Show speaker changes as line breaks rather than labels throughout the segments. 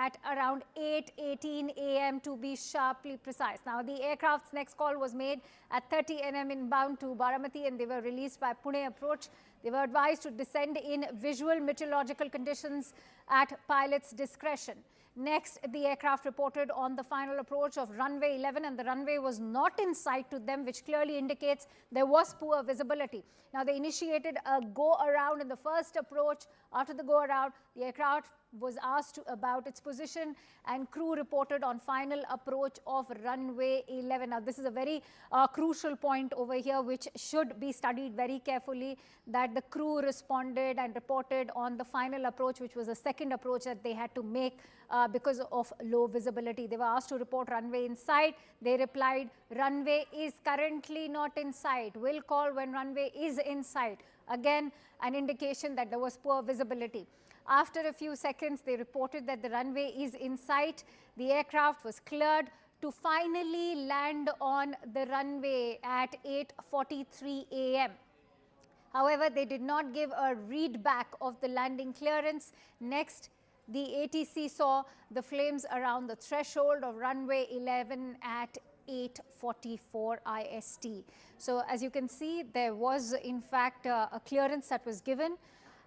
at around 8:18 a.m. to be sharply precise. Now, the aircraft's next call was made at 30 nm inbound to Baramati, and they were released by Pune approach. They were advised to descend in visual meteorological conditions at pilot's discretion. Next, the aircraft reported on the final approach of runway 11, and the runway was not in sight to them, which clearly indicates there was poor visibility. Now, they initiated a go-around in the first approach. After the go-around, the aircraft was asked about its position, and crew reported on final approach of runway 11. Now, this is a very crucial point over here, which should be studied very carefully, that the crew responded and reported on the final approach, which was the second approach that they had to make because of low visibility. They were asked to report runway in sight. They replied, runway is currently not in sight. Will call when runway is in sight. Again, an indication that there was poor visibility. After a few seconds, they reported that the runway is in sight. The aircraft was cleared to finally land on the runway at 8:43 a.m. However, they did not give a read back of the landing clearance. Next, the ATC saw the flames around the threshold of runway 11 at 8:44 IST. So, as you can see, there was in fact a clearance that was given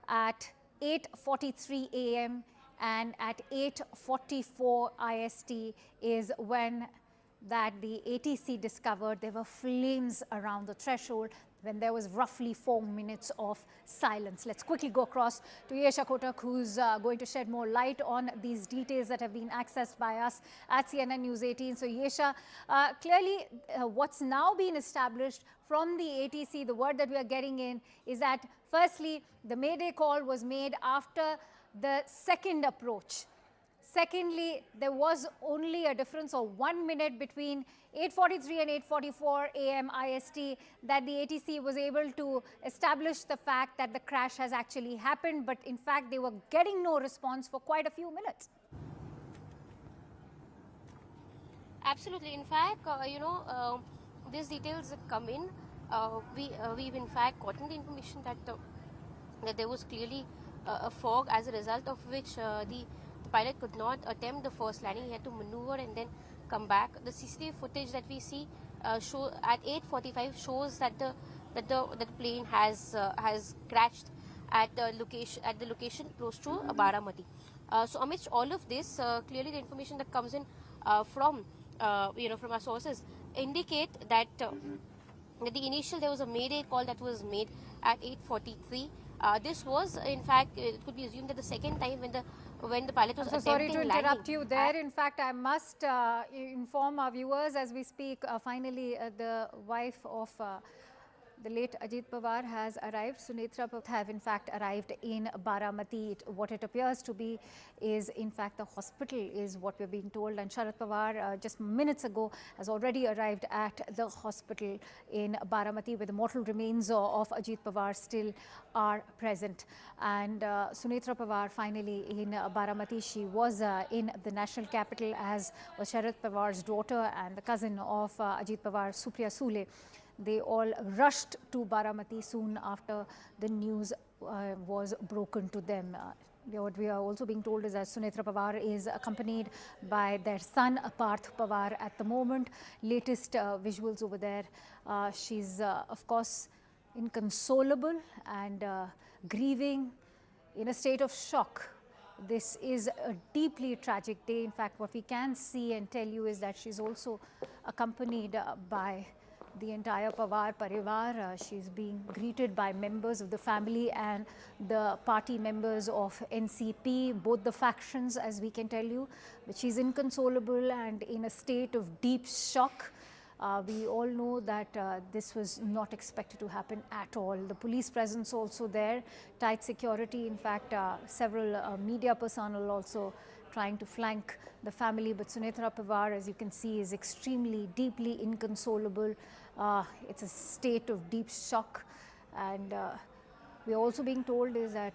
at 8:43 a.m. and at 8:44 IST is when that the ATC discovered there were flames around the threshold, when there was roughly 4 minutes of silence. Let's quickly go across to Yesha Kotak, who's going to shed more light on these details that have been accessed by us at CNN News 18. So Yesha, clearly what's now been established from the ATC, the word that we are getting in is that firstly, the Mayday call was made after the second approach. Secondly, there was only a difference of 1 minute between 8:43 and 8:44 a.m. IST that the ATC was able to establish the fact that the crash has actually happened, but in fact they were getting no response for quite a few minutes.
Absolutely. In fact, these details come in. We've in fact gotten the information that that there was clearly a fog, as a result of which the pilot could not attempt the first landing. He had to maneuver and then come back. The CCTV footage that we see show at 8:45 shows that the plane has crashed at the location close to Baramati. So amidst all of this, clearly the information that comes in from our sources indicate that there was a Mayday call that was made at 8:43. This was, in fact, it could be assumed that the second time when the pilot was attempting
landing. Sorry to interrupt you there. In fact, I must inform our viewers as we speak. Finally, the wife of the late Ajit Pawar has arrived. Sunetra Pawar have in fact arrived in Baramati. What it appears to be is in fact the hospital is what we're being told, and Sharad Pawar just minutes ago has already arrived at the hospital in Baramati, where the mortal remains of Ajit Pawar still are present. And Sunetra Pawar finally in Baramati. She was in the national capital, as was Sharad Pawar's daughter and the cousin of Ajit Pawar, Supriya Sule. They all rushed to Baramati soon after the news was broken to them. What we are also being told is that Sunetra Pawar is accompanied by their son Parth Pawar at the moment. Latest visuals over there. She's of course inconsolable and grieving, in a state of shock. This is a deeply tragic day. In fact, what we can see and tell you is that she's also accompanied by the entire Pawar Parivar. She's being greeted by members of the family and the party members of NCP, both the factions, as we can tell you. But she's inconsolable and in a state of deep shock. We all know that this was not expected to happen at all. The police presence also there, tight security. In fact, several media personnel also trying to flank the family. But Sunetra Pawar, as you can see, is extremely, deeply inconsolable. It's a state of deep shock. And we're also being told is that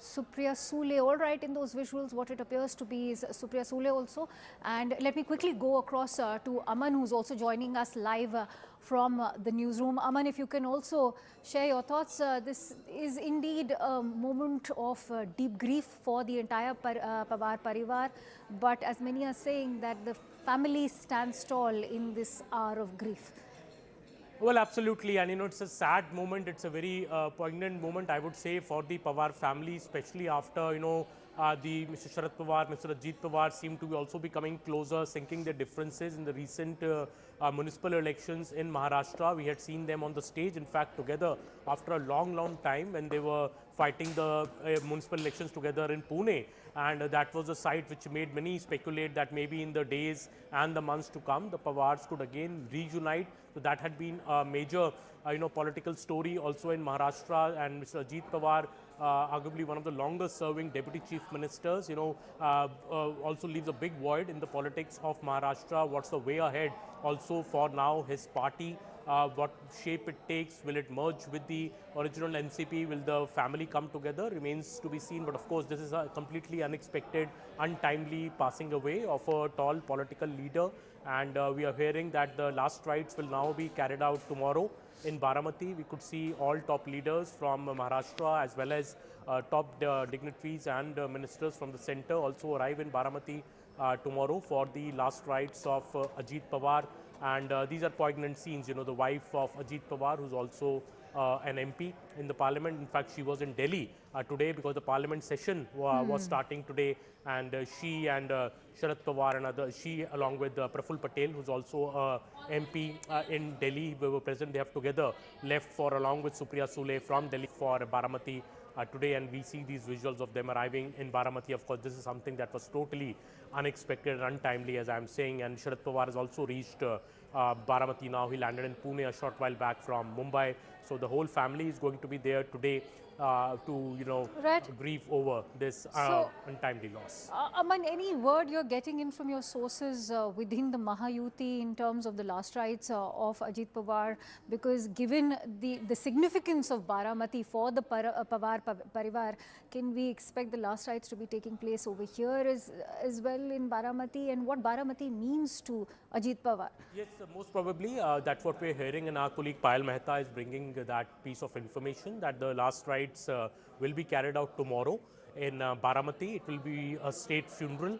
Supriya Sule. All right, in those visuals, what it appears to be is Supriya Sule also. And let me quickly go across to Aman, who's also joining us live from the newsroom. Aman, if you can also share your thoughts. This is indeed a moment of deep grief for the entire Pawar Parivar. But as many are saying that the family stands tall in this hour of grief.
Well, absolutely, and it's a sad moment. It's a very poignant moment, I would say, for the Pawar family, especially after the Mr. Sharad Pawar, Mr. Ajit Pawar seem to also be coming closer, sinking their differences in the recent municipal elections in Maharashtra. We had seen them on the stage, in fact, together after a long time when they were fighting the municipal elections together in Pune. And that was a sight which made many speculate that maybe in the days and the months to come, the Pawars could again reunite. So that had been a major, political story also in Maharashtra. And Mr. Ajit Pawar, arguably one of the longest serving deputy chief ministers, also leaves a big void in the politics of Maharashtra. What's the way ahead also for now his party? What shape it takes? Will it merge with the original NCP? Will the family come together? Remains to be seen. But of course, this is a completely unexpected, untimely passing away of a tall political leader. And we are hearing that the last rites will now be carried out tomorrow in Baramati. We could see all top leaders from Maharashtra as well as top dignitaries and ministers from the center also arrive in Baramati tomorrow for the last rites of Ajit Pawar. And these are poignant scenes. The wife of Ajit Pawar, who's also an MP in the parliament. In fact, she was in Delhi today because the parliament session was starting today. And she and Sharad Pawar and she along with Praful Patel, who's also MP in Delhi, were present. They have together left for, along with Supriya Sule, from Delhi for Baramati today, and we see these visuals of them arriving in Baramati. Of course, this is something that was totally unexpected and untimely, as I'm saying. And Sharad Pawar has also reached Baramati now. He landed in Pune a short while back from Mumbai. So the whole family is going to be there today to grieve over this untimely loss.
Aman, any word you're getting in from your sources within the Mahayuti in terms of the last rites of Ajit Pawar? Because given the significance of Baramati for the Pawar Parivar, can we expect the last rites to be taking place over here as well in Baramati? And what Baramati means to Ajit Pawar?
Yes, most probably. That's what we're hearing, and our colleague Payal Mehta is bringing that piece of information that the last rites will be carried out tomorrow in Baramati. It will be a state funeral,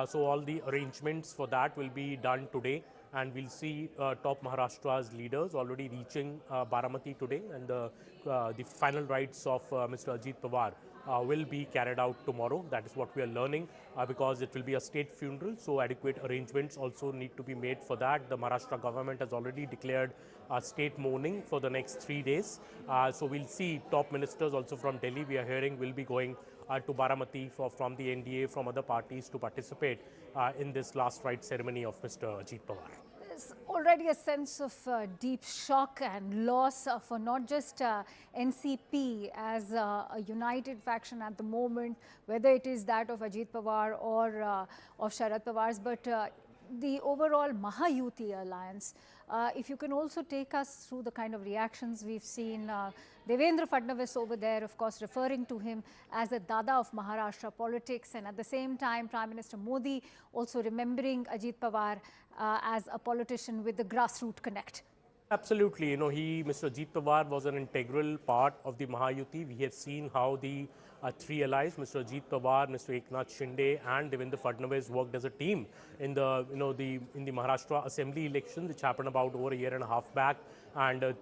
so all the arrangements for that will be done today. And we'll see top Maharashtra's leaders already reaching Baramati today, and the final rites of Mr. Ajit Pawar will be carried out tomorrow. That is what we are learning because it will be a state funeral, so adequate arrangements also need to be made for that. The Maharashtra government has already declared state mourning for the next 3 days. So we'll see top ministers also from Delhi, we are hearing, will be going to Baramati from the NDA, from other parties to participate in this last rite ceremony of Mr. Ajit Pawar.
There's already a sense of deep shock and loss for not just NCP as a united faction at the moment, whether it is that of Ajit Pawar or of Sharad Pawar's, but the overall Mahayuti alliance. If you can also take us through the kind of reactions we've seen. Devendra Fadnavis over there, of course, referring to him as a Dada of Maharashtra politics, and at the same time, Prime Minister Modi also remembering Ajit Pawar as a politician with the grassroots connect.
Absolutely. Mr. Ajit Pawar was an integral part of the Mahayuti. We have seen how the three allies, Mr. Ajit Pawar, Mr. Eknath Shinde and Devendra Fadnavis worked as a team in the, in the Maharashtra Assembly election, which happened about over a year and a half back, and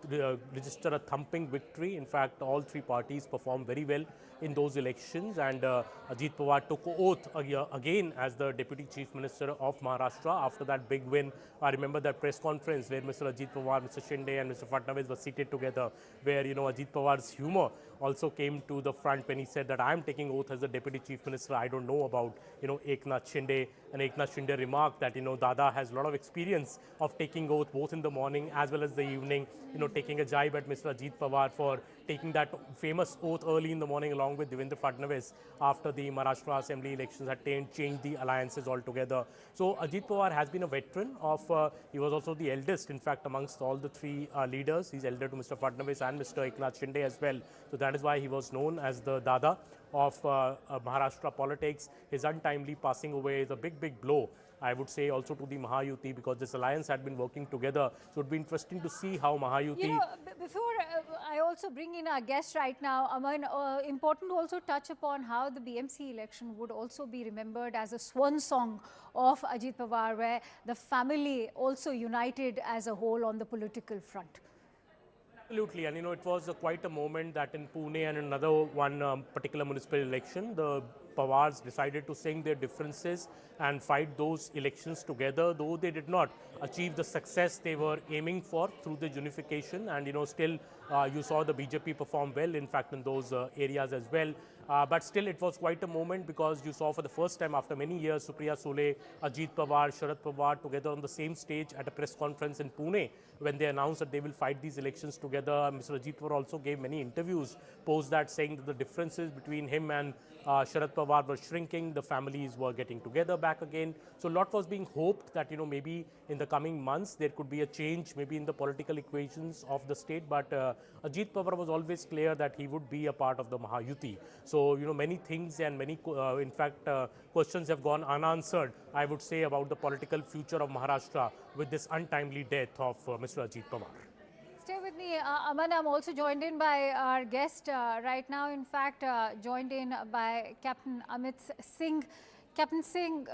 registered a thumping victory. In fact, all three parties performed very well in those elections, and Ajit Pawar took oath again as the Deputy Chief Minister of Maharashtra after that big win. I remember that press conference where Mr. Ajit Pawar, Mr. Shinde and Mr. Fadnavis were seated together, where Ajit Pawar's humor also came to the front when he said that I am taking oath as the Deputy Chief Minister. I don't know about Eknath Shinde, and Eknath Shinde remarked that Dada has a lot of experience of taking oath both in the morning as well as the evening, taking a jibe at Mr. Ajit Pawar for taking that famous oath early in the morning along with Devendra Fadnavis after the Maharashtra Assembly elections had changed the alliances altogether. So Ajit Pawar has been a veteran of, he was also the eldest in fact amongst all the three leaders. He's elder to Mr. Fadnavis and Mr. Eknath Shinde as well. So that that is why he was known as the Dada of Maharashtra politics. His untimely passing away is a big blow, I would say, also to the Mahayuti, because this alliance had been working together. So it would be interesting to see how Mahayuti...
You know, before I also bring in our guest right now, Aman, important to also touch upon how the BMC election would also be remembered as a swan song of Ajit Pawar, where the family also united as a whole on the political front.
Absolutely, and it was quite a moment that in Pune and another one particular municipal election, the Pawars decided to sing their differences and fight those elections together, though they did not achieve the success they were aiming for through the unification. And still you saw the BJP perform well, in fact, in those areas as well. But still, it was quite a moment, because you saw for the first time after many years Supriya Sule, Ajit Pawar, Sharad Pawar together on the same stage at a press conference in Pune when they announced that they will fight these elections together. Mr. Ajit Pawar also gave many interviews post that, saying that the differences between him and Sharad Pawar were shrinking, the families were getting together back again. So a lot was being hoped that maybe in the coming months there could be a change maybe in the political equations of the state. But Ajit Pawar was always clear that he would be a part of the Mahayuti. So many things and many in fact questions have gone unanswered, I would say, about the political future of Maharashtra with this untimely death of Mr. Ajit Pawar.
Stay with me, Aman. I'm also joined in by our guest right now. In fact, joined in by Captain Amit Singh. Captain Singh,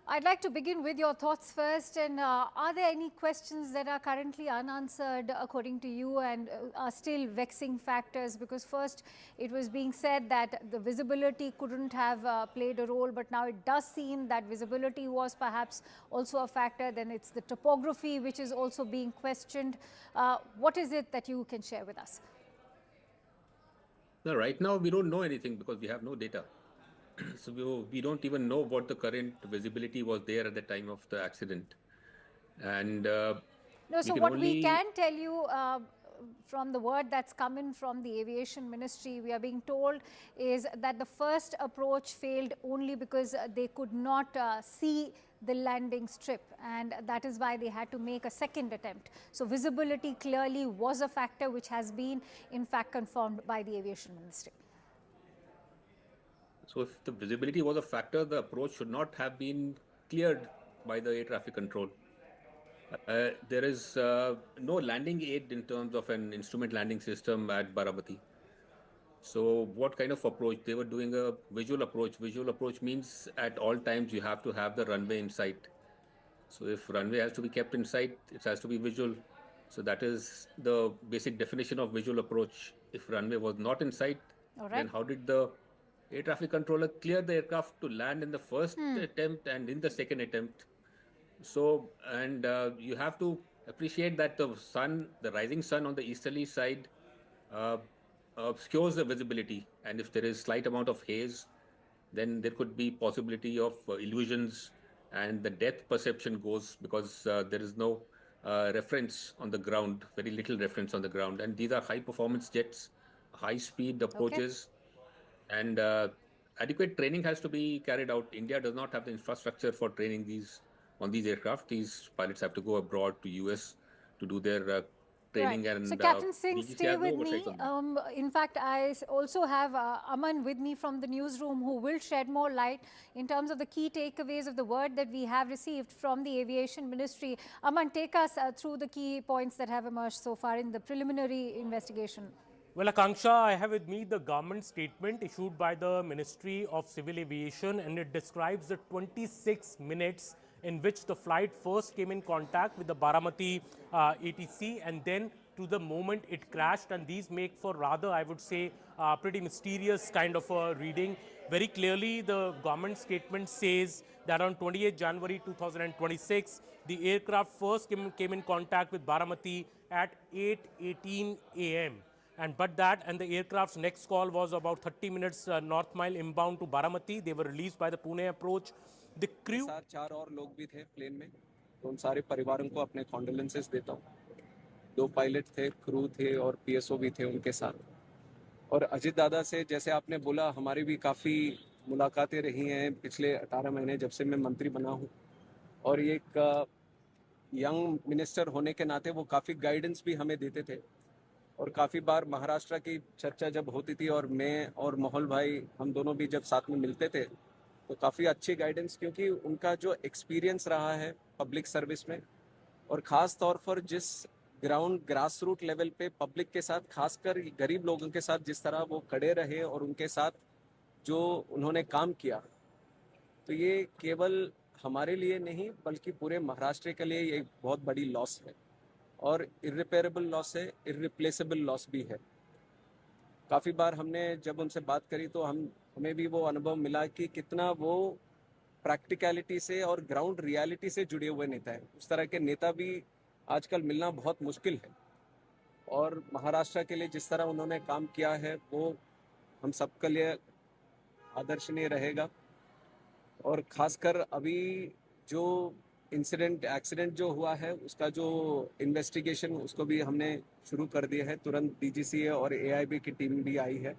I'd like to begin with your thoughts first. And are there any questions that are currently unanswered, according to you, and are still vexing factors? Because first, it was being said that the visibility couldn't have played a role, but now it does seem that visibility was perhaps also a factor. Then it's the topography which is also being questioned. What is it that you can share with us?
No, right now we don't know anything because we have no data. So we don't even know what the current visibility was there at the time of the accident. And
no, so what we can tell you from the word that's coming from the Aviation Ministry, we are being told is that the first approach failed only because they could not see the landing strip, and that is why they had to make a second attempt. So visibility clearly was a factor which has been in fact confirmed by the Aviation Ministry.
So if the visibility was a factor, the approach should not have been cleared by the air traffic control. There is no landing aid in terms of an instrument landing system at Baramati. So what kind of approach? They were doing a visual approach. Visual approach means at all times you have to have the runway in sight. So if runway has to be kept in sight, it has to be visual. So that is the basic definition of visual approach. If runway was not in sight, then how did the air traffic controller clear the aircraft to land in the first attempt and in the second attempt? So, and you have to appreciate that the sun, the rising sun on the easterly side obscures the visibility. And if there is slight amount of haze, then there could be possibility of illusions, and the depth perception goes because there is no reference on the ground, very little reference on the ground. And these are high performance jets, high speed approaches. And adequate training has to be carried out. India does not have the infrastructure for training on these aircraft. These pilots have to go abroad to US to do their training. And
so Captain Singh, stay with me. In fact, I also have Aman with me from the newsroom, who will shed more light in terms of the key takeaways of the word that we have received from the Aviation Ministry. Aman, take us through the key points that have emerged so far in the preliminary investigation.
Well, Akanksha, I have with me the government statement issued by the Ministry of Civil Aviation, and it describes the 26 minutes in which the flight first came in contact with the Baramati ATC, and then to the moment it crashed. And these make for rather, I would say, pretty mysterious kind of a reading. Very clearly, the government statement says that on 28 January 2026, the aircraft first came in contact with Baramati at 8:18 a.m. And the aircraft's next call was about 30 minutes north mile inbound to Baramati. They were released by the Pune approach. The crew...
साथ 4 और लोग भी थे plane में, तो उन सारे परिवारों को अपने कॉन्डोलेंसेस देता हूँ. 2 पायलट थे, क्रू थे और पीएसओ भी थे उनके साथ. और अजित दादा से जैसे आपने बोला, हमारी भी काफ़ी मुलाकातें रही हैं पिछले 18 महीने जब से मैं मंत्री बना हूँ. और एक यंग मिनिस्टर होने के नाते वो काफ़ी गाइडेंस भी हमें देते थे. और काफ़ी बार महाराष्ट्र की चर्चा जब होती थी और मैं और मोहल भाई हम दोनों भी जब साथ में मिलते थे तो काफ़ी अच्छी गाइडेंस, क्योंकि उनका जो एक्सपीरियंस रहा है पब्लिक सर्विस में और ख़ास तौर पर जिस ग्राउंड ग्रास रूट लेवल पे पब्लिक के साथ, खासकर गरीब लोगों के साथ जिस तरह वो खड़े रहे और उनके साथ जो उन्होंने काम किया, तो ये केवल हमारे लिए नहीं बल्कि पूरे महाराष्ट्र के लिए ये एक बहुत बड़ी लॉस है और इर्रिपेरेबल लॉस है, इर्रिप्लेसेबल लॉस भी है। काफ़ी बार हमने जब उनसे बात करी तो हमें भी वो अनुभव मिला कि कितना वो प्रैक्टिकलिटी से और ग्राउंड रियलिटी से जुड़े हुए नेता हैं। उस तरह के नेता भी आजकल मिलना बहुत मुश्किल है और महाराष्ट्र के लिए जिस तरह उन्होंने काम किया है वो हम सबके लिए आदर्शनीय रहेगा। और खासकर अभी जो एक्सीडेंट जो हुआ है उसका जो इन्वेस्टिगेशन उसको भी हमने शुरू कर दिया है। तुरंत डीजीसीए और एआईबी की टीम भी आई है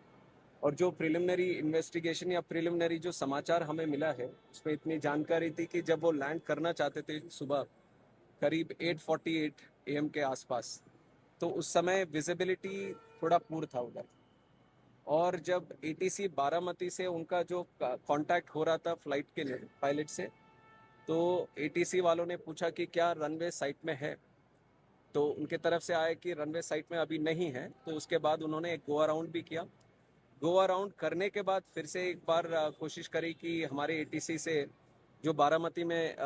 और जो प्रिलिमिनरी इन्वेस्टिगेशन या प्रिलिमिनरी जो समाचार हमें मिला है उसमें इतनी जानकारी थी कि जब वो लैंड करना चाहते थे सुबह करीब 8:48 AM के आसपास, तो उस समय विजिबिलिटी थोड़ा पुअर था उधर। और जब एटीसी बारामती से उनका जो कांटेक्ट हो रहा था फ्लाइट के लिए पायलट से, तो एटीसी वालों ने पूछा कि क्या रनवे साइट में है, तो उनके तरफ से आया कि रनवे साइट में अभी नहीं है। तो उसके बाद उन्होंने एक गो अराउंड भी किया। गो अराउंड करने के बाद फिर से एक बार कोशिश करी कि हमारे एटीसी से जो बारामती में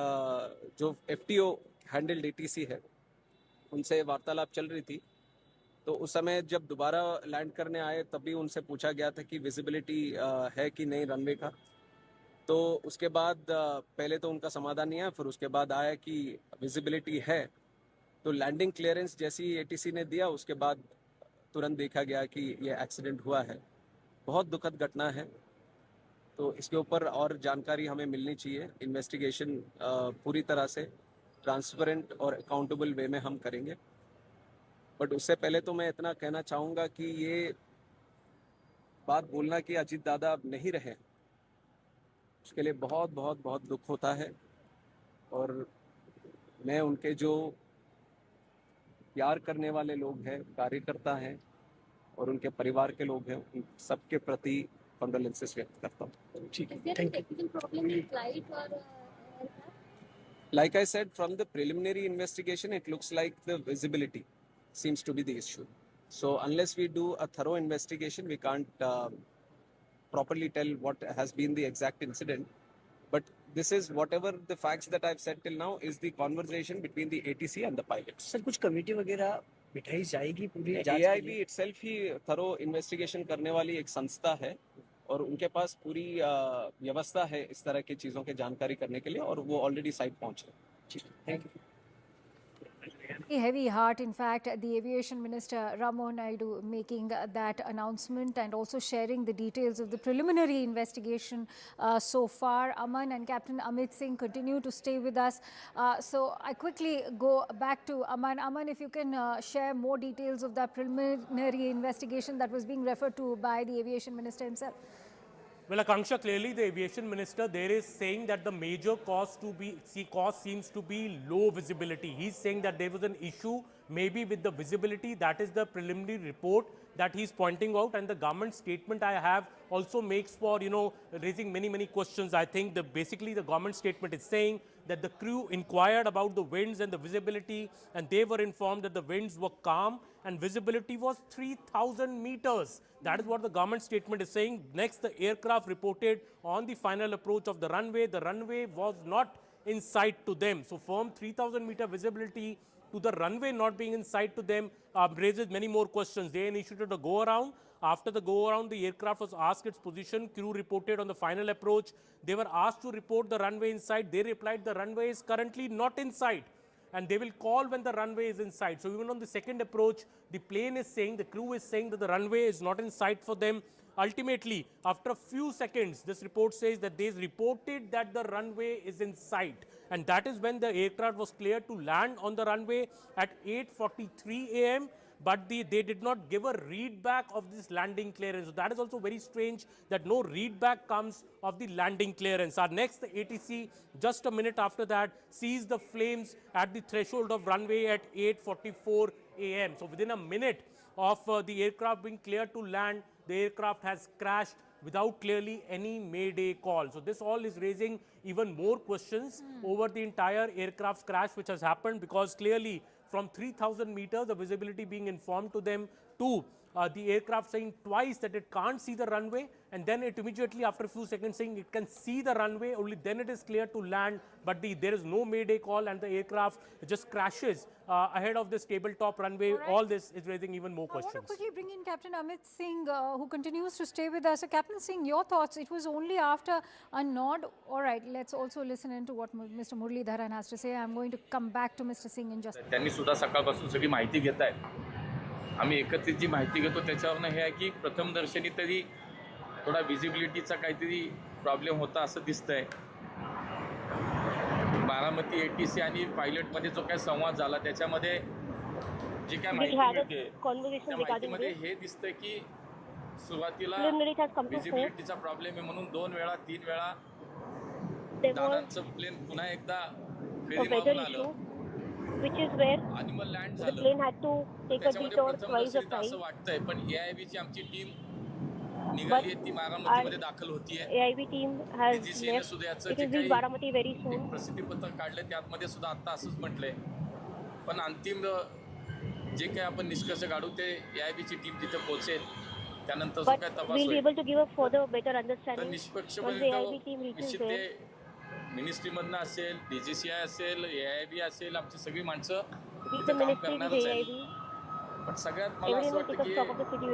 जो एफटीओ हैंडल्ड एटीसी है उनसे वार्तालाप चल रही थी। तो उस समय जब दोबारा लैंड करने आए तब भी उनसे पूछा गया था कि विजिबिलिटी है कि नहीं रनवे का। तो उसके बाद पहले तो उनका समाधान नहीं आया, फिर उसके बाद आया कि विजिबिलिटी है। तो लैंडिंग क्लियरेंस जैसी एटीसी ने दिया उसके बाद तुरंत देखा गया कि ये एक्सीडेंट हुआ है। बहुत दुखद घटना है। तो इसके ऊपर और जानकारी हमें मिलनी चाहिए। इन्वेस्टिगेशन पूरी तरह से ट्रांसपेरेंट और अकाउंटेबल वे में हम करेंगे। बट उससे पहले तो मैं इतना कहना चाहूँगा कि ये बात बोलना कि अजीत दादा अब नहीं रहे, उसके लिए बहुत बहुत बहुत दुख होता है। और मैं उनके जो प्यार करने वाले लोग हैं, कार्यकर्ता हैं और उनके परिवार के लोग हैं, उन सबके प्रति कंडोलेंसेस व्यक्त करता हूँ। ठीक है, thank you. Like I said, from the preliminary investigation, it looks like the visibility seems to be the issue. So unless we do a thorough investigation, we can't properly tell what has been the exact incident. But this is whatever the facts that I've said till now is the conversation between the ATC and the pilots.
Sir कुछ committee वगैरह बिठाई जाएगी पूरी जांच के
AIB
लिए?
itself ही thorough investigation करने वाली एक संस्था है और उनके पास पूरी व्यवस्था है इस तरह की चीज़ों की जानकारी करने के लिए और वो ऑलरेडी साइट पहुंच रहे हैं।
ठीक है, thank you.
A heavy heart, in fact, the Aviation Minister Mourn making that announcement and also sharing the details of the preliminary investigation so far. Aman and Captain Amit Singh continue to stay with us. So I quickly go back to Aman. Aman, if you can share more details of that preliminary investigation that was being referred to by the Aviation Minister himself.
Well, Akanksha, clearly the aviation minister there is saying that the major cause seems to be low visibility. He's saying that there was an issue maybe with the visibility. That is the preliminary report that he's pointing out, and the government statement I have also makes for, raising many questions. I think basically the government statement is saying that the crew inquired about the winds and the visibility, and they were informed that the winds were calm and visibility was 3,000 meters. That is what the government statement is saying. Next, the aircraft reported on the final approach of the runway. The runway was not in sight to them. So firm 3,000 meter visibility to the runway not being in sight to them raises many more questions. They initiated a go around. After the go around, the aircraft was asked its position. Crew reported on the final approach. They were asked to report the runway in sight. They replied the runway is currently not in sight, and they will call when the runway is in sight. So even on the second approach, the plane is saying, the crew is saying that the runway is not in sight for them. Ultimately, after a few seconds, this report says that they reported that the runway is in sight. And that is when the aircraft was cleared to land on the runway at 8:43 AM. But they did not give a read back of this landing clearance. So that is also very strange that no read back comes of the landing clearance. Our next, the ATC, just a minute after that, sees the flames at the threshold of runway at 8:44 AM. So within a minute, of the aircraft being cleared to land, the aircraft has crashed without clearly any mayday call. So this all is raising even more questions over the entire aircraft's crash which has happened, because clearly from 3,000 meters, the visibility being informed to them to the aircraft saying twice that it can't see the runway, and then it immediately after a few seconds saying it can see the runway, only then it is clear to land, but there is no mayday call and the aircraft just crashes ahead of this tabletop runway. All this is raising even more questions.
I want to quickly bring in Captain Amit Singh, who continues to stay with us. So, Captain Singh, your thoughts? It was only after a nod. All right, let's also listen into what Mr. Muralidharan has to say. I'm going to come back to Mr. Singh in just a minute.
त्यांनी सुद्धा सकाळपासून सगळी माहिती घेत आहेत. आम्ही एकत्रित जी माहिती घेतो त्याच्यावरनं हे आहे की प्रथमदर्शनी तरी थोडा विजिबिलिटीचा काहीतरी प्रॉब्लेम होता असं दिसतंय. बारामती ATC आणि पायलटमध्ये जो काय संवाद झाला त्याच्यामध्ये जी काय माहिती मिळते त्या माहितीमध्ये हे दिसतंय की सुरुवातीला विजिबिलिटीचा प्रॉब्लेम आहे म्हणून 2 वेळा 3 वेळा दादांचं प्लेन पुन्हा एकदा फेरी मारून आलं.
Which is where
animal land
the plane had to take a detour twice of time.
असं वाटतंय पण AIB ची आमची टीम निघाली ती बारामतीमध्ये दाखल होतीये.
AIB team has left. It will reach Baramati very soon.
प्रसिद्धी पत्रक काढले त्यामध्ये सुद्धा आता असंच म्हटलंय. पण अंतिम जे काही आपण निष्कर्ष काढू ते AIB ची टीम तिथे पोहोचेल. त्यानंतर जो काय तपास
होईल. We'll be able to give a further better understanding.
निष्पक्षपणे AIB team reaches there. मिनिस्ट्रीमधनं असेल, DGCI असेल, AIB असेल, आमची सगळी माणसं इथे काम करणारच आहे. पण सगळ्यात मला असं वाटतं की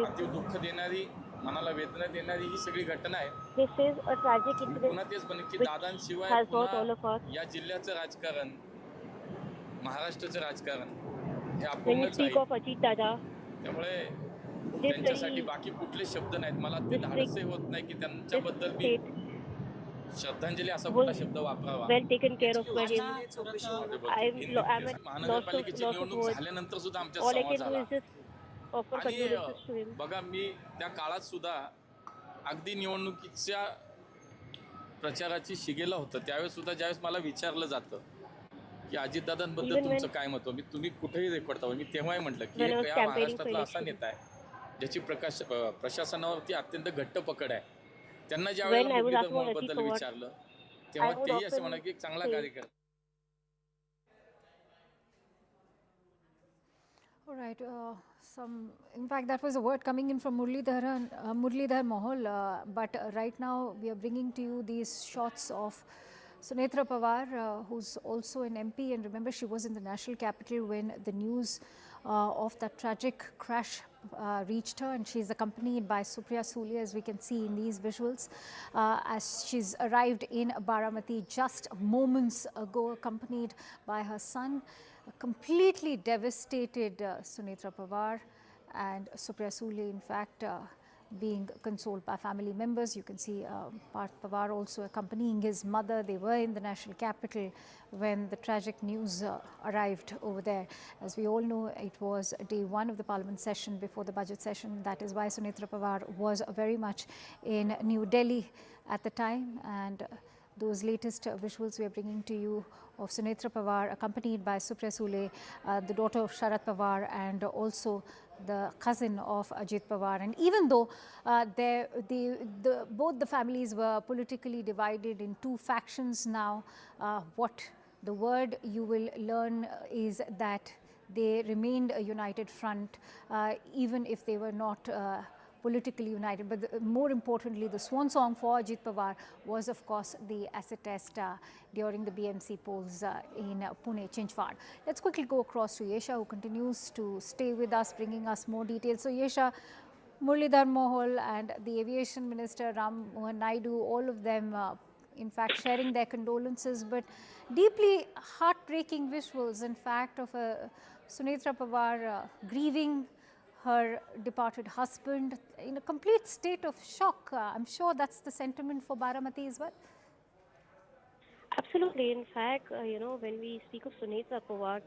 अति दुःख देणारी, मनाला वेदना देणारी ही सगळी घटना आहे. पुन्हा तेच म्हणेन की दादांशिवाय या जिल्ह्याचं राजकारण, महाराष्ट्राचं राजकारण हे अपूर्णच आहे. त्यामुळे त्यांच्यासाठी बाकी कुठले शब्द नाहीत. मला ते धाडसही होत नाही की त्यांच्याबद्दल मी श्रद्धांजली असा कुठला शब्द वापरावा.
Well taken care of by him.
महानगरपालिकेची निवडणूक झाल्यानंतर सुद्धा आमच्या संवाद झाला. आणि बघा मी त्या काळात सुद्धा अगदी निवडणुकीच्या प्रचाराची शिगेला होतं त्यावेळेस सुद्धा ज्यावेळेस मला विचारलं जातं की अजितदादांबद्दल तुमचं काय मत आहे, मी तुम्ही कुठेही रेकॉर्ड दाखवा, मी तेव्हाही म्हटलं की या महाराष्ट्रातला असा नेता आहे ज्याची प्रशासनावरती अत्यंत घट्ट पकड आहे. त्यांना ज्यावेळेला मुरलीधर विचारलं तेव्हा तेही असे म्हणा की एक चांगला कार्यकर्ता.
All right. In fact, that was a word coming in from Muralidhar Mohol. But right now, we are bringing to you these shots of Sunetra Pawar, who's also an MP. And remember, she was in the national capital when the news of that tragic crash reached her, and she's accompanied by Supriya Sule, as we can see in these visuals, as she's arrived in Baramati just moments ago, accompanied by her son. A completely devastated Sunetra Pawar and Supriya Sule, in fact, being consoled by family members. You can see Parth Pawar also accompanying his mother. They were in the national capital when the tragic news arrived over there. As we all know, it was day 1 of the parliament session before the budget session. That is why Sunetra Pawar was very much in New Delhi at the time. And those latest visuals we are bringing to you of Sunetra Pawar accompanied by Supriya Sule, the daughter of Sharad Pawar, and also the cousin of Ajit Pawar. And even though both the families were politically divided in 2 factions now, what the word you will learn is that they remained a united front, even if they were not politically united. But more importantly, the swan song for Ajit Pawar was, of course, the acid test during the BMC polls in Pune, Chinchwad. Let's quickly go across to Yesha, who continues to stay with us, bringing us more details. So, Yesha, Muralidhar Mohol and the Aviation Minister Ram Mohan Naidu, all of them, in fact, sharing their condolences, but deeply heartbreaking visuals, in fact, of Sunetra Pawar grieving her departed husband in a complete state of shock. I'm sure that's the sentiment for Baramati as well.
Absolutely. In fact, you know, when we speak of Sunetra Pawar,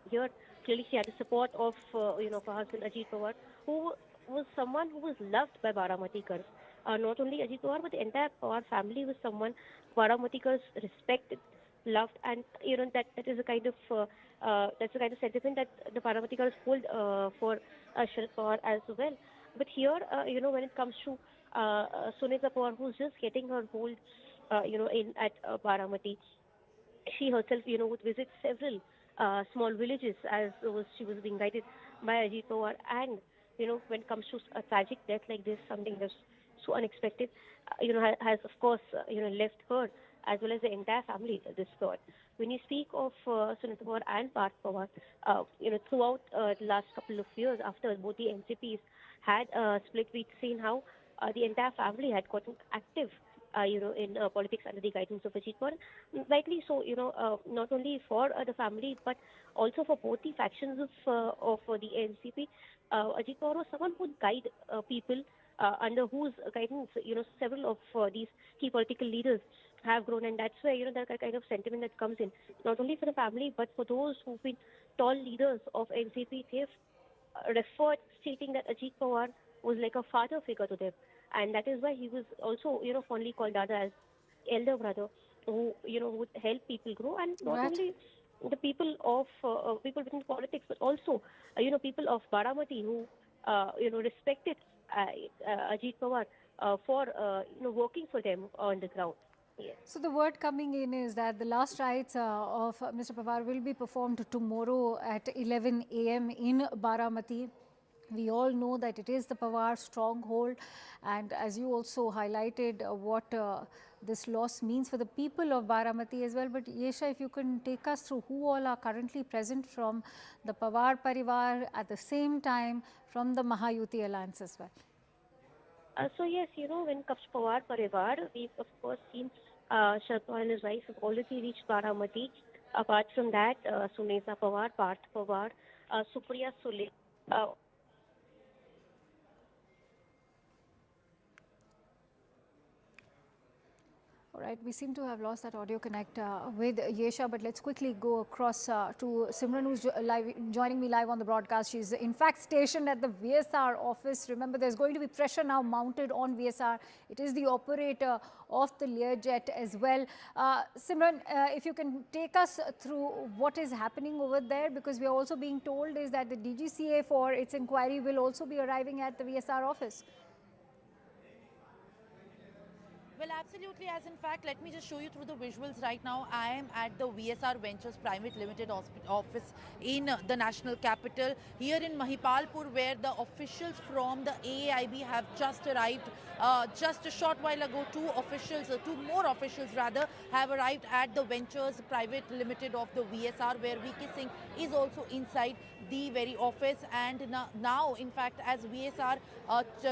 here clearly she had the support of, you know, her husband Ajit Pawar, who was someone who was loved by Baramatikars. not only Ajit Pawar, but the entire Pawar family was someone Baramatikers respected, loved, and that is a kind of that's the kind of sentiment that the Baramatikers hold for Sharad Pawar as well. But here, when it comes to Sunita Pawar, who's just getting her hold, in at Baramati, she herself, would visit several small villages as she was being guided by Ajit Pawar. And, when it comes to a tragic death like this, something that's so unexpected, has of course, left her as well as the entire family disturbed. When you speak of Sunita Pawar and Parth Pawar, throughout the last couple of years after both the NCPs had split, we'd seen how the entire family had gotten active in politics under the guidance of Ajit Pawar. Rightly so, not only for the family, but also for both the factions of the NCP. Ajit Pawar was someone who would guide people under whose guidance, several of these key political leaders have grown. And that's where, that kind of sentiment that comes in, not only for the family, but for those who've been tall leaders of NCP. They've referred, stating that Ajit Pawar was like a father figure to them. And that is why he was also, fondly called Dada, as elder brother, who, would help people grow. And not
Right.
only the people of people within politics, but also, people of Baramati who, respected Ajit Pawar for, working for them on the ground. Yes.
So the word coming in is that the last rites of Mr. Pawar will be performed tomorrow at 11 a.m. in Baramati. We all know that it is the Pawar stronghold, and as you also highlighted what this loss means for the people of Baramati as well. But Yesha, if you can take us through who all are currently present from the Pawar Parivar, at the same time from the Mahayuti Alliance as well.
So yes, when it comes to Pawar Parivar, we've of course seen Sharad Pawar and his wife have already reached Baramati. Apart from that, Sunita Pawar, Parth Pawar, Supriya Sule.
All right, we seem to have lost that audio connect with Yesha, but let's quickly go across to Simran, who's joining me live on the broadcast. She's in fact stationed at the VSR office. Remember, there's going to be pressure now mounted on VSR. It is the operator of the Learjet as well. Simran, if you can take us through what is happening over there, because we are also being told is that the DGCA for its inquiry will also be arriving at the VSR office.
Well, absolutely. As in fact, let me just show you through the visuals right now. I am at the VSR Ventures Private Limited office in the national capital here in Mahipalpur, where the officials from the AAIB have just arrived. Just a short while ago, two more officials rather, have arrived at the Ventures Private Limited of the VSR, where VK Singh is also inside the very office. And now, in fact, as VSR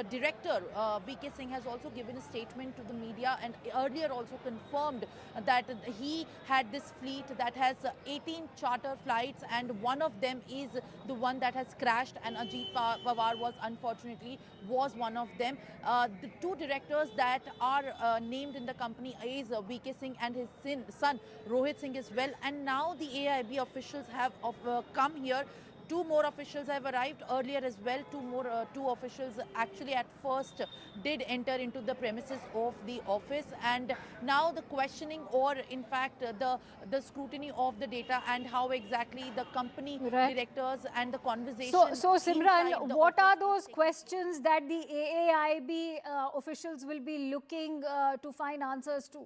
director, VK Singh has also given a statement to the media, and earlier also confirmed that he had this fleet that has 18 charter flights, and one of them is the one that has crashed, and Ajit Pawar was one of them. The two directors that are named in the company is VK Singh and his son Rohit Singh as well. And now the AIB officials have come here. Two more officials have arrived earlier as well. Two officials actually at first did enter into the premises of the office, and now the questioning, or in fact the scrutiny of the data and how exactly the company directors and the conversation.
So Simran, what are those questions that the AAIB officials will be looking to find answers to?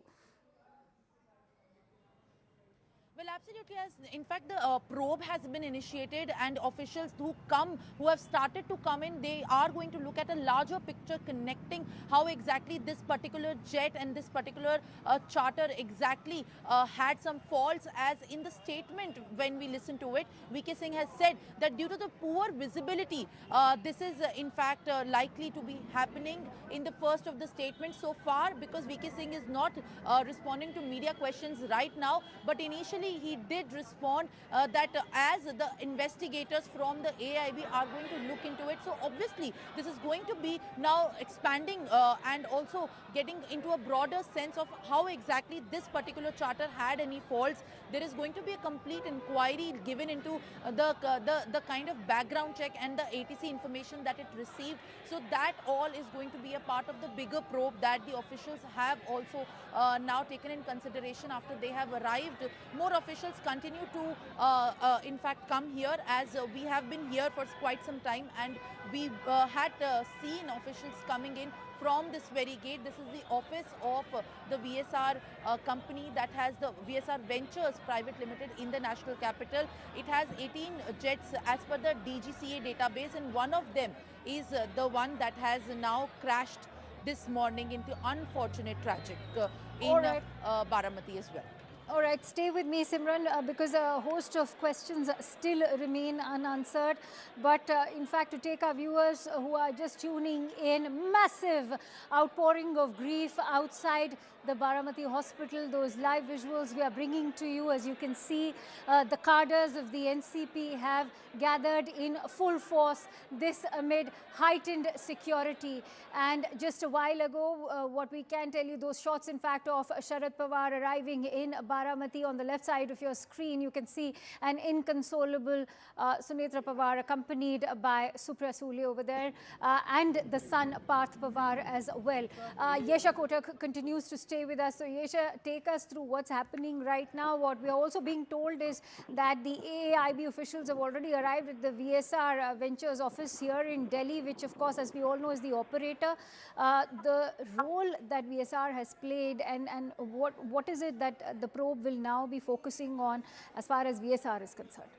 Well, absolutely. As in fact, the probe has been initiated, and officials who have started to come in, they are going to look at a larger picture connecting how exactly this particular jet and this particular charter exactly had some faults. As in the statement, when we listen to it, VK Singh has said that due to the poor visibility, this is in fact likely to be happening in the first of the statements so far, because VK Singh is not responding to media questions right now. But initially, clearly he did respond that as the investigators from the AIB are going to look into it. So obviously this is going to be now expanding and also getting into a broader sense of how exactly this particular charter had any faults. There is going to be a complete inquiry given into the kind of background check and the ATC information that it received. So that all is going to be a part of the bigger probe that the officials have also now taken in consideration after they have arrived. More officials continue to in fact come here, as we have been here for quite some time, and we had seen officials coming in from this very gate. This is the office of the VSR company that has the VSR Ventures Private Limited in the national capital. It has 18 jets as per the DGCA database, and one of them is the one that has now crashed this morning into unfortunate tragic in Baramati as well.
All right, stay with me, Simran, because a host of questions still remain unanswered. But in fact, to take our viewers who are just tuning in, massive outpouring of grief outside the Baramati hospital. Those live visuals we are bringing to you. As you can see, the cadres of the NCP have gathered in full force, this amid heightened security. And just a while ago, what we can tell you, those shots, in fact, of Sharad Pawar arriving in Baramati. On the left side of your screen, you can see an inconsolable Sunetra Pawar, accompanied by Supriya Sule over there, and the son Parth Pawar as well. Yesha Kotak continues to stay with us. So Yesha, take us through what's happening right now. What we are also being told is that the AIB officials have already arrived at the VSR Ventures office here in Delhi, which of course, as we all know, is the operator. The role that VSR has played, and what is it that the probe will now be focusing on as far as VSR is concerned?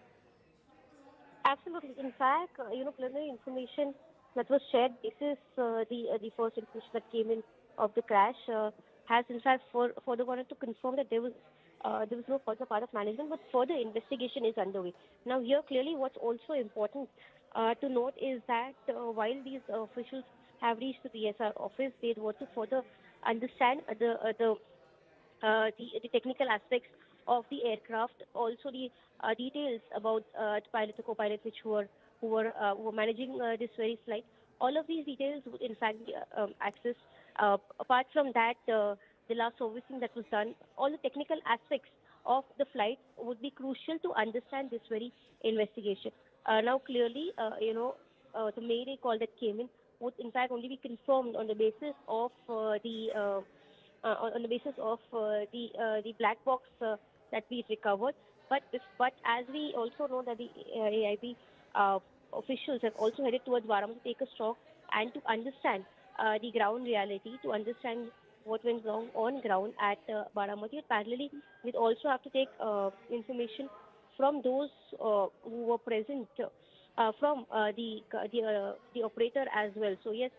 Absolutely. In fact, preliminary information that was shared, this is the first information that came in of the crash, has in fact further wanted to confirm that there was no further part of management, but further investigation is underway. Now here, clearly what's also important to note is that while these officials have reached the VSR office, they want to further understand the technical aspects of the aircraft, also the details about the pilot, the co-pilot, who were managing this very flight. All of these details would in fact be accessed. Apart from that, the last servicing that was done, all the technical aspects of the flight would be crucial to understand this very investigation. Now, clearly, the Mayday call that came in would in fact only be confirmed on the basis of the black box that we recovered. But as we also know that the AIB officials have also headed towards Baramati to take a stock and to understand the ground reality, to understand what went wrong on ground at Baramati. Parallelly, we also have to take information from those who were present, from the operator as well. So yes,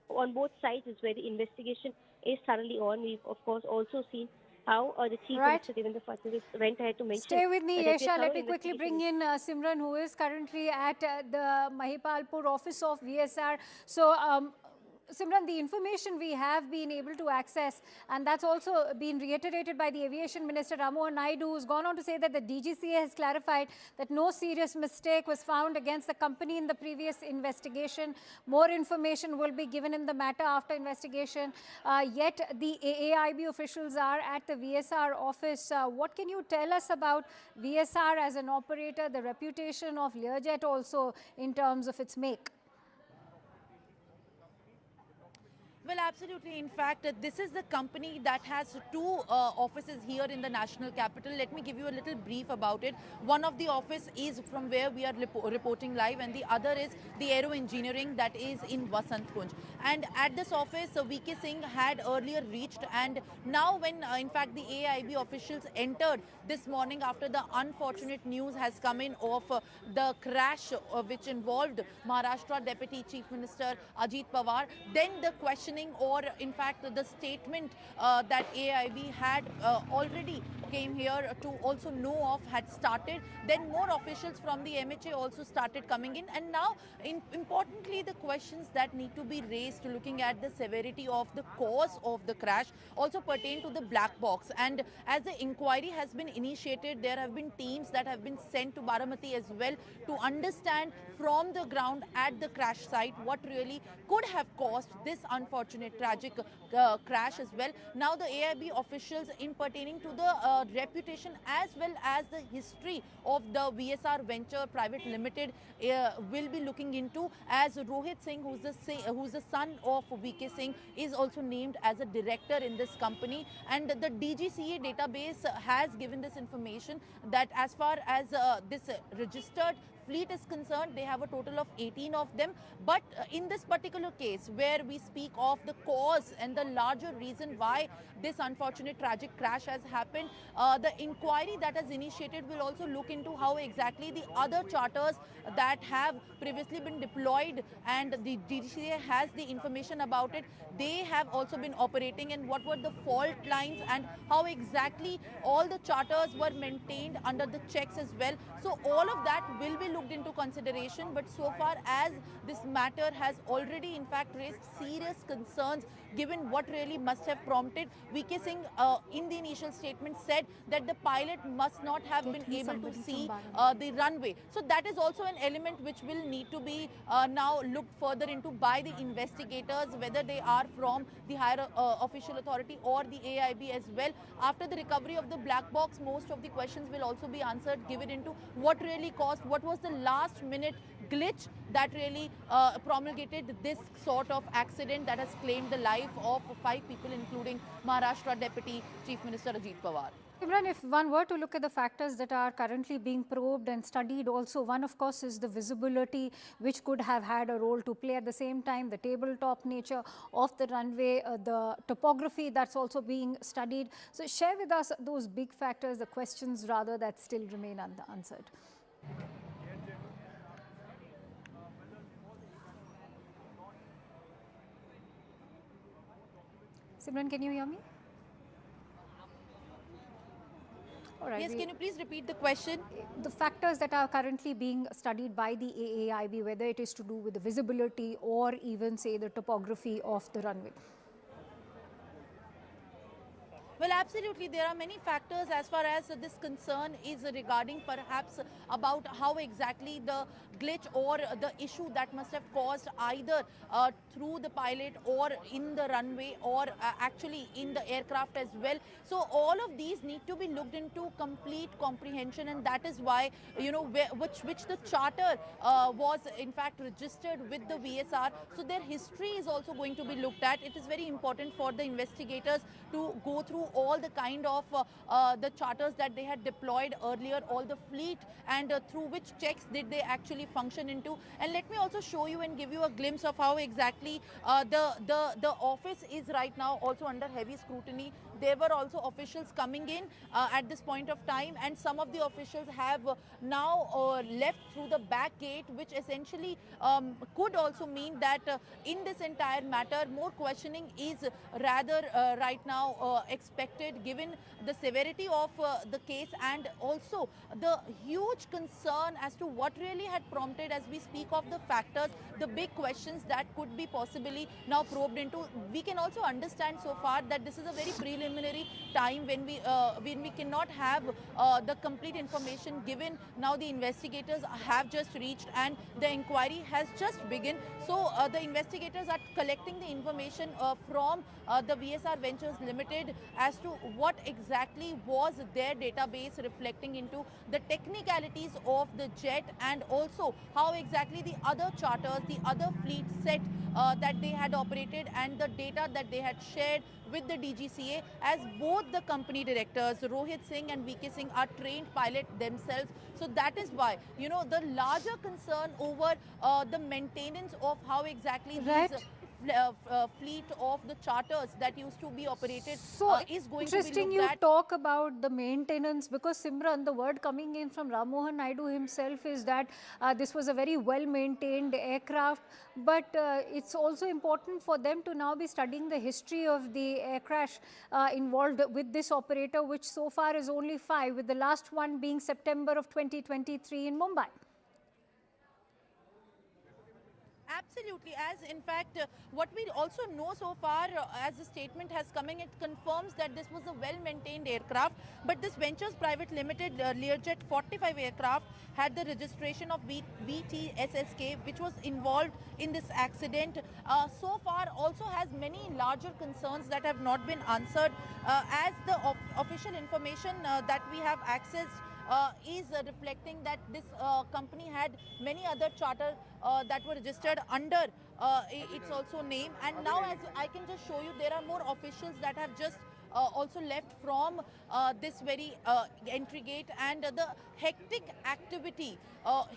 on both sides is where the investigation is thoroughly on. We've of course also seen how the chief minister Devendra Fadnavis went ahead to mention.
Stay with me, Yesha. Let me quickly bring in Simran, who is currently at the Mahipalpur office of VSR. So, Simran, the information we have been able to access, and that's also been reiterated by the Aviation Minister Ramohan Naidu, who's gone on to say that the DGCA has clarified that no serious mistake was found against the company in the previous investigation. More information will be given in the matter after investigation. Yet the AIB officials are at the VSR office. What can you tell us about VSR as an operator, the reputation of Learjet also in terms of its make?
Well, absolutely. In fact, this is the company that has two offices here in the national capital. Let me give you a little brief about it. One of the office is from where we are reporting live, and the other is the Aero Engineering that is in Vasant Kunj. And at this office, VK Singh had earlier reached, and now when in fact the AIB officials entered this morning after the unfortunate news has come in of the crash which involved Maharashtra Deputy Chief Minister Ajit Pawar, then the question or in fact the statement that AIB had already came here to also know of had started. Then more officials from the MHA also started coming in, and now importantly the questions that need to be raised looking at the severity of the cause of the crash also pertain to the black box. And as the inquiry has been initiated, there have been teams that have been sent to Baramati as well to understand from the ground at the crash site what really could have caused this unfortunate tragic crash as well. Now the AIB officials, in pertaining to the reputation as well as the history of the VSR Venture Private Limited, will be looking into, as Rohit Singh, who's the son of VK Singh, is also named as a director in this company. And the DGCA database has given this information that as far as this registered fleet is concerned, they have a total of 18 of them. But in this particular case, where we speak of the cause and the larger reason why this unfortunate tragic crash has happened, the inquiry that has initiated will also look into how exactly the other charters that have previously been deployed, and the DGCA has the information about it, they have also been operating, and what were the fault lines and how exactly all the charters were maintained under the checks as well. So all of that will be looked into consideration. But so far as this matter has already in fact raised serious concerns, given what really must have prompted, VK Singh in the initial statement said that the pilot must not have been able to see the runway. So that is also an element which will need to be now looked further into by the investigators, whether they are from the higher official authority or the AIB as well. After the recovery of the black box, most of the questions will also be answered, given into what really caused, what was the last minute glitch that really promulgated this sort of accident that has claimed the life of 5 people, including Maharashtra Deputy Chief Minister Ajit Pawar.
Imran, if one were to look at the factors that are currently being probed and studied, also one of course is the visibility, which could have had a role to play. At the same time, the tabletop nature of the runway, the topography that's also being studied. So share with us those big factors, the questions rather, that still remain unanswered. Simran, can you hear me? All right,
yes, can you please repeat the question?
The factors that are currently being studied by the AAIB, whether it is to do with the visibility or even say the topography of the runway.
Well, absolutely. There are many factors as far as this concern is regarding perhaps about how exactly the glitch or the issue that must have caused either through the pilot or in the runway or actually in the aircraft as well. So all of these need to be looked into complete comprehension, and that is why, you know, which the charter was in fact registered with the VSR. So their history is also going to be looked at. It is very important for the investigators to go through all the kind of the charters that they had deployed earlier, all the fleet, and through which checks did they actually function into. And let me also show you and give you a glimpse of how exactly the office is right now also under heavy scrutiny. There were also officials coming in at this point of time, and some of the officials have now left through the back gate, which essentially could also mean that in this entire matter, more questioning is rather right now expected, given the severity of the case and also the huge concern as to what really had prompted, as we speak of the factors, the big questions that could be possibly now probed into. We can also understand so far that this is a very preliminary time when we cannot have the complete information given. Now the investigators have just reached and the inquiry has just begun. So the investigators are collecting the information from the VSR Ventures Limited as to what exactly was their database reflecting into the technicalities of the jet, and also how exactly the other charters, the other fleet set that they had operated, and the data that they had shared with the DGCA, as both the company directors, Rohit Singh and VK Singh, are trained pilots themselves. So that is why, you know, the larger concern over the maintenance of how exactly these fleet of the charters that used to be operated
So
is going to be
interesting
looked
you
at.
talk about the maintenance, because Simran, the word coming in from Ram Mohan Naidu himself is that this was a very well maintained aircraft, but it's also important for them to now be studying the history of the air crash involved with this operator, which so far is only 5, with the last one being September of 2023 in Mumbai.
Absolutely, as in fact, what we also know so far, as the statement has come in, it confirms that this was a well-maintained aircraft, but this Ventures Private Limited Learjet 45 aircraft had the registration of VTSSK, which was involved in this accident. So far also has many larger concerns that have not been answered, as the official information that we have accessed is reflecting that this company had many other charter that were registered under its also name. And now, as I can just show you, there are more officials that have just also left from this very entry gate, and the hectic activity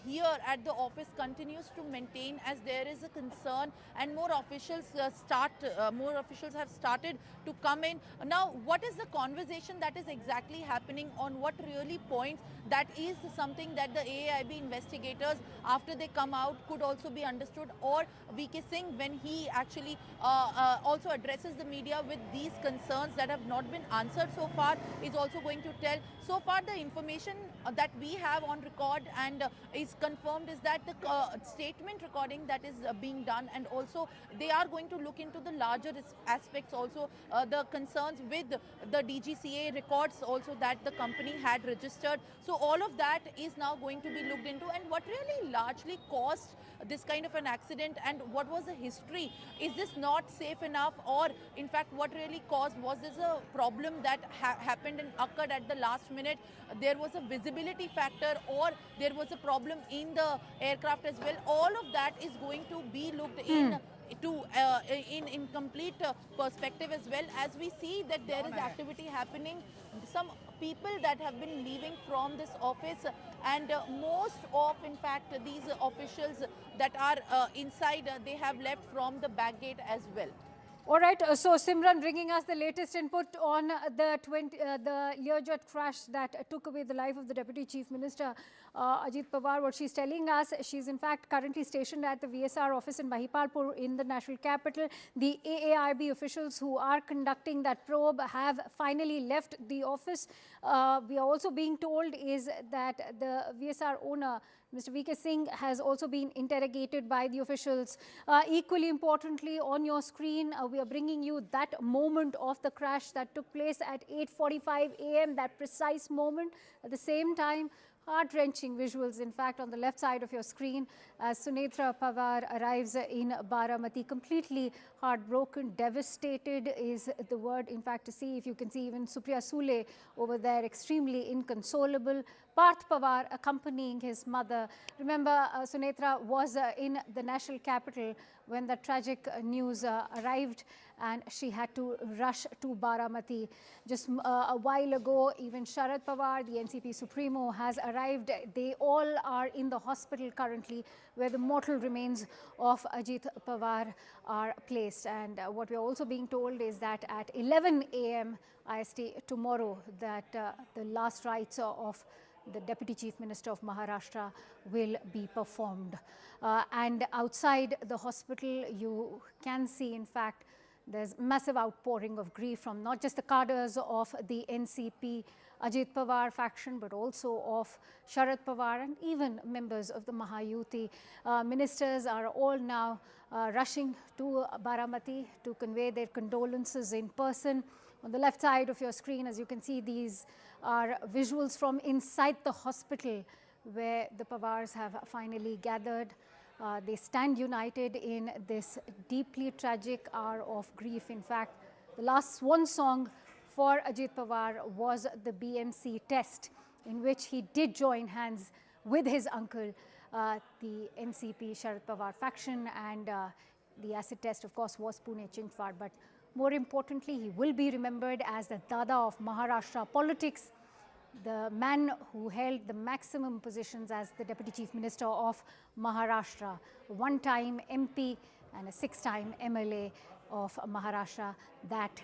here at the office continues to maintain, as there is a concern and more officials have started to come in. Now, what is the conversation that is exactly happening, on what really points? That is something that the AAIB investigators, after they come out, could also be understood, or VK Singh, when he actually also addresses the media with these concerns that have not been answered so far, is also going to tell. So far, the information that we have on record and is confirmed is that the statement recording that is being done, and also they are going to look into the larger aspects also, the concerns with the DGCA records also that the company had registered. So all of that is now going to be looked into, and what really largely caused this kind of an accident, and what was the history? Is this not safe enough, or in fact what really caused? Was this a problem that happened and occurred at the last minute? There was a visibility factor, or there was a problem in the aircraft as well? All of that is going to be looked in in complete perspective, as well as we see that there is activity happening. Some people that have been leaving from this office, and most of, in fact, these officials that are inside, they have left from the back gate as well.
All right, so Simran bringing us the latest input on the Learjet crash that took away the life of the Deputy Chief Minister Ajit Pawar. What she's telling us, she's in fact currently stationed at the VSR office in Mahipalpur in the national capital. The AAIB officials who are conducting that probe have finally left the office. We are also being told is that the VSR owner, Mr. VK Singh, has also been interrogated by the officials. Equally importantly, on your screen, we are bringing you that moment of the crash that took place at 8:45 a.m., that precise moment. At the same time, heart-wrenching visuals, in fact, on the left side of your screen, as Sunetra Pawar arrives in Baramati, completely heartbroken, devastated is the word, in fact, to see. If you can see even Supriya Sule over there, extremely inconsolable. Parth Pawar accompanying his mother. Remember, Sunetra was in the national capital when the tragic news arrived, and she had to rush to Baramati. Just a while ago, even Sharad Pawar, the NCP Supremo, has arrived. They all are in the hospital currently, where the mortal remains of Ajit Pawar are placed. And what we are also being told is that at 11 a.m. IST tomorrow, that the last rites of the Deputy Chief Minister of Maharashtra will be performed. And outside the hospital, you can see, in fact, there's massive outpouring of grief from not just the cadres of the NCP Ajit Pawar faction, but also of Sharad Pawar and even members of the Mahayuti. Ministers are all now rushing to Baramati to convey their condolences in person. On the left side of your screen, as you can see, these are visuals from inside the hospital where the Pawars have finally gathered. They stand united in this deeply tragic hour of grief. In fact, the last swan song for Ajit Pawar was the BMC test, in which he did join hands with his uncle, the NCP Sharad Pawar faction, and the acid test, of course, was Pune Chinchwad. But more importantly, he will be remembered as the Dada of Maharashtra politics, the man who held the maximum positions as the Deputy Chief Minister of Maharashtra, one-time MP and a 6-time MLA of Maharashtra that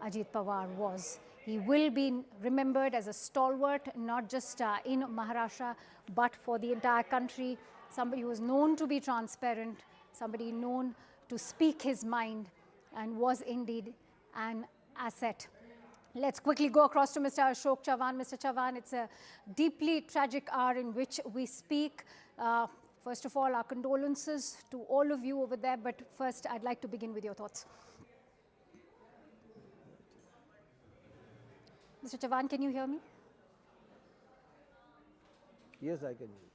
Ajit Pawar was. He will be remembered as a stalwart, not just in Maharashtra, but for the entire country. Somebody who was known to be transparent, somebody known to speak his mind, and was indeed an asset. Let's quickly go across to Mr. Ashok Chavan. Mr. Chavan, it's a deeply tragic hour in which we speak. First of all, our condolences to all of you over there, but first I'd like to begin with your thoughts. Mr. Chavan, can you hear me?
Yes, I can hear you.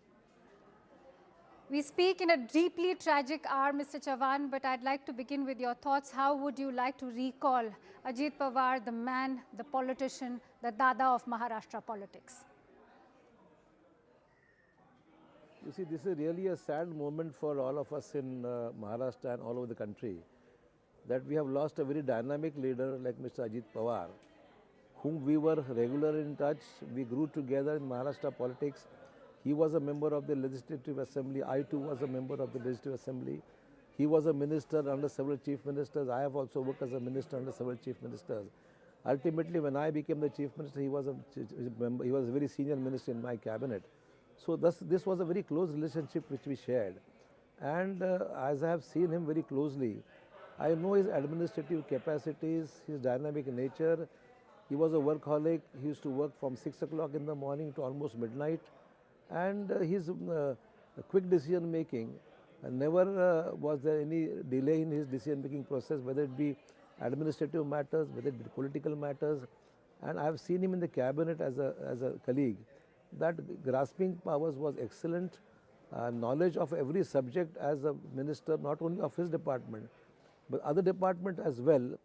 We speak in a deeply tragic hour, Mr. Chavan, but I'd like to begin with your thoughts. How would you like to recall Ajit Pawar, the man, the politician, the Dada of Maharashtra politics?
You see, this is really a sad moment for all of us in Maharashtra and all over the country, that we have lost a very dynamic leader like Mr. Ajit Pawar, whom we were regular in touch. We grew together in Maharashtra politics. He was a member of the Legislative Assembly. I too was a member of the Legislative Assembly. He was a minister under several chief ministers. I have also worked as a minister under several chief ministers. Ultimately, when I became the chief minister, he was a very senior minister in my cabinet. So this was a very close relationship which we shared. And as I have seen him very closely, I know his administrative capacities, his dynamic nature. He was a workaholic. He used to work from 6 o'clock in the morning to almost midnight. And his quick decision making, never was there any delay in his decision making process, whether it be administrative matters, whether it be political matters. And I have seen him in the cabinet as a colleague. That grasping powers was excellent. Knowledge of every subject as a minister, not only of his department, but other department as well.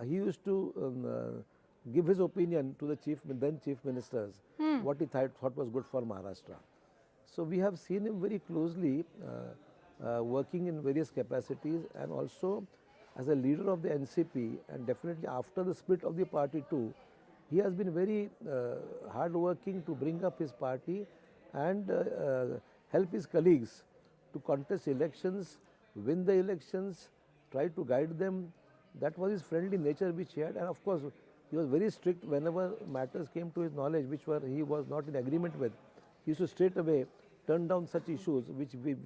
He used to give his opinion to the then chief ministers, what he thought was good for Maharashtra. So we have seen him very closely working in various capacities, and also as a leader of the NCP, and definitely after the split of the party too. He has been very hard-working to bring up his party and help his colleagues to contest elections, win the elections, try to guide them. That was his friendly nature which he had, and of course he was very strict whenever matters came to his knowledge which he was not in agreement with. He used to straight away turn down such issues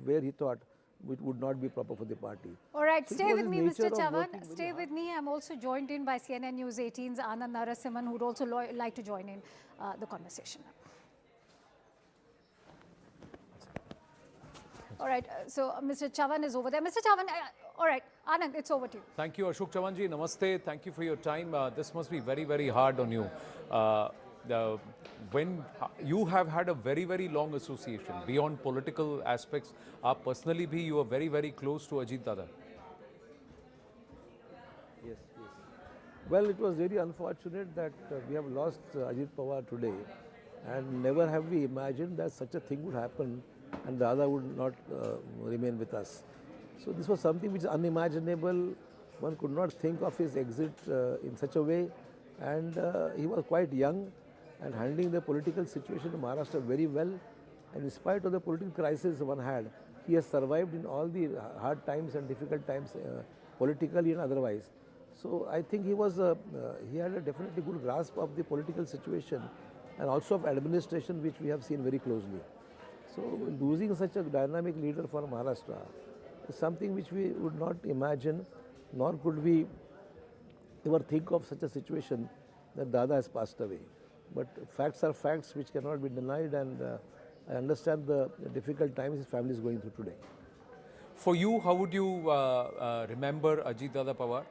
where he thought which would not be proper for the party.
All right,
So
stay with me, Mr. Chavan. Stay
hard.
with me. I'm also joined in by CNN News 18's Anand Narasimhan, who would also like to join in the conversation. All right, so Mr. Chavan is over there. Mr. Chavan, all right, Anand, it's over to you.
Thank you, Ashok Chavanji. Namaste. Thank you for your time. This must be very, very hard on you. When you have had a very, very long association beyond political aspects, personally, you are very, very close to Ajit Dada.
Yes. Well, it was very unfortunate that we have lost Ajit Pawar today, and never have we imagined that such a thing would happen and Dada would not remain with us. So this was something which is unimaginable. One could not think of his exit in such a way, and he was quite young and handling the political situation in Maharashtra very well. And in spite of the political crisis one had, he has survived in all the hard times and difficult times, politically and otherwise. So I think he had a definitely good grasp of the political situation and also of administration, which we have seen very closely. So losing such a dynamic leader for Maharashtra is something which we would not imagine, nor could we ever think of such a situation that Dada has passed away. But facts are facts which cannot be denied, and I understand the difficult times his family is going through today.
For you, how would you remember Ajit Dada Pawar?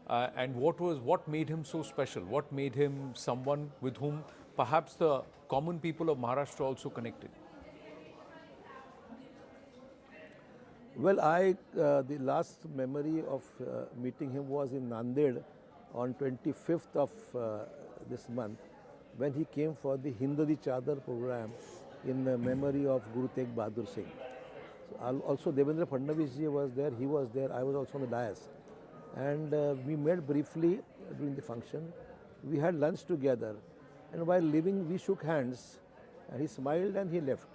And what made him so special? What made him someone with whom perhaps the common people of Maharashtra also connected?
Well, the last memory of meeting him was in Nanded on 25th of this month, when he came for the Hindadi Chadar program in memory of Guru Tegh Bahadur Singh. So also Devendra Fadnavis ji was there, he was there, I was also on the dais. And we met briefly during the function. We had lunch together, and while leaving we shook hands, and he smiled and he left.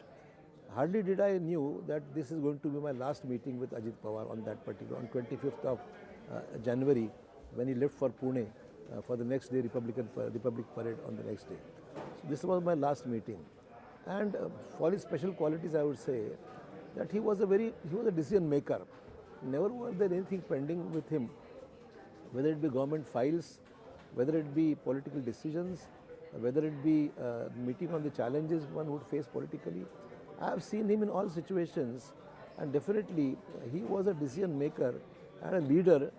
hardly did I knew that this is going to be my last meeting with Ajit Pawar on that particular, on 25th of January, when he left for Pune for the next day, Republic Parade on the next day. So this was my last meeting. And for his special qualities, I would say that he was a decision maker. Never was there anything pending with him, whether it be government files, whether it be political decisions, whether it be meeting on the challenges one would face politically. I have seen him in all situations, and definitely he was a decision maker and a leader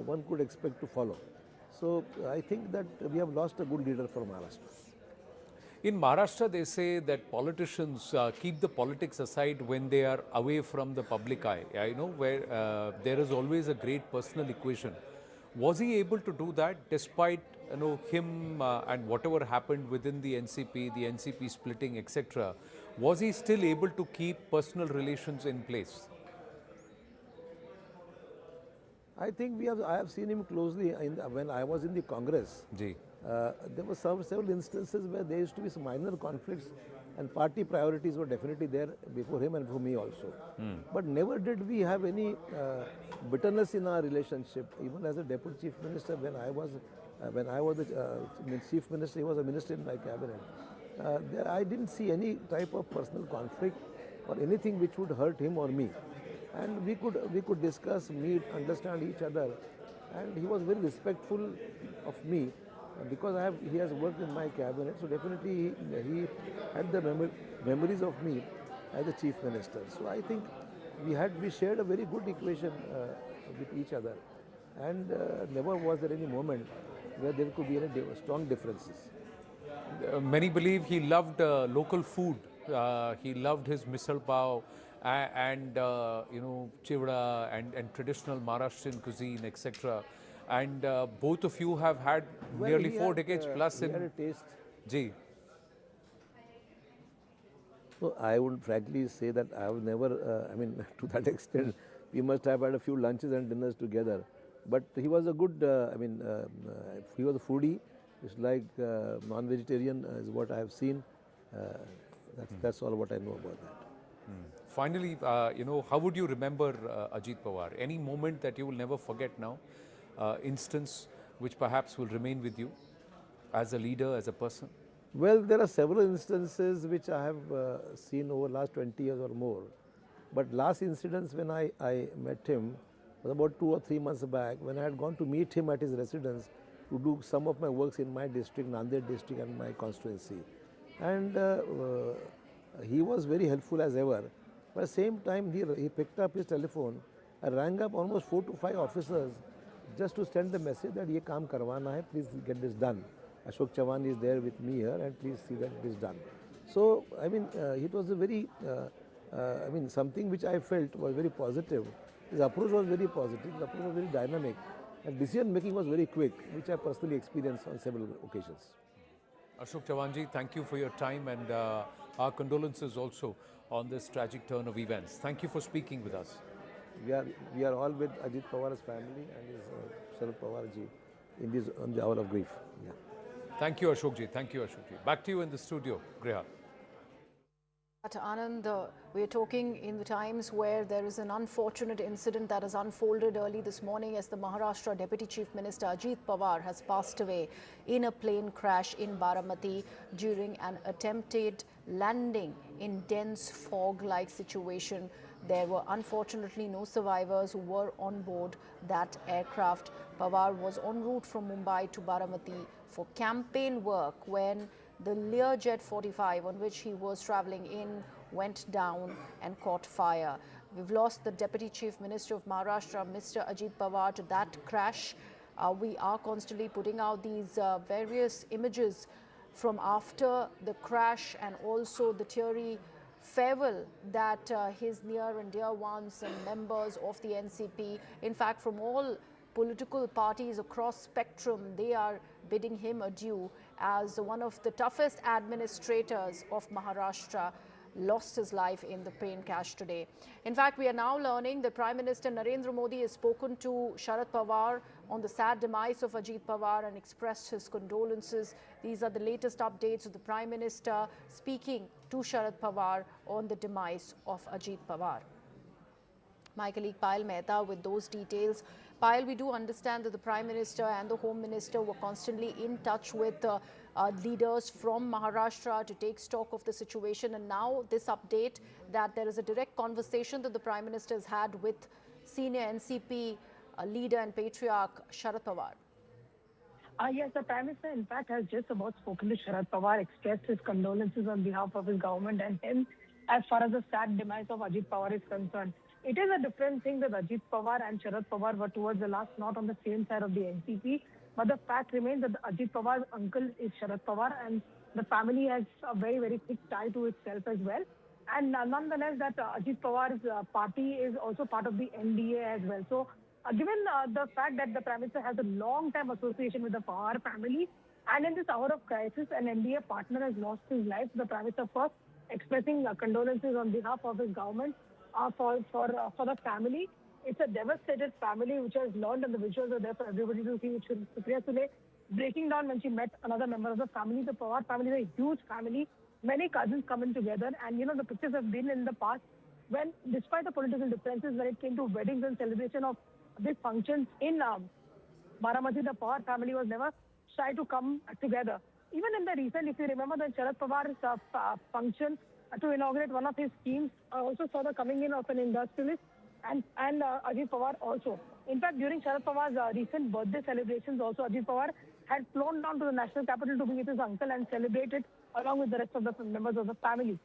one could expect to follow. So I think that we have lost a good leader for Maharashtra.
In Maharashtra, they say that politicians keep the politics aside when they are away from the public eye. You know, where there is always a great personal equation. Was he able to do that despite him and whatever happened within the NCP splitting, etc.? Was he still able to keep personal relations in place?
I think I have seen him closely when I was in the Congress. There were several instances where there used to be some minor conflicts, and party priorities were definitely there before him and for me also. But never did we have any bitterness in our relationship. Even as a Deputy Chief Minister, when I was the Chief Minister, he was a minister in my cabinet. I didn't see any type of personal conflict or anything which would hurt him or me. And we could discuss, meet, understand each other. And he was very respectful of me because he has worked in my cabinet. So definitely he had the memories of me as a Chief Minister. So I think we shared a very good equation with each other. And never was there any moment where there could be any strong differences.
Many believe he loved local food. He loved his misal pav and chivda and traditional Maharashtrian cuisine, etc. And both of you have had nearly 4 decades plus in.
He had a taste.
Ji.
So I would frankly say that I have never, to that extent, we must have had a few lunches and dinners together. But he was a good, he was a foodie. It's like non-vegetarian is what I have seen. That's all what I know about that.
Finally, how would you remember Ajit Pawar? Any moment that you will never forget now? Instance which perhaps will remain with you as a leader, as a person?
Well, there are several instances which I have seen over the last 20 years or more. But last incidents when I met him was about 2 or 3 months back, when I had gone to meet him at his residence to do some of my works in my district, Nanded district, and my constituency. And he was very helpful as ever. But at the same time, he picked up his telephone and rang up almost 4 to 5 officers just to send the message that ye kaam karwana hai, please get this done. Ashok Chavan is there with me here, and please see that it is done. So, it was a very, something which I felt was very positive. His approach was very positive, his approach was very dynamic, and decision making was very quick, which I personally experienced on several occasions.
Ashok Chavanji, thank you for your time, and our condolences also on this tragic turn of events. Thank you for speaking with us.
We are all with Ajit Pawar's family and his Sharad Pawar ji on the hour of grief. Yeah.
Thank you, Ashok ji. Thank you, Ashok ji. Back to you in the studio, Griha.
Anand, we are talking in the times where there is an unfortunate incident that has unfolded early this morning as the Maharashtra Deputy Chief Minister Ajit Pawar has passed away in a plane crash in Baramati during an attempted landing in dense fog-like situation. There were unfortunately no survivors who were on board that aircraft. Pawar was en route from Mumbai to Baramati for campaign work when the Learjet 45 on which he was travelling in went down and caught fire. We've lost the Deputy Chief Minister of Maharashtra, Mr. Ajit Pawar, to that crash. We are constantly putting out these various images from after the crash and also the teary farewell that his near and dear ones and members of the NCP, in fact from all political parties across spectrum, they are bidding him adieu as one of the toughest administrators of Maharashtra.
lost his life in the plane crash today. In fact, we are now learning that Prime Minister Narendra Modi has spoken to Sharad Pawar on the sad demise of Ajit Pawar and expressed his condolences. These are the latest updates of the Prime Minister speaking to Sharad Pawar on the demise of Ajit Pawar. My colleague Payal Mehta with those details. Payal, we do understand that the Prime Minister and the Home Minister were constantly in touch with leaders from Maharashtra to take stock of the situation, and now this update that there is a direct conversation that the Prime Minister has had with senior NCP leader and patriarch Sharad Pawar.
Yes, the Prime Minister in fact has just about spoken to Sharad Pawar, expressed his condolences on behalf of his government and him as far as the sad demise of Ajit Pawar is concerned. It is a different thing that Ajit Pawar and Sharad Pawar were towards the last not on the same side of the NCP, but the fact remains that Ajit Pawar's uncle is Sharad Pawar and the family has a very, very thick tie to itself as well. And nonetheless, that Ajit Pawar's party is also part of the NDA as well. So, given the fact that the Prime Minister has a long-time association with the Pawar family, and in this hour of crisis, an NDA partner has lost his life, the Prime Minister first expressing condolences on behalf of his government for the family. It's a devastated family which has learned, and the visuals are there for everybody to see, which is Prithviraj Chavan breaking down when she met another member of the family. The Pawar family is a huge family, many cousins coming together, and you know the pictures have been in the past when, despite the political differences, when it came to weddings and celebration of big functions in Baramati, the Pawar family was never shy to come together. Even in the recent, if you remember, the Sharad Pawar's function to inaugurate one of his schemes, also saw the coming in of an industrialist and Ajit Pawar also. In fact, during Sharad Pawar's recent birthday celebrations also, Ajit Pawar had flown down to the national capital to be with his uncle and celebrate it along with the rest of the members of the family.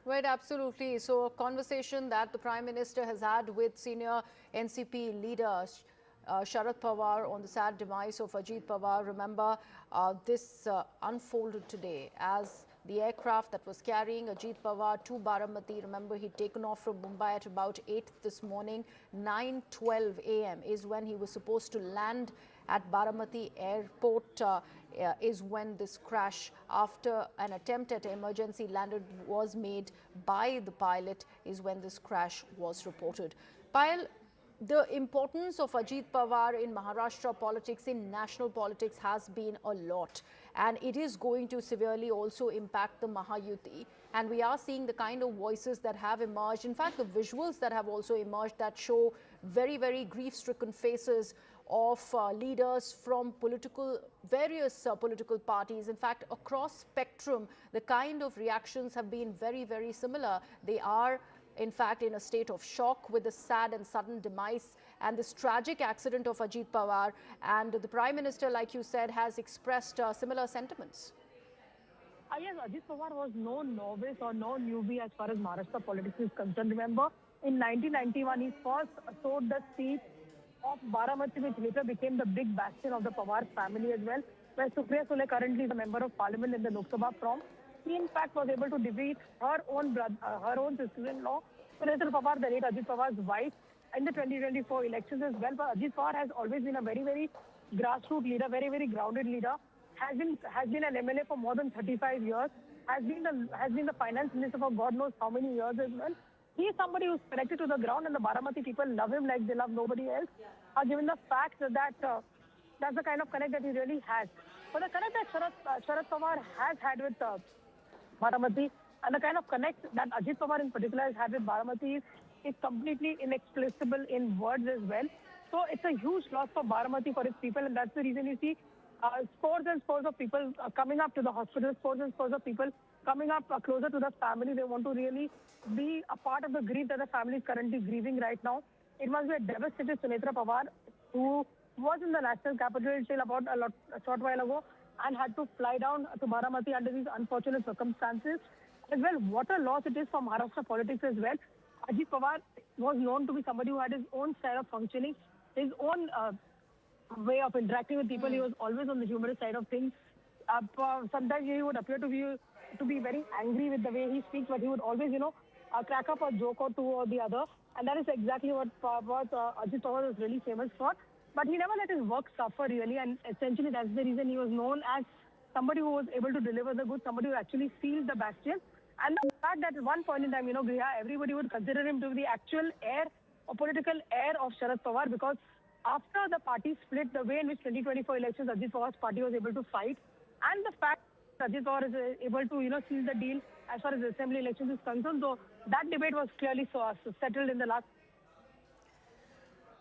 Right, absolutely. So a conversation that the Prime Minister has had with senior NCP leader Sharad Pawar on the sad demise of Ajit Pawar. Remember, this unfolded today as the aircraft that was carrying Ajit Pawar to Baramati. Remember, he'd taken off from Mumbai at about 8 this morning. 9:12 a.m. is when he was supposed to land at Baramati airport. Is when this crash, after an attempt at emergency landing was made by the pilot, is when this crash was reported. Payal, the importance of Ajit Pawar in Maharashtra politics, in national politics, has been a lot, and it is going to severely also impact the Mahayuti. And we are seeing the kind of voices that have emerged, in fact the visuals that have also emerged, that show very, very grief-stricken faces of leaders from various political parties. In fact, across spectrum, the kind of reactions have been very, very similar. They are in fact in a state of shock with the sad and sudden demise and this tragic accident of Ajit Pawar, and the Prime Minister, like you said, has expressed similar sentiments.
Yes, Ajit Pawar was no novice or no newbie as far as Maharashtra politics is concerned. Remember, in 1991, he first sowed the seed of Baramati, which later became the big bastion of the Pawar family as well, where Supriya Sule currently is a member of parliament in the Lok Sabha from. She in fact was able to defeat her own sister-in-law, Prithviraj Pawar, the late Ajit Pawar's wife, in the 2024 elections as well. But Ajit Pawar has always been a very, very grassroots leader, very, very grounded leader. Has been an MLA for more than 35 years. Has been the finance minister for God knows how many years as well. He is somebody who's connected to the ground, and the Baramati people love him like they love nobody else, given the fact that that's the kind of connect that he really has. But the connect that Sharad Pawar has had with Baramati, and the kind of connect that Ajit Pawar in particular has had with Baramati is completely inexpressible in words as well. So it's a huge loss for Baramati, for its people, and that's the reason you see scores and scores of people coming up to the hospital, scores and scores of people coming up closer to the family. They want to really be a part of the grief that the family is currently grieving right now. It must be a devastated Sunetra Pawar, who was in the national capital till about a short while ago and had to fly down to Baramati under these unfortunate circumstances. As well, what a loss it is for Maharashtra politics as well. Ajit Pawar was known to be somebody who had his own style of functioning, his own way of interacting with people. He was always on the humorous side of things. Sometimes he would appear to be very angry with the way he speaks, but he would always, crack up a joke or two or the other. And that is exactly what Ajit Pawar was really famous for. But he never let his work suffer really, and essentially that's the reason he was known as somebody who was able to deliver the goods, somebody who actually sealed the bastion. And the fact that at one point in time, Griha, everybody would consider him to be the actual heir or political heir of Sharad Pawar, because after the party split, the way in which 2024 elections Ajit Pawar's party was able to fight, and the fact that Ajit Pawar is able to, seal the deal as far as the assembly elections is concerned, so that debate was clearly settled in the last.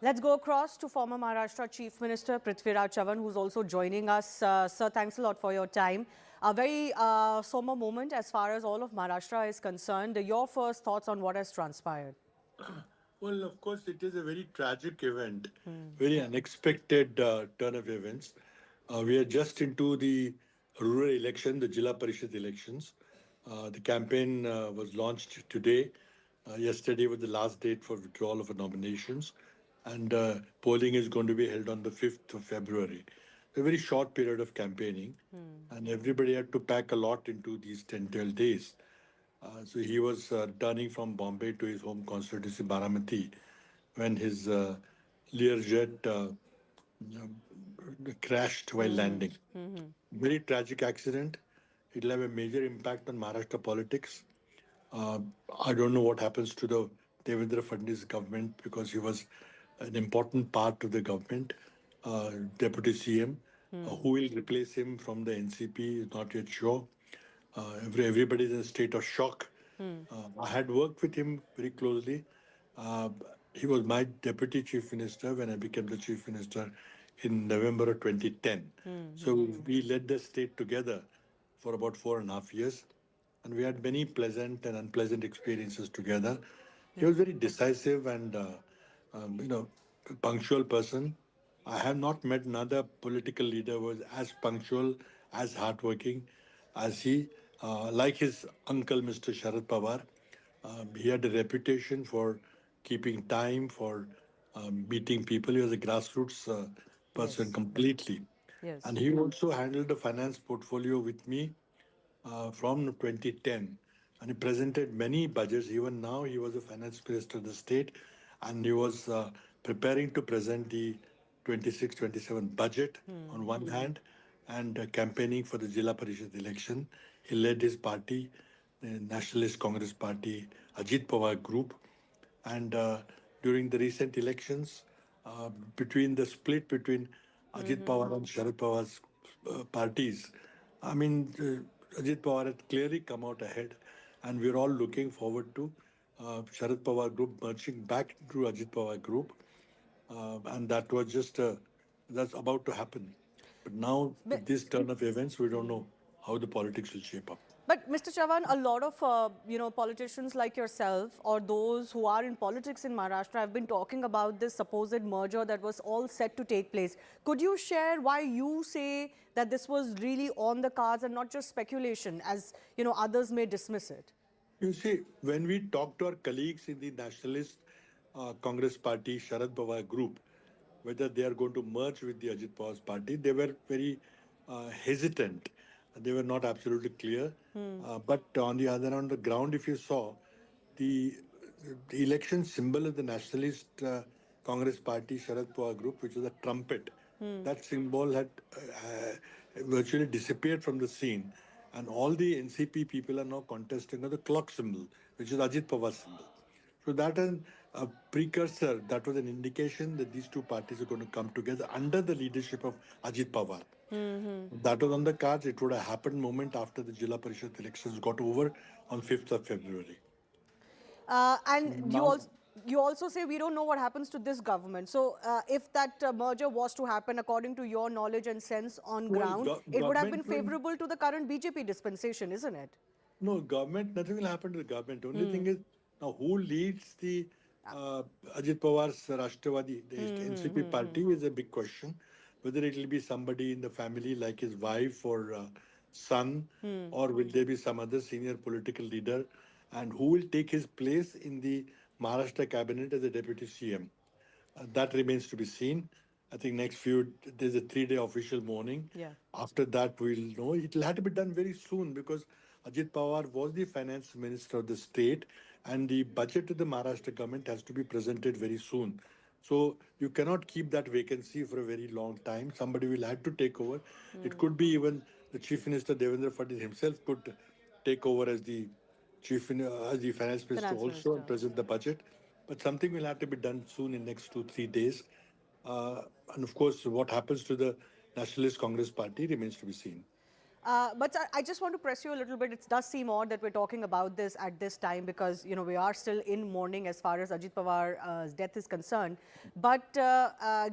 Let's go across to former Maharashtra Chief Minister Prithviraj Chavan, who's also joining us. Sir, thanks a lot for your time. A very somber moment as far as all of Maharashtra is concerned. Your first thoughts on what has transpired?
Well, of course, it is a very tragic event, very unexpected turn of events. We are just into the rural election, the Jilla Parishad elections. The campaign was launched today. Yesterday was the last date for withdrawal of nominations, and polling is going to be held on the 5th of February. A very short period of campaigning, and everybody had to pack a lot into these 10, 12 days. So he was returning from Bombay to his home constituency, Baramati, when his Learjet crashed while landing. Very tragic accident. It'll have a major impact on Maharashtra politics. I don't know what happens to the Devendra Fadnavis government, because he was an important part of the government, Deputy CM. Who will replace him from the NCP is not yet sure. Everybody is in a state of shock. I had worked with him very closely. Uh, he was my deputy chief minister when I became the chief minister in November of 2010. So we led the state together for about 4.5 years. And we had many pleasant and unpleasant experiences together. He was very decisive and, punctual person. I have not met another political leader who was as punctual, as hardworking as he. Like his uncle, Mr. Sharad Pawar, he had a reputation for keeping time, for meeting people. He was a grassroots person completely.
Yes.
And he also handled the finance portfolio with me from 2010. And he presented many budgets. Even now, he was the finance minister of the state, and he was preparing to present the 26-27 budget on one hand, and campaigning for the Jilla Parishad election. He led his party, the Nationalist Congress Party, Ajit Pawar group, and during the recent elections, between the split between Ajit Pawar and Sharad Pawar's parties, I mean, Ajit Pawar had clearly come out ahead, and we're all looking forward to Sharad Pawar group merging back into Ajit Pawar group, and that was just that's about to happen. But now, with this turn of events, we don't know how the politics will shape up.
But Mr. Chavan, a lot of politicians like yourself or those who are in politics in Maharashtra have been talking about this supposed merger that was all set to take place. Could you share why you say that this was really on the cards and not just speculation, as others may dismiss it?
You see, when we talk to our colleagues in the Nationalist Congress Party, Sharad Pawar group, whether they are going to merge with the Ajit Pawar's party, they were very hesitant. They were not absolutely clear. But on the other hand, on the ground, if you saw, the, the election symbol of the Nationalist Congress Party, Sharad Pawar group, which was a trumpet, that symbol had virtually disappeared from the scene. And all the NCP people are now contesting on the clock symbol, which is Ajit Pawar's symbol. So that is a precursor, that was an indication that these two parties are going to come together under the leadership of Ajit Pawar. That was on the cards. It would have happened moment after the Jilla Parishad elections got over on 5th of February.
And you also say we don't know what happens to this government. So if that merger was to happen, according to your knowledge and sense on ground, it would have been favorable to the current BJP dispensation, isn't it?
No, government, nothing will happen to the government. Only thing is, now who leads the Ajit Pawar's Rashtravadi, the NCP party, is a big question. Whether it will be somebody in the family like his wife or son, or will there be some other senior political leader, and who will take his place in the Maharashtra cabinet as a deputy CM. That remains to be seen. I think there's a 3-day official mourning.
Yeah.
After that, we'll know. It will have to be done very soon, because Ajit Pawar was the finance minister of the state, and the budget of the Maharashtra government has to be presented very soon. So you cannot keep that vacancy for a very long time. Somebody will have to take over. It could be even the chief minister, Devendra Fadnavis himself, could take over as the the finance minister also and present the budget. But something will have to be done soon in next 2-3 days. And of course, what happens to the Nationalist Congress Party remains to be seen.
But I just want to press you a little bit. It does seem odd that we're talking about this at this time because, you know, we are still in mourning as far as Ajit Pawar's death is concerned. But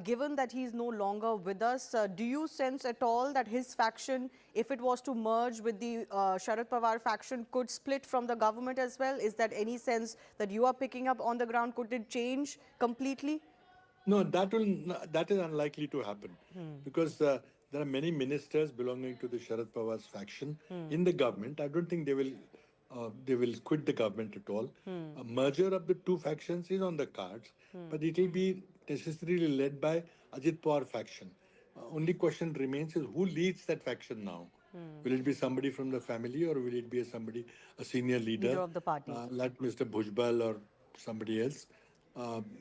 given that he's no longer with us, do you sense at all that his faction, if it was to merge with the Sharad Pawar faction, could split from the government as well? Is that any sense that you are picking up on the ground? Could it change completely?
No, that is unlikely to happen because there are many ministers belonging to the Sharad Pawar's faction in the government. I don't think they will quit the government at all. A merger of the two factions is on the cards, but it will be necessarily led by Ajit Pawar faction. Only question remains is who leads that faction now. Will it be somebody from the family or will it be a senior leader
of the party,
like Mr. Bhujbal or somebody else?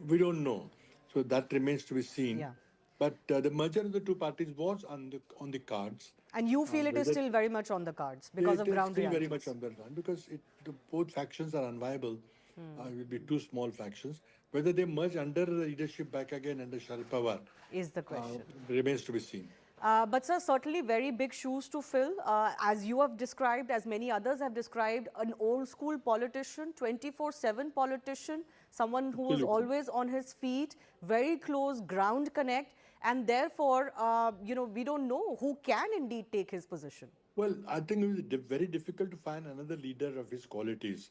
We don't know. So that remains to be seen.
Yeah.
But the merger of the two parties was on the cards.
And you feel it is still very much on the cards because of ground
realities?
realities?
Very much on the ground because both factions are unviable. It will be two small factions. Whether they merge under the leadership back again under Sharad Pawar
is the question.
Remains to be seen.
But sir, certainly very big shoes to fill. As you have described, as many others have described, an old school politician, 24/7 politician, someone who is always on his feet, very close ground connect, and therefore, you know, we don't know who can indeed take his position.
Well, I think it was very difficult to find another leader of his qualities.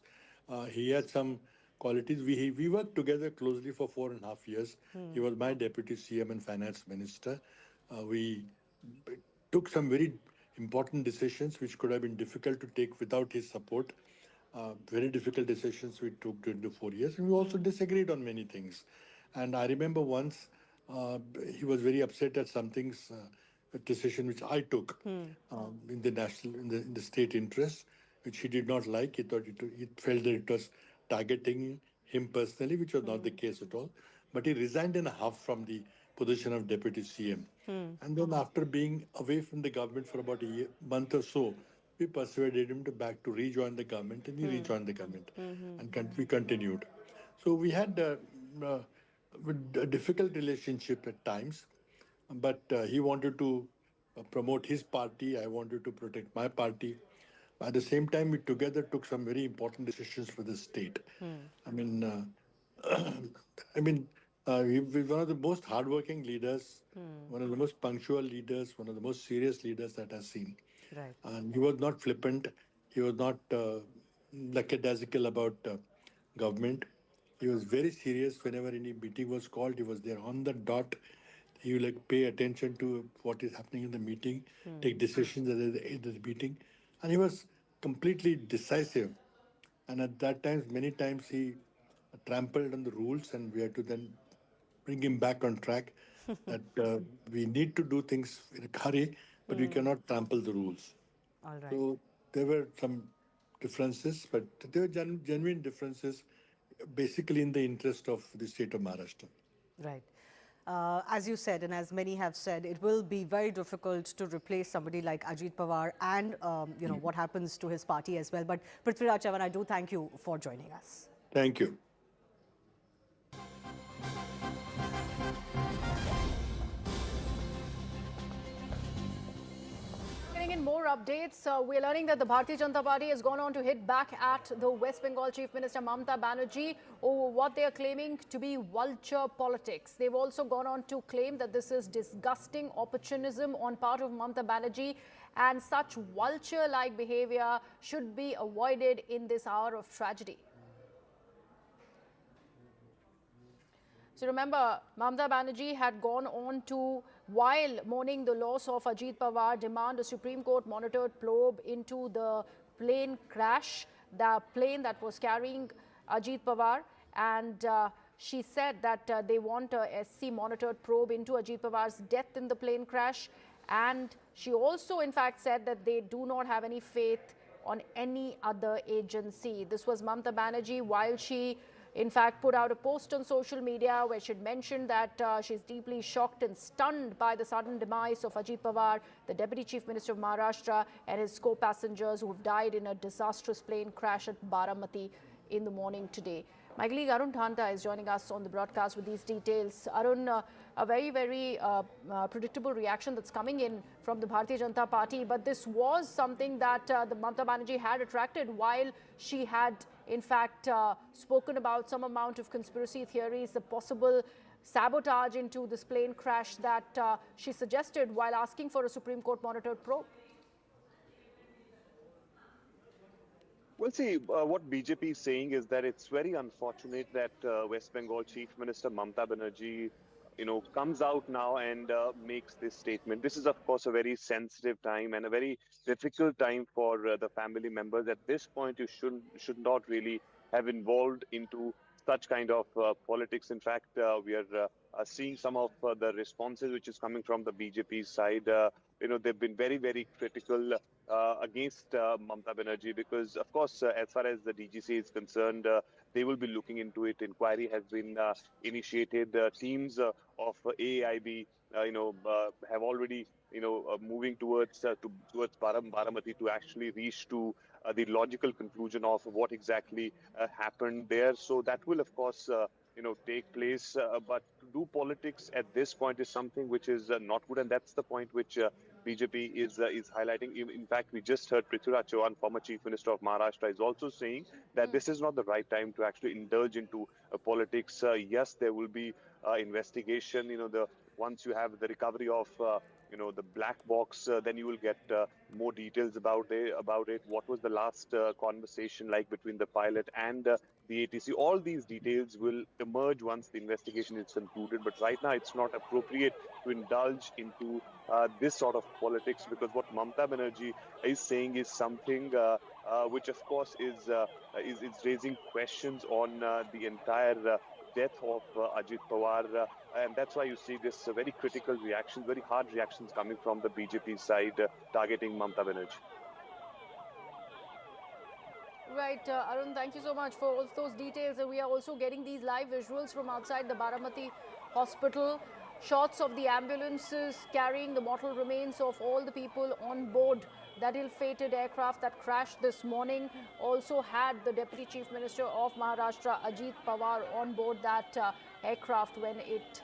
He had some qualities. We worked together closely for 4.5 years. He was my Deputy CM and Finance Minister. We took some very important decisions which could have been difficult to take without his support. Very difficult decisions we took during the 4 years. And we also disagreed on many things. And I remember once he was very upset at some things, a decision which I took in the state interest, which he did not like. He felt that it was targeting him personally, which was not the case at all. But he resigned in a half from the position of Deputy CM. And then after being away from the government for about a month or so, we persuaded him to rejoin the government, and he rejoined the government. And we continued. So we had a difficult relationship at times, but he wanted to promote his party. I wanted to protect my party. At the same time, we together took some very important decisions for the state. He was one of the most hardworking leaders, one of the most punctual leaders, one of the most serious leaders that I've seen.
Right.
And he was not flippant. He was not lackadaisical about government. He was very serious whenever any meeting was called. He was there on the dot. He would pay attention to what is happening in the meeting, take decisions at the meeting. And he was completely decisive. And at that time, many times he trampled on the rules, and we had to then bring him back on track that we need to do things in a hurry, but we cannot trample the rules.
All right.
So there were some differences, but they were genuine differences, basically in the interest of the state of Maharashtra.
Right. As you said, and as many have said, it will be very difficult to replace somebody like Ajit Pawar and, you know, what happens to his party as well. But Prithviraj Chavan, I do thank you for joining us.
Thank you.
In more updates, we're learning that the Bharatiya Janata Party has gone on to hit back at the West Bengal Chief Minister Mamata Banerjee over what they are claiming to be vulture politics. They've also gone on to claim that this is disgusting opportunism on part of Mamata Banerjee, and such vulture-like behavior should be avoided in this hour of tragedy. So remember, Mamata Banerjee had gone on to, while mourning the loss of Ajit Pawar, demand a Supreme Court monitored probe into the plane crash, the plane that was carrying Ajit Pawar. And she said that they want a SC monitored probe into Ajit Pawar's death in the plane crash. And she also, in fact, said that they do not have any faith on any other agency. This was Mamata Banerjee while she in fact, put out a post on social media where she'd mentioned that she's deeply shocked and stunned by the sudden demise of Ajit Pawar, the Deputy Chief Minister of Maharashtra, and his co-passengers who have died in a disastrous plane crash at Baramati in the morning today. My colleague Arun Thanta is joining us on the broadcast with these details. Arun, a very predictable reaction that's coming in from the Bharatiya Janata Party, but this was something that the Mamata Banerjee had attracted while she had in fact spoken about some amount of conspiracy theories, the possible sabotage into this plane crash that she suggested while asking for a Supreme Court monitored probe.
Well, see, what BJP is saying is that it's very unfortunate that West Bengal Chief Minister Mamata Banerjee, comes out now and makes this statement. This is, of course, a very sensitive time and a very difficult time for the family members. At this point, you should not really have involved into such kind of politics. In fact, we are seeing some of the responses which is coming from the BJP side. They've been very critical against Mamata Banerjee because, of course, as far as the DGC is concerned, they will be looking into it. Inquiry has been initiated. Teams of AIB, have already, moving towards Baramati to actually reach to the logical conclusion of what exactly happened there. So that will, of course, take place. But to do politics at this point is something which is not good, and that's the point which BJP is highlighting. In fact, we just heard Prithviraj Chavan, former Chief Minister of Maharashtra, is also saying that this is not the right time to actually indulge into politics. Yes, there will be investigation. Once you have the recovery of the black box, then you will get more details about it. What was the last conversation like between the pilot and the ATC? All these details will emerge once the investigation is concluded. But right now, it's not appropriate to indulge into this sort of politics, because what Mamata Banerjee is saying is something which, of course, is raising questions on the entire death of Ajit Pawar, and that's why you see this very critical reaction, very hard reactions coming from the BJP side targeting Mamata Banerjee.
Right, Arun, thank you so much for all those details. And we are also getting these live visuals from outside the Baramati hospital. Shots of the ambulances carrying the mortal remains of all the people on board that ill-fated aircraft that crashed this morning. Also had the Deputy Chief Minister of Maharashtra, Ajit Pawar, on board that aircraft when it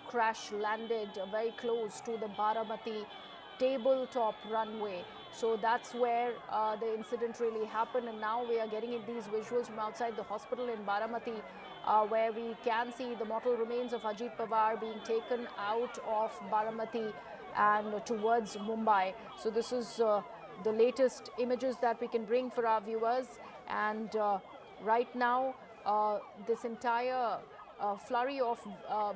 crash landed very close to the Baramati tabletop runway. So that's where the incident really happened, and now we are getting these visuals from outside the hospital in Baramati, where we can see the mortal remains of Ajit Pawar being taken out of Baramati and towards Mumbai. So this is the latest images that we can bring for our viewers, and right now this entire flurry of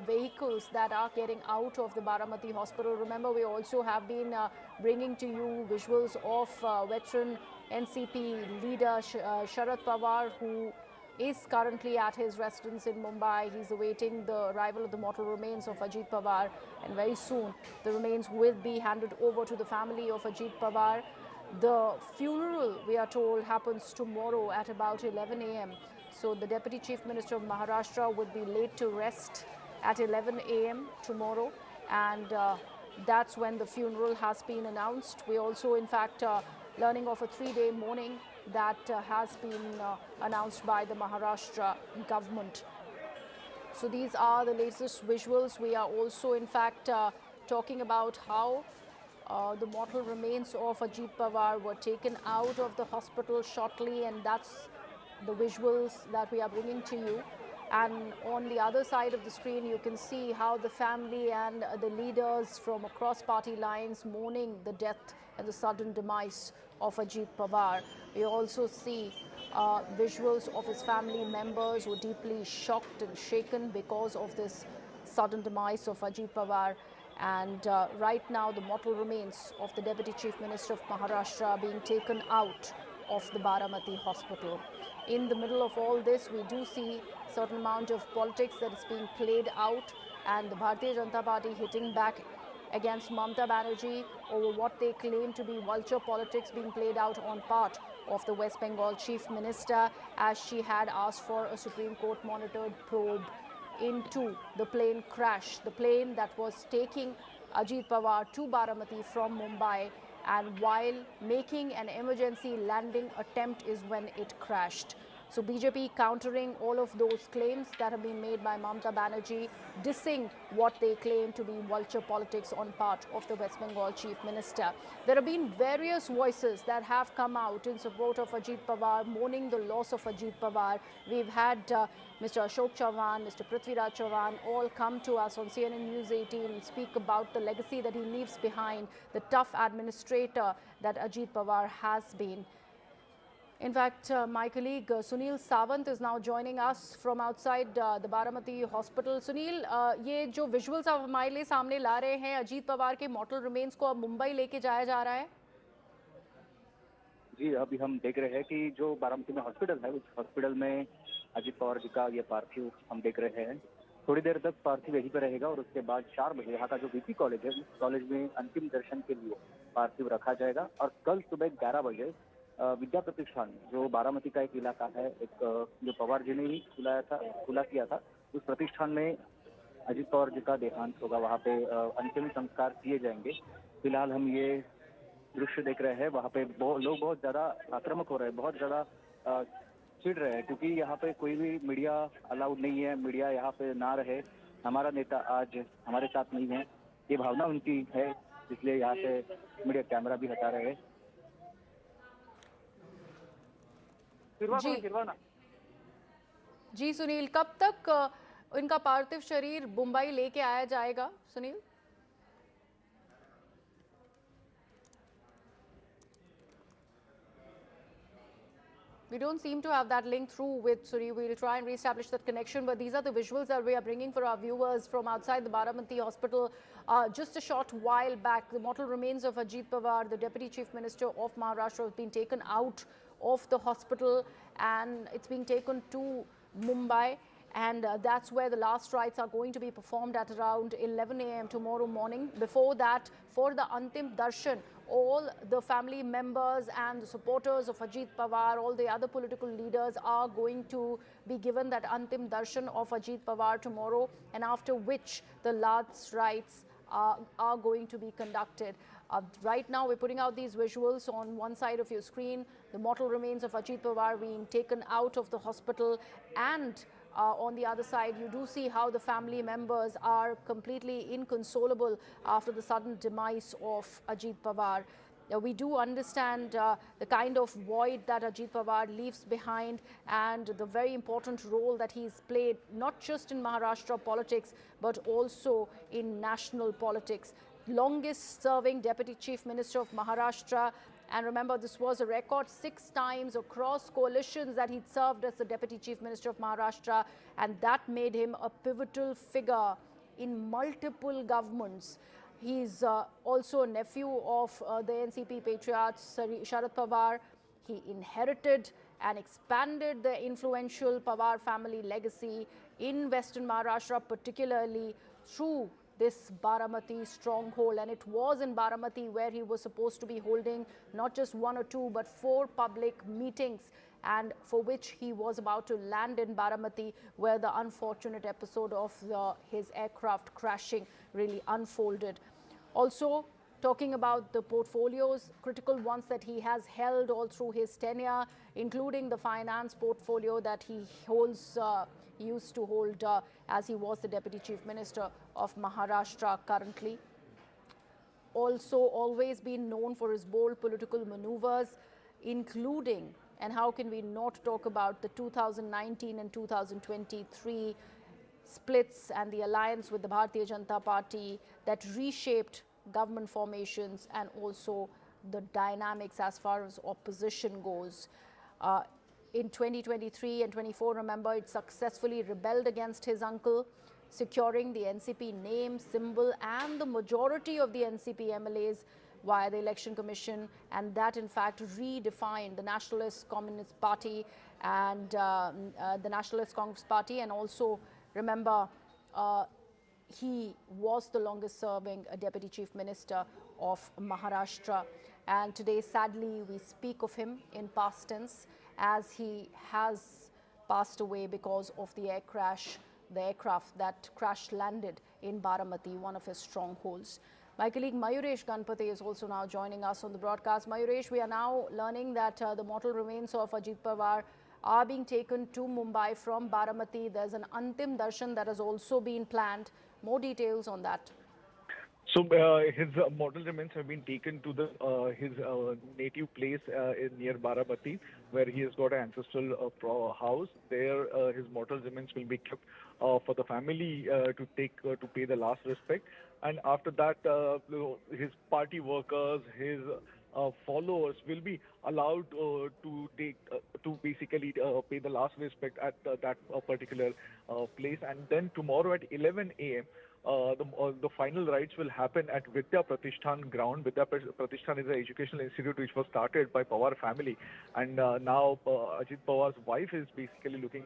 vehicles that are getting out of the Baramati hospital. Remember, we also have been bringing to you visuals of veteran NCP leader Sharad Pawar, who is currently at his residence in Mumbai. He's awaiting the arrival of the mortal remains of Ajit Pawar, and very soon the remains will be handed over to the family of Ajit Pawar. The funeral, we are told, happens tomorrow at about 11 a.m. So the Deputy Chief Minister of Maharashtra would be laid to rest at 11 a.m. tomorrow, and that's when the funeral has been announced. We also, in fact, learning of a 3-day mourning that has been announced by the Maharashtra government. So these are the latest visuals. We are also, in fact, talking about how the mortal remains of Ajit Pawar were taken out of the hospital shortly, and that's the visuals that we are bringing to you. And on the other side of the screen, you can see how the family and the leaders from across party lines mourning the death and the sudden demise of Ajit Pawar. We also see visuals of his family members who are deeply shocked and shaken because of this sudden demise of Ajit Pawar. And right now, the mortal remains of the Deputy Chief Minister of Maharashtra are being taken out of the Baramati hospital. In the middle of all this, we do see a certain amount of politics that is being played out, and the Bharatiya Janata Party hitting back against Mamata Banerjee over what they claim to be vulture politics being played out on part of the West Bengal Chief Minister, as she had asked for a Supreme Court monitored probe into the plane crash, the plane that was taking Ajit Pawar to Baramati from Mumbai, and while making an emergency landing attempt is when it crashed. So BJP countering all of those claims that have been made by Mamata Banerjee, dissing what they claim to be vulture politics on part of the West Bengal Chief Minister. There have been various voices that have come out in support of Ajit Pawar, mourning the loss of Ajit Pawar. We've had Mr. Ashok Chavan, Mr. Prithviraj Chavan all come to us on CNN News 18 and speak about the legacy that he leaves behind, the tough administrator that Ajit Pawar has been. In fact, my colleague Sunil Sawant is now joining us from outside the Baramati hospital. Sunil, ये जो visuals आप हमारे लिए सामने ला रहे हैं, अजीत पवार के mortal remains को अब मुंबई लेके जाया जा रहा है?
जी, अभी हम देख रहे हैं कि जो बारामती में हॉस्पिटल है, उस हॉस्पिटल में अजीत पवार जी का ये पार्थिव हम देख रहे हैं। थोड़ी देर तक पार्थिव यहीं पर रहेगा और उसके बाद 4 बजे यहाँ का जो वीपी कॉलेज है, उस कॉलेज में अंतिम दर्शन के लिए पार्थिव रखा जाएगा और कल सुबह 11 बजे विद्या प्रतिष्ठान, जो बारामती का एक इलाका है, एक जो पवार जी ने ही खुला किया था, उस प्रतिष्ठान में अजीत पवार जी का देहांत होगा। वहाँ पे अंतिम संस्कार किए जाएंगे। फिलहाल हम ये दृश्य देख रहे हैं, वहाँ पे लोग बहुत ज्यादा आक्रामक हो रहे हैं, बहुत ज्यादा चिढ़ रहे हैं, क्योंकि यहाँ पे कोई भी मीडिया अलाउड नहीं है, मीडिया यहाँ पे ना रहे। हमारा नेता आज हमारे साथ नहीं है, ये भावना उनकी है, इसलिए यहाँ से मीडिया कैमरा भी हटा रहे हैं।
जी सुनील, कब तक इनका पार्थिव शरीर मुंबई लेके आया जाएगा Sunil? We don't seem to have that link through with Suri. We'll try and reestablish that connection, but these are the visuals that we are bringing for our viewers from outside the Baramati hospital. Just a short while back, the mortal remains of Ajit Pawar, the Deputy Chief Minister of Maharashtra, have been taken out of the hospital and it's being taken to Mumbai. And that's where the last rites are going to be performed at around 11 a.m. tomorrow morning. Before that, for the Antim Darshan, all the family members and the supporters of Ajit Pawar, all the other political leaders are going to be given that Antim Darshan of Ajit Pawar tomorrow, and after which the last rites are going to be conducted. Right now, we're putting out these visuals on one side of your screen, the mortal remains of Ajit Pawar being taken out of the hospital, and on the other side, you do see how the family members are completely inconsolable after the sudden demise of Ajit Pawar. We do understand the kind of void that Ajit Pawar leaves behind and the very important role that he's played, not just in Maharashtra politics, but also in national politics. Longest serving Deputy Chief Minister of Maharashtra. And remember, this was a record 6 times across coalitions that he'd served as the Deputy Chief Minister of Maharashtra, and that made him a pivotal figure in multiple governments. He's also a nephew of the NCP patriarch Sharad Pawar. He inherited and expanded the influential Pawar family legacy in Western Maharashtra, particularly through this Baramati stronghold, and it was in Baramati where he was supposed to be holding not just 1 or 2 but 4 public meetings, and for which he was about to land in Baramati, where the unfortunate episode of his aircraft crashing really unfolded. Also, talking about the portfolios, critical ones that he has held all through his tenure, including the finance portfolio that he holds, used to hold as he was the Deputy Chief Minister of Maharashtra currently. Also always been known for his bold political maneuvers, including, and how can we not talk about the 2019 and 2023 splits and the alliance with the Bharatiya Janata Party that reshaped government formations and also the dynamics as far as opposition goes. In 2023 and 24, remember, it successfully rebelled against his uncle, securing the NCP name, symbol and the majority of the NCP MLAs via the Election Commission, and that in fact redefined the Nationalist Communist Party and the Nationalist Congress Party. And also remember, he was the longest serving Deputy Chief Minister of Maharashtra. And today, sadly, we speak of him in past tense as he has passed away because of the aircraft that crash landed in Baramati, one of his strongholds. My colleague Mayuresh Ganpati is also now joining us on the broadcast. Mayuresh, we are now learning that the mortal remains of Ajit Pawar are being taken to Mumbai from Baramati. There's an Antim Darshan that has also been planned. More details on that.
So his mortal remains have been taken to his native place near Baramati, where he has got an ancestral house. There, his mortal remains will be kept for the family to pay the last respect. And after that, his party workers, his followers will be allowed to basically pay the last respect at that particular place. And then tomorrow at 11 a.m. The final rites will happen at Vidya Pratishthan ground. Vidya Pratishthan is an educational institute which was started by Pawar family, and now Ajit Pawar's wife is basically looking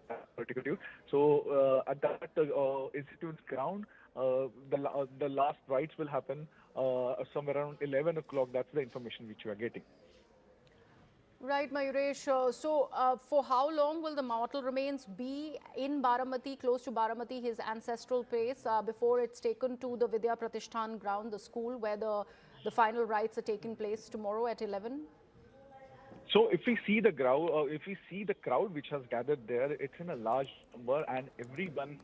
at particular. So at that institute's ground, the last rites will happen somewhere around 11 o'clock. That's the information which we are getting.
Right, Mayuresh. For how long will the mortal remains be in Baramati, close to Baramati, his ancestral place, before it's taken to the Vidya Pratishthan ground, the school, where the final rites are taking place tomorrow at 11?
So if we see the crowd which has gathered there, it's in a large number, and everyone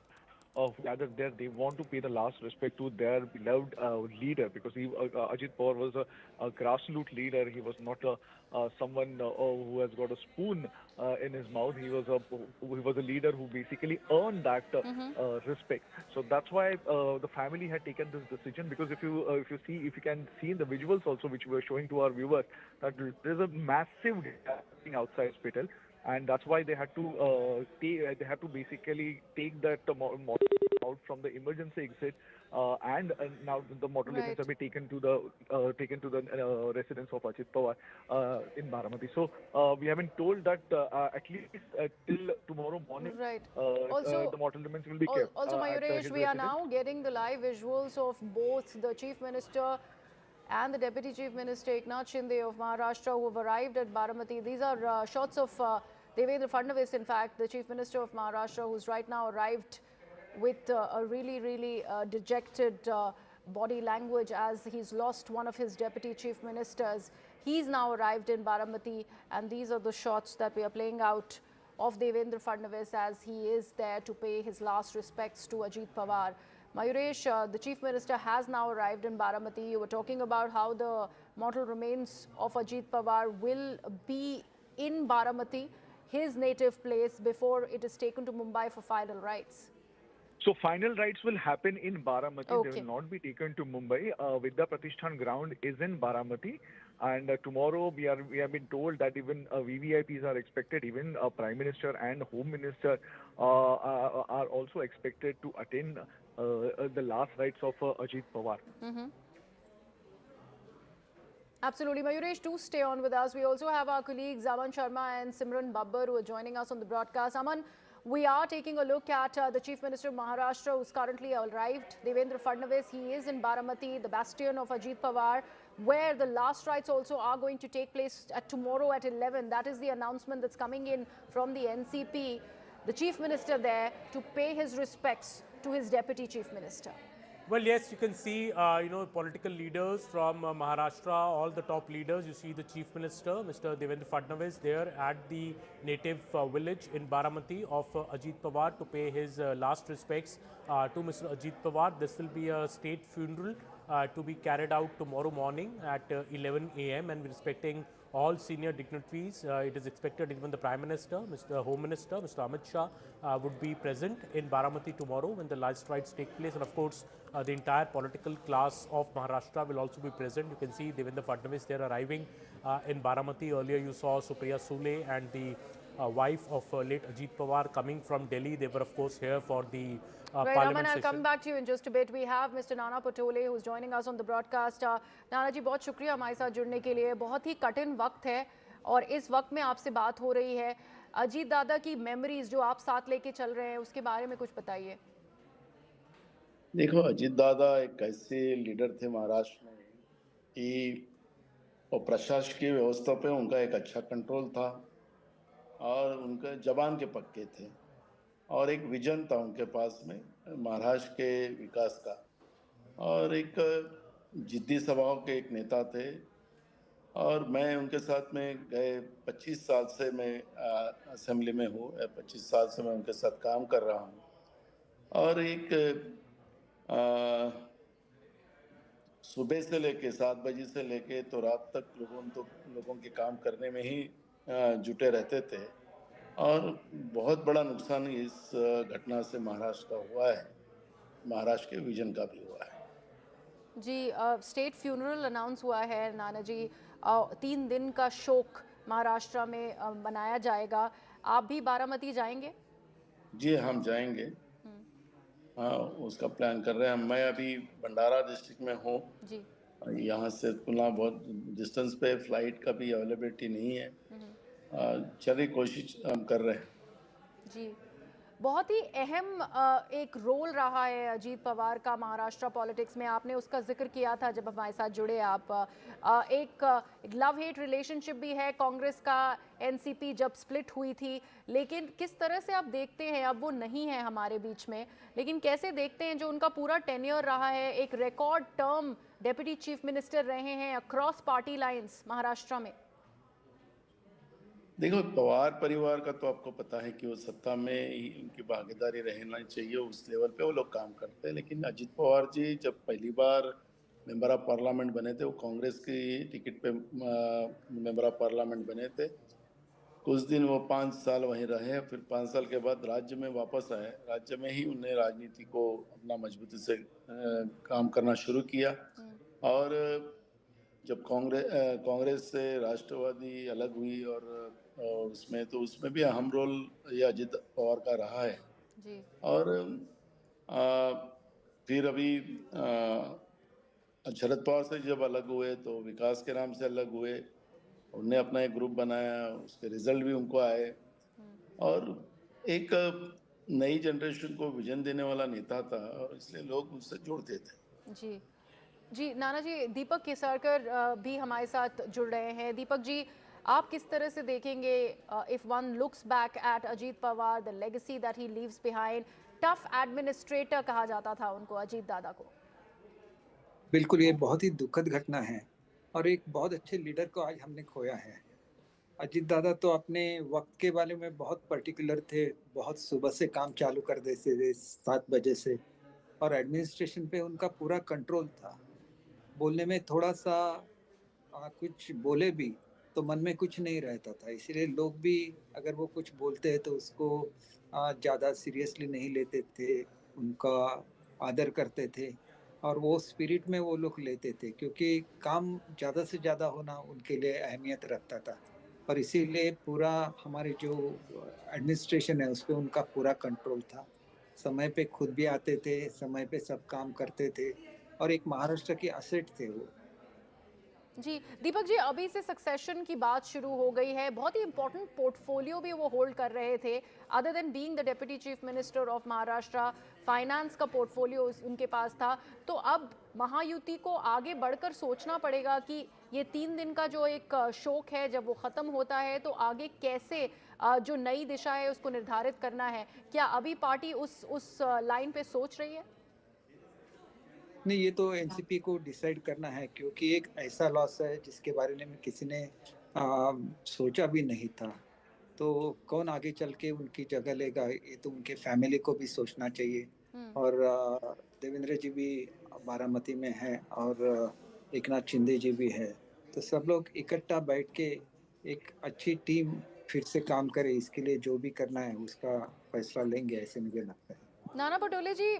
who gathered there, they want to pay the last respect to their beloved leader, because Ajit Pawar was a grassroots leader. He was not someone who has got a spoon in his mouth. He was a leader who basically earned that respect. So that's why the family had taken this decision. Because if you can see in the visuals also, which we were showing to our viewers, that there's a massive gathering outside hospital. And that's why they had to basically take that mortal out from the emergency exit, and now the mortal remains have been taken to the residence of Ajit Pawar in Baramati. So we have been told that at least till tomorrow morning, the mortal remains will be kept.
Also, Mayuresh, we are now getting the live visuals of both the Chief Minister and the Deputy Chief Minister Eknath Shinde of Maharashtra, who have arrived at Baramati. These are shots of Devendra Fadnavis, in fact, the Chief Minister of Maharashtra, who's right now arrived with a really dejected body language as he's lost one of his Deputy Chief Ministers. He's now arrived in Baramati, and these are the shots that we are playing out of Devendra Fadnavis as he is there to pay his last respects to Ajit Pawar. Mayuresh, the Chief Minister has now arrived in Baramati. You were talking about how the mortal remains of Ajit Pawar will be in Baramati, his native place, before it is taken to Mumbai for final rites.
So final rites will happen in Baramati.
Okay.
They will not be taken to Mumbai. Vidya Pratishthan ground is in Baramati. And tomorrow we have been told that even VVIPs are expected, even Prime Minister and Home Minister are also expected to attend the last rites of Ajit Pawar.
Absolutely. Mayuresh, do stay on with us. We also have our colleagues Aman Sharma and Simran Babbar who are joining us on the broadcast. Aman, we are taking a look at the Chief Minister of Maharashtra, who's currently arrived, Devendra Fadnavis. He is in Baramati, the bastion of Ajit Pawar, where the last rites also are going to take place tomorrow at 11. That is the announcement that's coming in from the NCP. The Chief Minister there to pay his respects to his Deputy Chief Minister.
Well, yes, you can see, political leaders from Maharashtra, all the top leaders. You see the Chief Minister, Mr. Devendra Fadnavis, there at the native village in Baramati of Ajit Pawar to pay his last respects to Mr. Ajit Pawar. This will be a state funeral to be carried out tomorrow morning at 11 a.m. and we're expecting all senior dignitaries. It is expected even the Prime Minister, Mr. Home Minister, Mr. Amit Shah would be present in Baramati tomorrow when the last rites take place. And of course, the entire political class of Maharashtra will also be present. You can see Devendra Fadnavis there arriving in Baramati. Earlier you saw Supriya Sule and the wife of late Ajit Pawar coming from Delhi. They were of course here for the Parliament
I'll
session.
come back to you in just a bit. We have Mr. Nana Patole who's joining us on the broadcast. Nana जी बहुत शुक्रिया हमारे साथ जुड़ने के लिए. बहुत ही कठिन वक्त है और इस वक्त में आपसे बात हो रही है. अजीत दादा की मेमोरीज जो आप साथ लेके चल रहे हैं उसके बारे में कुछ बताइए.
देखो, अजीत दादा एक ऐसे लीडर थे महाराष्ट्र में कि और प्रशासकीय व्यवस्था पे उनका एक अच्छा कंट्रोल था और उनके जबान के पक्के थे और एक विजन था उनके पास में महाराष्ट्र के विकास का और एक जिद्दी स्वभाव के एक नेता थे और मैं उनके साथ में गए 25 साल से मैं असेंबली में हूँ 25 साल से मैं उनके साथ काम कर रहा हूँ और एक सुबह से लेके 7 बजे से लेके तो रात तक लोगों के काम करने में ही जुटे रहते थे और बहुत बड़ा नुकसान इस घटना से महाराष्ट्र का हुआ है, महाराष्ट्र के विजन का भी हुआ है।
जी, स्टेट फ्यूनरल अनाउंस हुआ है नाना जी, 3 दिन का शोक महाराष्ट्र में मनाया जाएगा। आप भी बारामती जाएंगे?
जी हम जाएंगे, हाँ उसका प्लान कर रहे हैं। मैं अभी भंडारा डिस्ट्रिक्ट में हूँ
जी,
यहाँ से तुलना बहुत डिस्टेंस पे, फ्लाइट का भी अवेलेबिलिटी नहीं है। चलिए कोशिश हम कर रहे हैं।
जी, बहुत ही अहम एक रोल रहा है अजीत पवार का महाराष्ट्र पॉलिटिक्स में। आपने उसका जिक्र किया था जब हमारे साथ जुड़े आप। एक लव हेट रिलेशनशिप भी है कांग्रेस का, एनसीपी जब स्प्लिट हुई थी, लेकिन किस तरह से आप देखते हैं, अब वो नहीं है हमारे बीच में, लेकिन कैसे देखते हैं जो उनका पूरा टेन्योर रहा है, एक record term deputy chief minister रहे हैं अक्रॉस पार्टी लाइंस महाराष्ट्र में?
देखो पवार परिवार का तो आपको पता है कि वो सत्ता में ही उनकी भागीदारी रहना चाहिए, उस लेवल पे वो लोग काम करते हैं। लेकिन अजित पवार जी जब पहली बार मेंबर ऑफ पार्लियामेंट बने थे, वो कांग्रेस की टिकट पे मेंबर ऑफ पार्लियामेंट बने थे। कुछ दिन वो 5 साल वहीं रहे, फिर 5 साल के बाद राज्य में वापस आए। राज्य में ही उन्हें राजनीति को अपना मजबूती से काम करना शुरू किया और जब कांग्रेस से राष्ट्रवादी अलग हुई और उसमें भी अहम रोल ये अजित पवार का रहा है।
जी।
और फिर अभी शरद पवार से जब अलग हुए तो विकास के नाम से अलग हुए, उनने अपना एक ग्रुप बनाया, उसके रिजल्ट भी उनको आए और एक नई जनरेशन को विजन देने वाला नेता था और इसलिए लोग उससे जुड़ते थे।
जी जी, नाना जी, दीपक केसरकर भी हमारे साथ जुड़ रहे हैं। दीपक जी, आप किस तरह से देखेंगे, if one looks back at Ajit Pawar, the legacy that he leaves behind, tough administrator कहा जाता था उनको, अजीत दादा को।
बिल्कुल, ये बहुत ही दुखद घटना है और एक बहुत अच्छे लीडर को आज हमने खोया है। अजीत दादा तो अपने वक्त के बारे में बहुत पर्टिकुलर थे, बहुत सुबह से काम चालू कर देते थे 7 बजे से और एडमिनिस्ट्रेशन पे उनका पूरा कंट्रोल था। बोलने में थोड़ा सा कुछ बोले भी तो मन में कुछ नहीं रहता था, इसलिए लोग भी अगर वो कुछ बोलते हैं तो उसको ज़्यादा सीरियसली नहीं लेते थे, उनका आदर करते थे और वो स्पिरिट में वो लोग लेते थे क्योंकि काम ज़्यादा से ज़्यादा होना उनके लिए अहमियत रखता था और इसीलिए पूरा हमारे जो एडमिनिस्ट्रेशन है उस पर उनका पूरा कंट्रोल था। समय पे खुद भी आते थे, समय पे सब काम करते थे और एक महाराष्ट्र की असेट थे वो।
जी, दीपक जी, अभी से सक्सेशन की बात शुरू हो गई है, बहुत ही इंपॉर्टेंट पोर्टफोलियो भी वो होल्ड कर रहे थे। Other than being the deputy chief minister of Maharashtra, finance का पोर्टफोलियो उनके पास था। तो अब महायुति को आगे बढ़कर सोचना पड़ेगा कि ये 3 दिन का जो एक शोक है, जब वो ख़त्म होता है तो आगे कैसे जो नई दिशा है उसको निर्धारित करना है। क्या अभी पार्टी उस लाइन पे सोच रही है?
नहीं, ये तो एनसीपी को डिसाइड करना है क्योंकि एक ऐसा लॉस है जिसके बारे में किसी ने सोचा भी नहीं था। तो कौन आगे चल के उनकी जगह लेगा, ये तो उनके फैमिली को भी सोचना चाहिए। और देवेंद्र जी भी बारामती में है और एक नाथ शिंदे जी भी है, तो सब लोग इकट्ठा बैठ के एक अच्छी टीम फिर से काम करे, इसके लिए जो भी करना है उसका फैसला लेंगे, ऐसे मुझे लगता है।
नाना पटोले जी,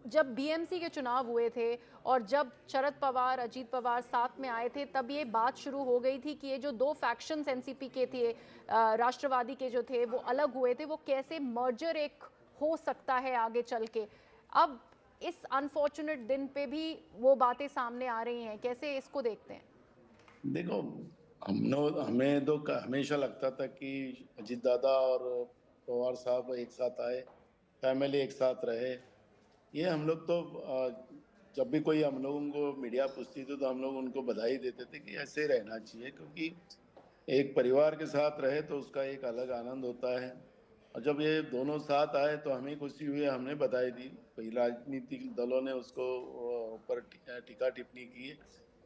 जब बीएमसी के चुनाव हुए थे और जब शरद पवार, अजीत पवार साथ में आए थे, तब ये बात शुरू हो गई थी कि ये जो 2 फैक्शंस एनसीपी के थे, राष्ट्रवादी के जो थे, वो अलग हुए थे, वो कैसे मर्जर एक हो सकता है आगे चल के। अब इस अनफॉर्चुनेट दिन पे भी वो बातें सामने आ रही हैं, कैसे इसको देखते हैं?
देखो, हमें तो हमेशा लगता था कि अजीत दादा और पवार साहब एक साथ आए, फैमिली एक साथ रहे। ये हम लोग तो जब भी कोई हम लोगों को मीडिया पूछती थी तो हम लोग उनको बधाई देते थे कि ऐसे रहना चाहिए, क्योंकि एक परिवार के साथ रहे तो उसका एक अलग आनंद होता है। और जब ये दोनों साथ आए तो हमें खुशी हुई, हमने बधाई दी। कई राजनीतिक दलों ने उसको ऊपर टीका टिप्पणी की है,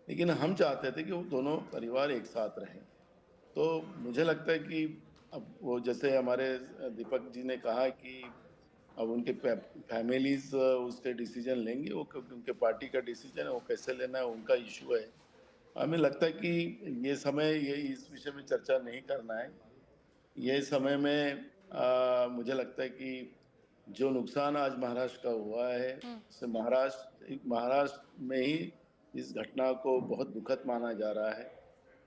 लेकिन हम चाहते थे कि वो दोनों परिवार एक साथ रहें। तो मुझे लगता है कि अब वो जैसे हमारे दीपक जी ने कहा कि अब उनके फैमिलीज उसके डिसीजन लेंगे, वो क्योंकि उनके पार्टी का डिसीजन है, वो कैसे लेना है उनका इशू है। हमें लगता है कि ये समय ये इस विषय में चर्चा नहीं करना है। ये समय में मुझे लगता है कि जो नुकसान आज महाराष्ट्र का हुआ है, उससे महाराष्ट्र में ही इस घटना को बहुत दुखद माना जा रहा है।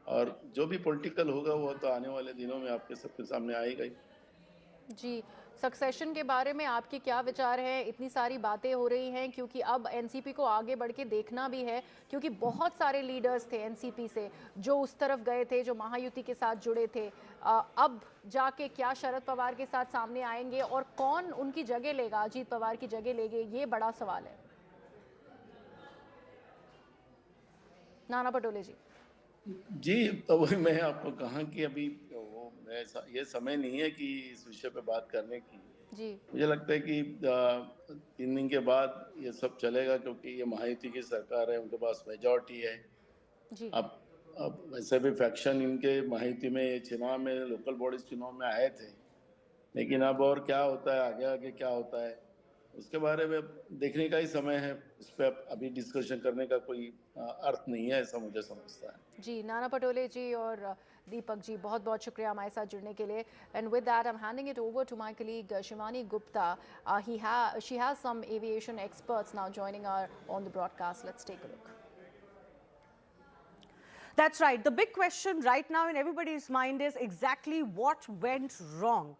और जो भी पॉलिटिकल होगा वो तो आने वाले दिनों में आपके सबके सामने आएगा ही।
जी, सक्सेशन के बारे में आपके क्या विचार हैं? इतनी सारी बातें हो रही हैं क्योंकि अब एनसीपी को आगे बढ़ के देखना भी है, क्योंकि बहुत सारे लीडर्स थे एनसीपी से जो उस तरफ गए थे, जो महायुति के साथ जुड़े थे। अब जाके क्या शरद पवार के साथ सामने आएंगे और कौन उनकी जगह लेगा, अजीत पवार की जगह लेंगे, ये बड़ा सवाल है। नाना पटोले जी।
जी, तो वही मैं आपको कहा कि अभी ये समय नहीं है कि इस विषय पे बात करने की।
जी।
मुझे लगता है कि 3 दिन के बाद ये सब चलेगा, क्योंकि ये महायुति की सरकार है, उनके पास मेजॉरिटी है।
जी।
अब वैसे भी फैक्शन इनके महायुति में चुनाव में, लोकल बॉडीज चुनाव में आए थे, लेकिन अब और क्या होता है, आगे आगे क्या होता है, उसके बारे में देखने का ही समय है। इस पर अभी डिस्कशन करने का कोई अर्थ नहीं है, ऐसा मुझे समझता है।
जी, नाना पटोले जी और दीपक जी, बहुत बहुत शुक्रिया हमारे साथ जुड़ने के लिए। And with that I am handing it over to my colleague Shivani Gupta. She has some aviation experts now joining her on the broadcast. Let's take a look.
That's right. The big question right now in everybody's mind is exactly what went wrong.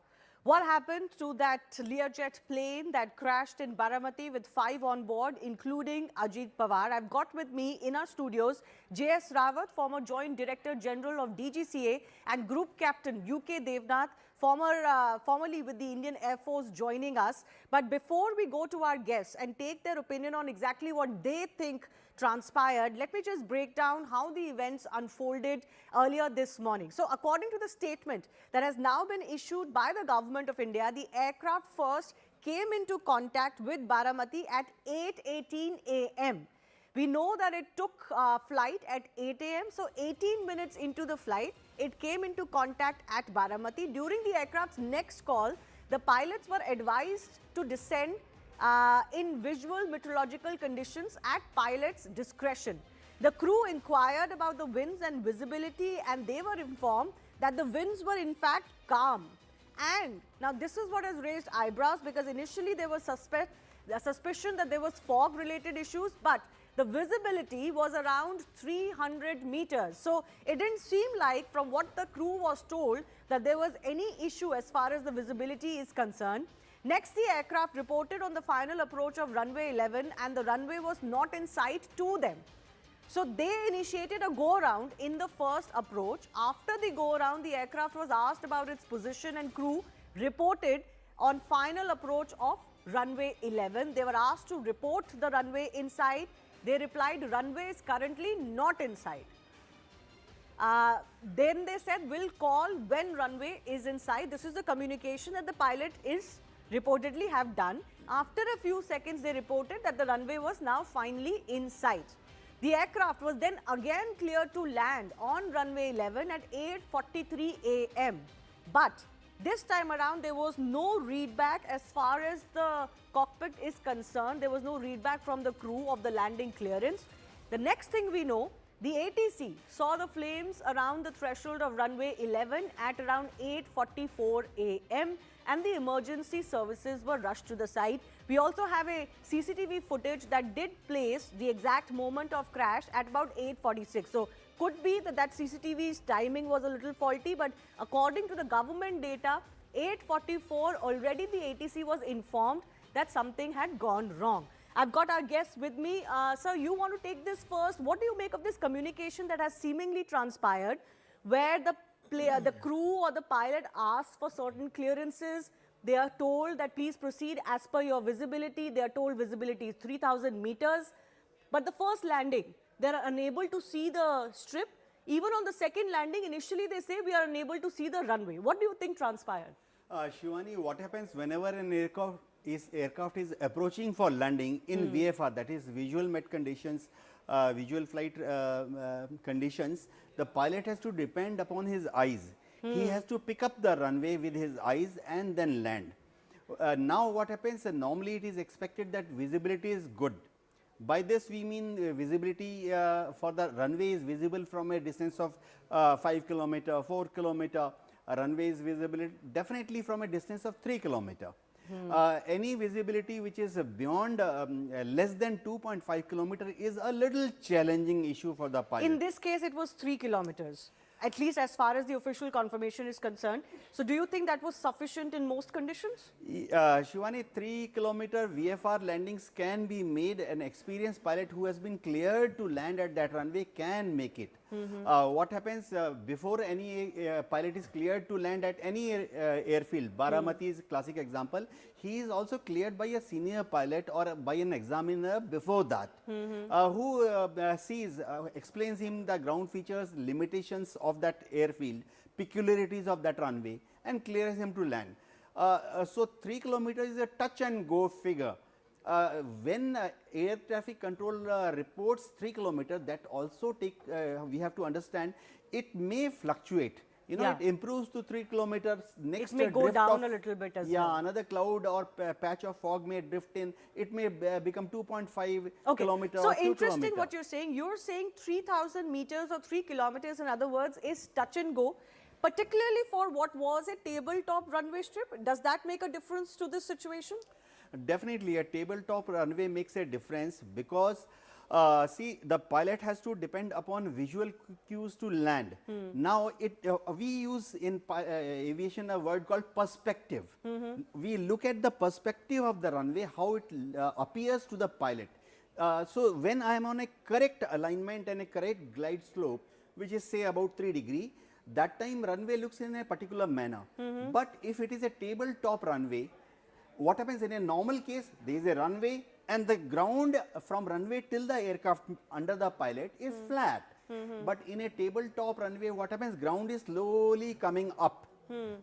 What happened to that Learjet plane that crashed in Baramati with 5 on board, including Ajit Pawar? I've got with me in our studios J.S. Rawat, former Joint Director General of DGCA, and Group Captain UK Devnath, formerly with the Indian Air Force, joining us. But before we go to our guests and take their opinion on exactly what they think transpired, let me just break down how the events unfolded earlier this morning. So according to the statement that has now been issued by the government of India, the aircraft first came into contact with Baramati at 8:18 a.m. We know that it took flight at 8 a.m. So 18 minutes into the flight, it came into contact at Baramati. During the aircraft's next call, the pilots were advised to descend in visual meteorological conditions at pilot's discretion. The crew inquired about the winds and visibility, and they were informed that the winds were in fact calm. And now this is what has raised eyebrows, because initially there was suspicion that there was fog related issues, but the visibility was around 300 meters. So it didn't seem like, from what the crew was told, that there was any issue as far as the visibility is concerned. Next, the aircraft reported on the final approach of runway 11, and the runway was not in sight to them. So they initiated a go-around in the first approach. After the go-around, the aircraft was asked about its position, and crew reported on final approach of runway 11. They were asked to report the runway in sight. They replied, runway is currently not in sight. Then they said, we'll call when runway is in sight. This is the communication that the pilot is reportedly have done. After a few seconds, they reported that the runway was now finally in sight. The aircraft was then again cleared to land on runway 11 at 8:43 a.m. But this time around, there was no readback as far as the cockpit is concerned. There was no readback from the crew of the landing clearance. The next thing we know, the ATC saw the flames around the threshold of runway 11 at around 8:44 a.m. and the emergency services were rushed to the site. We also have a CCTV footage that did place the exact moment of crash at about 8:46. So could be that CCTV's timing was a little faulty, but according to the government data, 8:44 already the ATC was informed that something had gone wrong. I've got our guests with me. Sir, you want to take this first. What do you make of this communication that has seemingly transpired, where the crew or the pilot asks for certain clearances? They are told that please proceed as per your visibility. They are told visibility is 3,000 meters. But the first landing, they are unable to see the strip. Even on the second landing, initially they say we are unable to see the runway. What do you think transpired?
Shivani, what happens whenever an aircraft is approaching for landing in VFR, that is visual met conditions, visual flight conditions, the pilot has to depend upon his eyes. He has to pick up the runway with his eyes and then land. Now what happens, normally it is expected that visibility is good. By this we mean visibility for the runway is visible from a distance of 5 km, 4 km. A runway is visible definitely from a distance of 3 km. Any visibility which is beyond less than 2.5 km is a little challenging issue for the pilot.
In this case, it was 3 kilometers, at least as far as the official confirmation is concerned. So do you think that was sufficient in most conditions?
Shivani, 3 km VFR landings can be made. An experienced pilot who has been cleared to land at that runway can make it. What happens before any pilot is cleared to land at any airfield, Baramati is a classic example, he is also cleared by a senior pilot or by an examiner before that, who explains him the ground features, limitations of that airfield, peculiarities of that runway, and clears him to land. So 3 kilometers is a touch and go figure. When air traffic control reports 3 kilometers, that also we have to understand it may fluctuate. You know, it improves to 3 kilometers. Next,
it may go down a little bit as well.
Another cloud or patch of fog may drift in. It may become 2.5 kilometers.
So interesting what you're saying. You're saying 3,000 meters or 3 kilometers, in other words, is touch and go. Particularly for what was a tabletop runway strip. Does that make a difference to this situation?
Definitely, a tabletop runway makes a difference because see, the pilot has to depend upon visual cues to land. Now, we use in aviation a word called perspective. We look at the perspective of the runway, how it appears to the pilot. So, when I am on a correct alignment and a correct glide slope, which is say about 3 degrees, that time runway looks in a particular manner. But if it is a tabletop runway, what happens in a normal case, there is a runway and the ground from runway till the aircraft under the pilot is flat. But in a tabletop runway, what happens, ground is slowly coming up.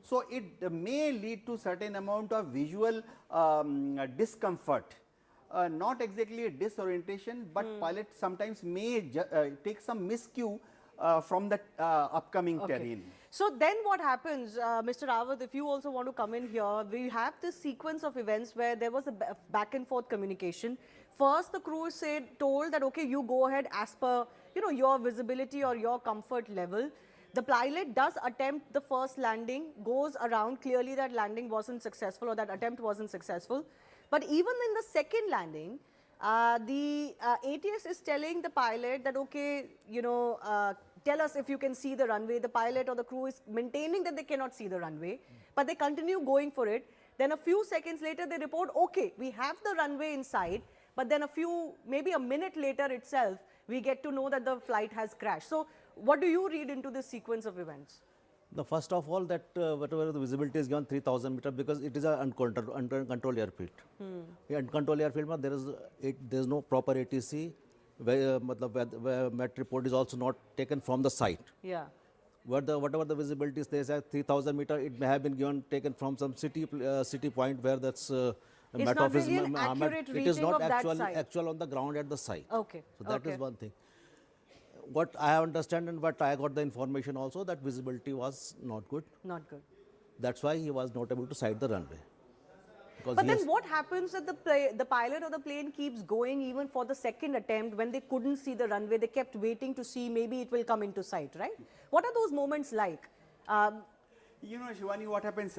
So it may lead to certain amount of visual discomfort. Not exactly a disorientation, but pilot sometimes may take some miscue from the upcoming terrain.
So then what happens, Mr. Rawat, if you also want to come in here, we have this sequence of events where there was a back and forth communication. First, the crew is told that, okay, you go ahead as per, you know, your visibility or your comfort level. The pilot does attempt the first landing, goes around, clearly that landing wasn't successful or that attempt wasn't successful. But even in the second landing, the ATS is telling the pilot that, okay, you know, tell us if you can see the runway. The pilot or the crew is maintaining that they cannot see the runway, but they continue going for it. Then a few seconds later, they report, okay, we have the runway in sight, but then maybe a minute later itself, we get to know that the flight has crashed. So what do you read into this sequence of events?
The first of all, that whatever the visibility is given 3,000 meters, because it is an uncontrolled airfield. Uncontrolled airfield, there is no proper ATC. Where MET report is also not taken from the site.
Yeah.
Whatever the visibility is, there is 3,000 meters. It may have been taken from some city point where that's MET office.
It
is not actual on the ground at the site.
Okay.
So that is one thing. What I understand and what I got the information also, that visibility was not good.
Not good.
That's why he was not able to sight the runway.
But then what happens if the pilot or the plane keeps going even for the second attempt when they couldn't see the runway? They kept waiting to see maybe it will come into sight, right? What are those moments like?
You know, Shivani, what happens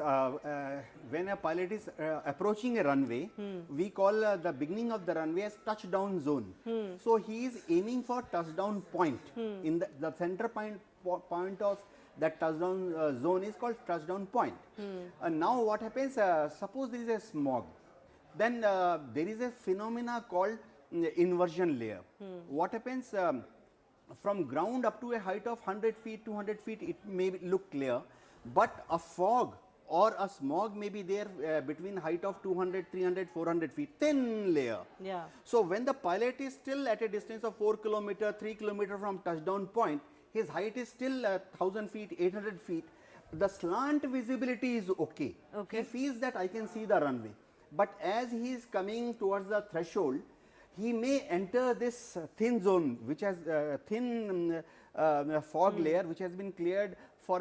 when a pilot is approaching a runway, we call the beginning of the runway as touchdown zone. So he is aiming for touchdown point. In the center point of that touchdown zone is called touchdown point. Now what happens, suppose there is a smog, then there is a phenomena called inversion layer. What happens, from ground up to a height of 100 feet, 200 feet, it may look clear, but a fog or a smog may be there between height of 200, 300, 400 feet, thin layer.
Yeah.
So when the pilot is still at a distance of 4 kilometer, 3 kilometer from touchdown point, his height is still 1000 feet, 800 feet. The slant visibility is okay. He feels that I can see the runway. But as he is coming towards the threshold, he may enter this thin zone, which has thin fog layer, which has been cleared for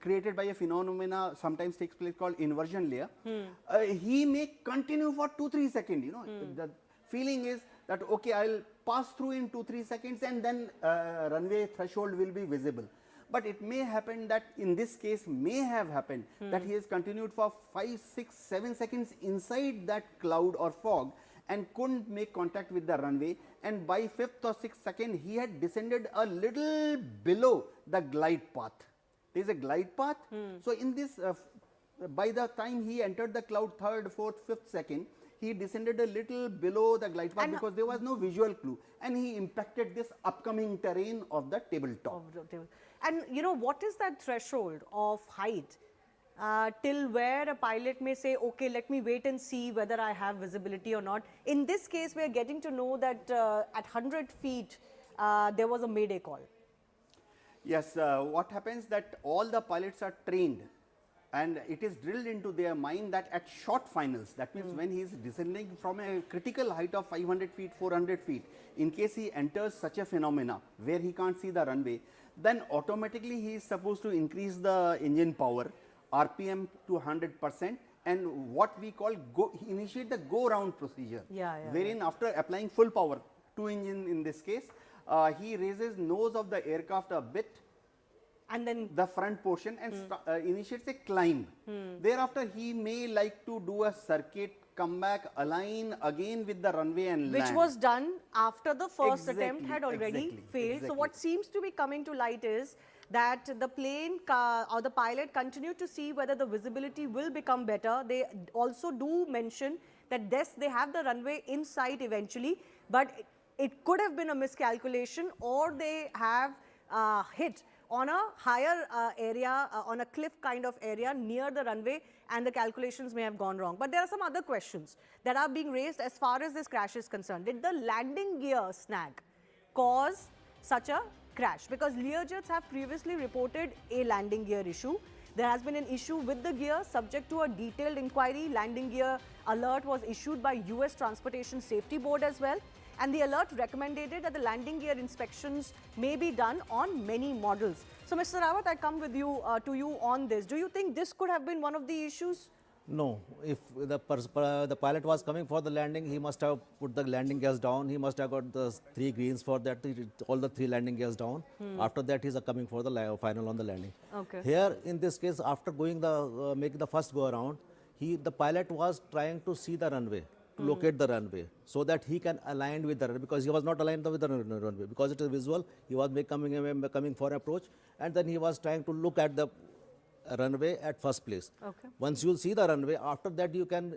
created by a phenomena sometimes takes place called inversion layer. He may continue for 2-3 seconds. You know, the feeling is that okay, I'll pass through in 2-3 seconds, and then runway threshold will be visible. But it may happen that in this case may have happened that he has continued for 5, 6, 7 seconds inside that cloud or fog and couldn't make contact with the runway, and by 5th or 6th second he had descended a little below the glide path. There is a glide path. So in this, by the time he entered the cloud 3rd, 4th, 5th second, he descended a little below the glide path because there was no visual clue, and he impacted this upcoming terrain of the tabletop.
And you know, what is that threshold of height till where a pilot may say, okay, let me wait and see whether I have visibility or not? In this case, we are getting to know that at 100 feet, there was a mayday call.
Yes, what happens that all the pilots are trained, and it is drilled into their mind that at short finals, that means when he is descending from a critical height of 500 feet, 400 feet, in case he enters such a phenomena where he can't see the runway, then automatically he is supposed to increase the engine power, RPM to 100%, and what we call initiate the go round procedure, wherein after applying full power, 2 engine in this case, he raises nose of the aircraft a bit, and then the front portion, and initiates a climb. Thereafter he may like to do a circuit, come back, align again with the runway and land.
Which was done after the first attempt had already failed. So what seems to be coming to light is that the plane or the pilot continued to see whether the visibility will become better. They also do mention that yes, they have the runway in sight eventually, but it could have been a miscalculation, or they have hit on a higher area, on a cliff kind of area near the runway, and the calculations may have gone wrong. But there are some other questions that are being raised as far as this crash is concerned. Did the landing gear snag cause such a crash? Because Learjets have previously reported a landing gear issue. There has been an issue with the gear subject to a detailed inquiry. Landing gear alert was issued by US Transportation Safety Board as well. And the alert recommended that the landing gear inspections may be done on many models. So, Mr. Rawat, I come with you to you on this. Do you think this could have been one of the issues?
No. If the pilot was coming for the landing, he must have put the landing gears down. He must have got the 3 greens for that, all the 3 landing gears down. After that, he is coming for the final on the landing.
Okay.
Here, in this case, after going making the first go around, the pilot was trying to see the runway, to locate the runway, so that he can align with the runway, because he was not aligned with the runway, because it is visual. He was coming for approach, and then he was trying to look at the runway at first place.
Okay.
Once you see the runway, after that you can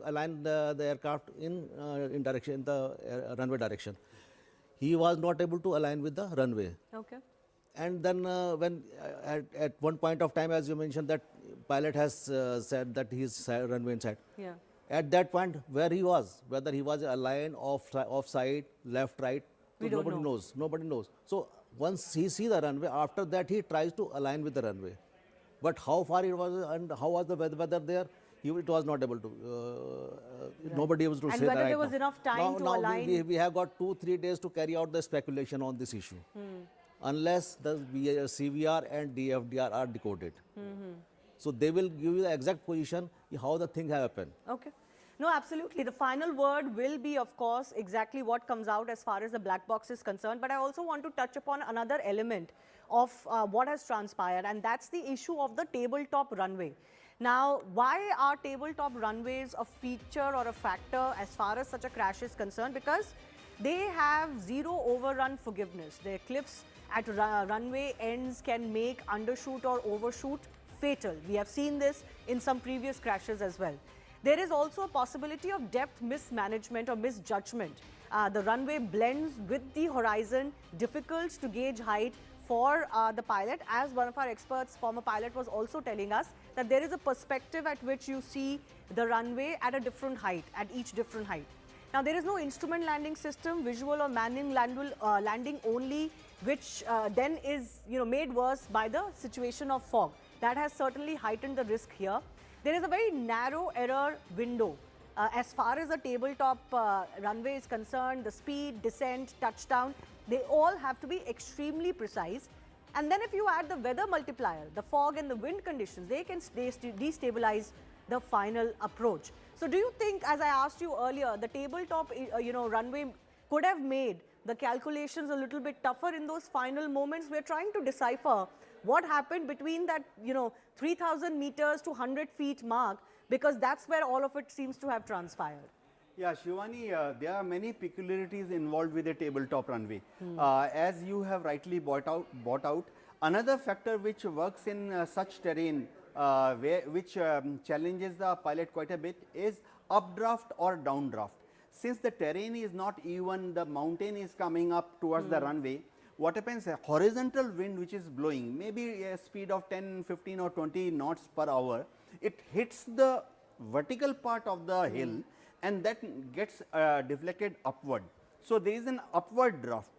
align the aircraft in direction, the runway direction. He was not able to align with the runway.
Okay.
And then when at one point of time, as you mentioned, that pilot has said that he is runway inside.
Yeah.
At that point, where he was, whether he was aligned offside, left, right, nobody knows. Nobody knows. So once he sees the runway, after that he tries to align with the runway. But how far it was and how was the weather there, it was not able to. Nobody was to say that.
And whether there was enough time to align.
We have got 2-3 days to carry out the speculation on this issue, unless the CVR and DFDR are decoded. So they will give you the exact position how the thing happened.
Okay. No, absolutely. The final word will be, of course, exactly what comes out as far as the black box is concerned. But I also want to touch upon another element of what has transpired, and that's the issue of the tabletop runway. Now, why are tabletop runways a feature or a factor as far as such a crash is concerned? Because they have zero overrun forgiveness. Their cliffs at runway ends can make undershoot or overshoot fatal. We have seen this in some previous crashes as well. There is also a possibility of depth mismanagement or misjudgment. The runway blends with the horizon, difficult to gauge height for the pilot. As one of our experts, former pilot, was also telling us that there is a perspective at which you see the runway at a different height, at each different height. Now, there is no instrument landing system, visual or manual landing only, which then is made worse by the situation of fog. That has certainly heightened the risk here. There is a very narrow error window. As far as the tabletop runway is concerned, the speed, descent, touchdown, they all have to be extremely precise. And then if you add the weather multiplier, the fog and the wind conditions, they can destabilize the final approach. So do you think, as I asked you earlier, the tabletop runway could have made the calculations a little bit tougher in those final moments? We're trying to decipher what happened between that 3,000 meters to 100 feet mark, because that's where all of it seems to have transpired.
Yeah, Shivani, there are many peculiarities involved with a tabletop runway. As you have rightly brought out, another factor which works in such terrain which challenges the pilot quite a bit is updraft or downdraft. Since the terrain is not even, the mountain is coming up towards the runway, what happens, a horizontal wind which is blowing, maybe a speed of 10, 15 or 20 knots per hour, it hits the vertical part of the hill and that gets deflected upward. So there is an upward draft.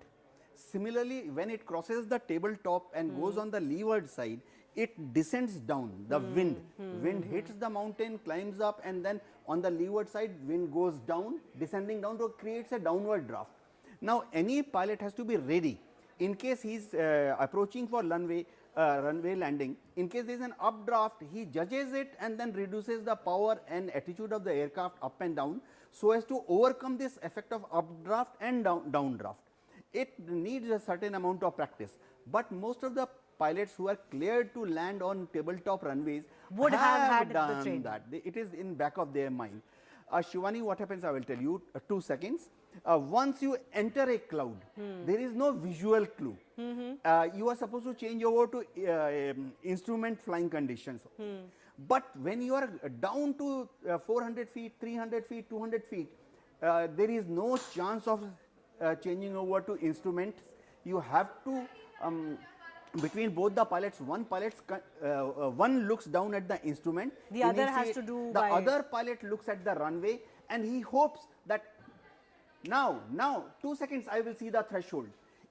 Similarly, when it crosses the tabletop and goes on the leeward side, it descends down. The wind hits the mountain, climbs up, and then on the leeward side, wind goes down, descending down, so creates a downward draft. Now, any pilot has to be ready in case he is approaching for runway landing. In case there is an updraft, he judges it and then reduces the power and attitude of the aircraft up and down so as to overcome this effect of updraft and downdraft. It needs a certain amount of practice, but most of the pilots who are cleared to land on tabletop runways
would have had
done
the training.
that. It is in back of their mind. Shivani, what happens, I will tell you, 2 seconds. Once you enter a cloud, there is no visual clue. You are supposed to change over to instrument flying conditions. But when you are down to 400 feet, 300 feet, 200 feet, there is no chance of changing over to instruments. You have to, between both the pilots, one looks down at the instrument.
The other has to do
the other pilot looks at the runway and he hopes that now 2 seconds I will see the threshold.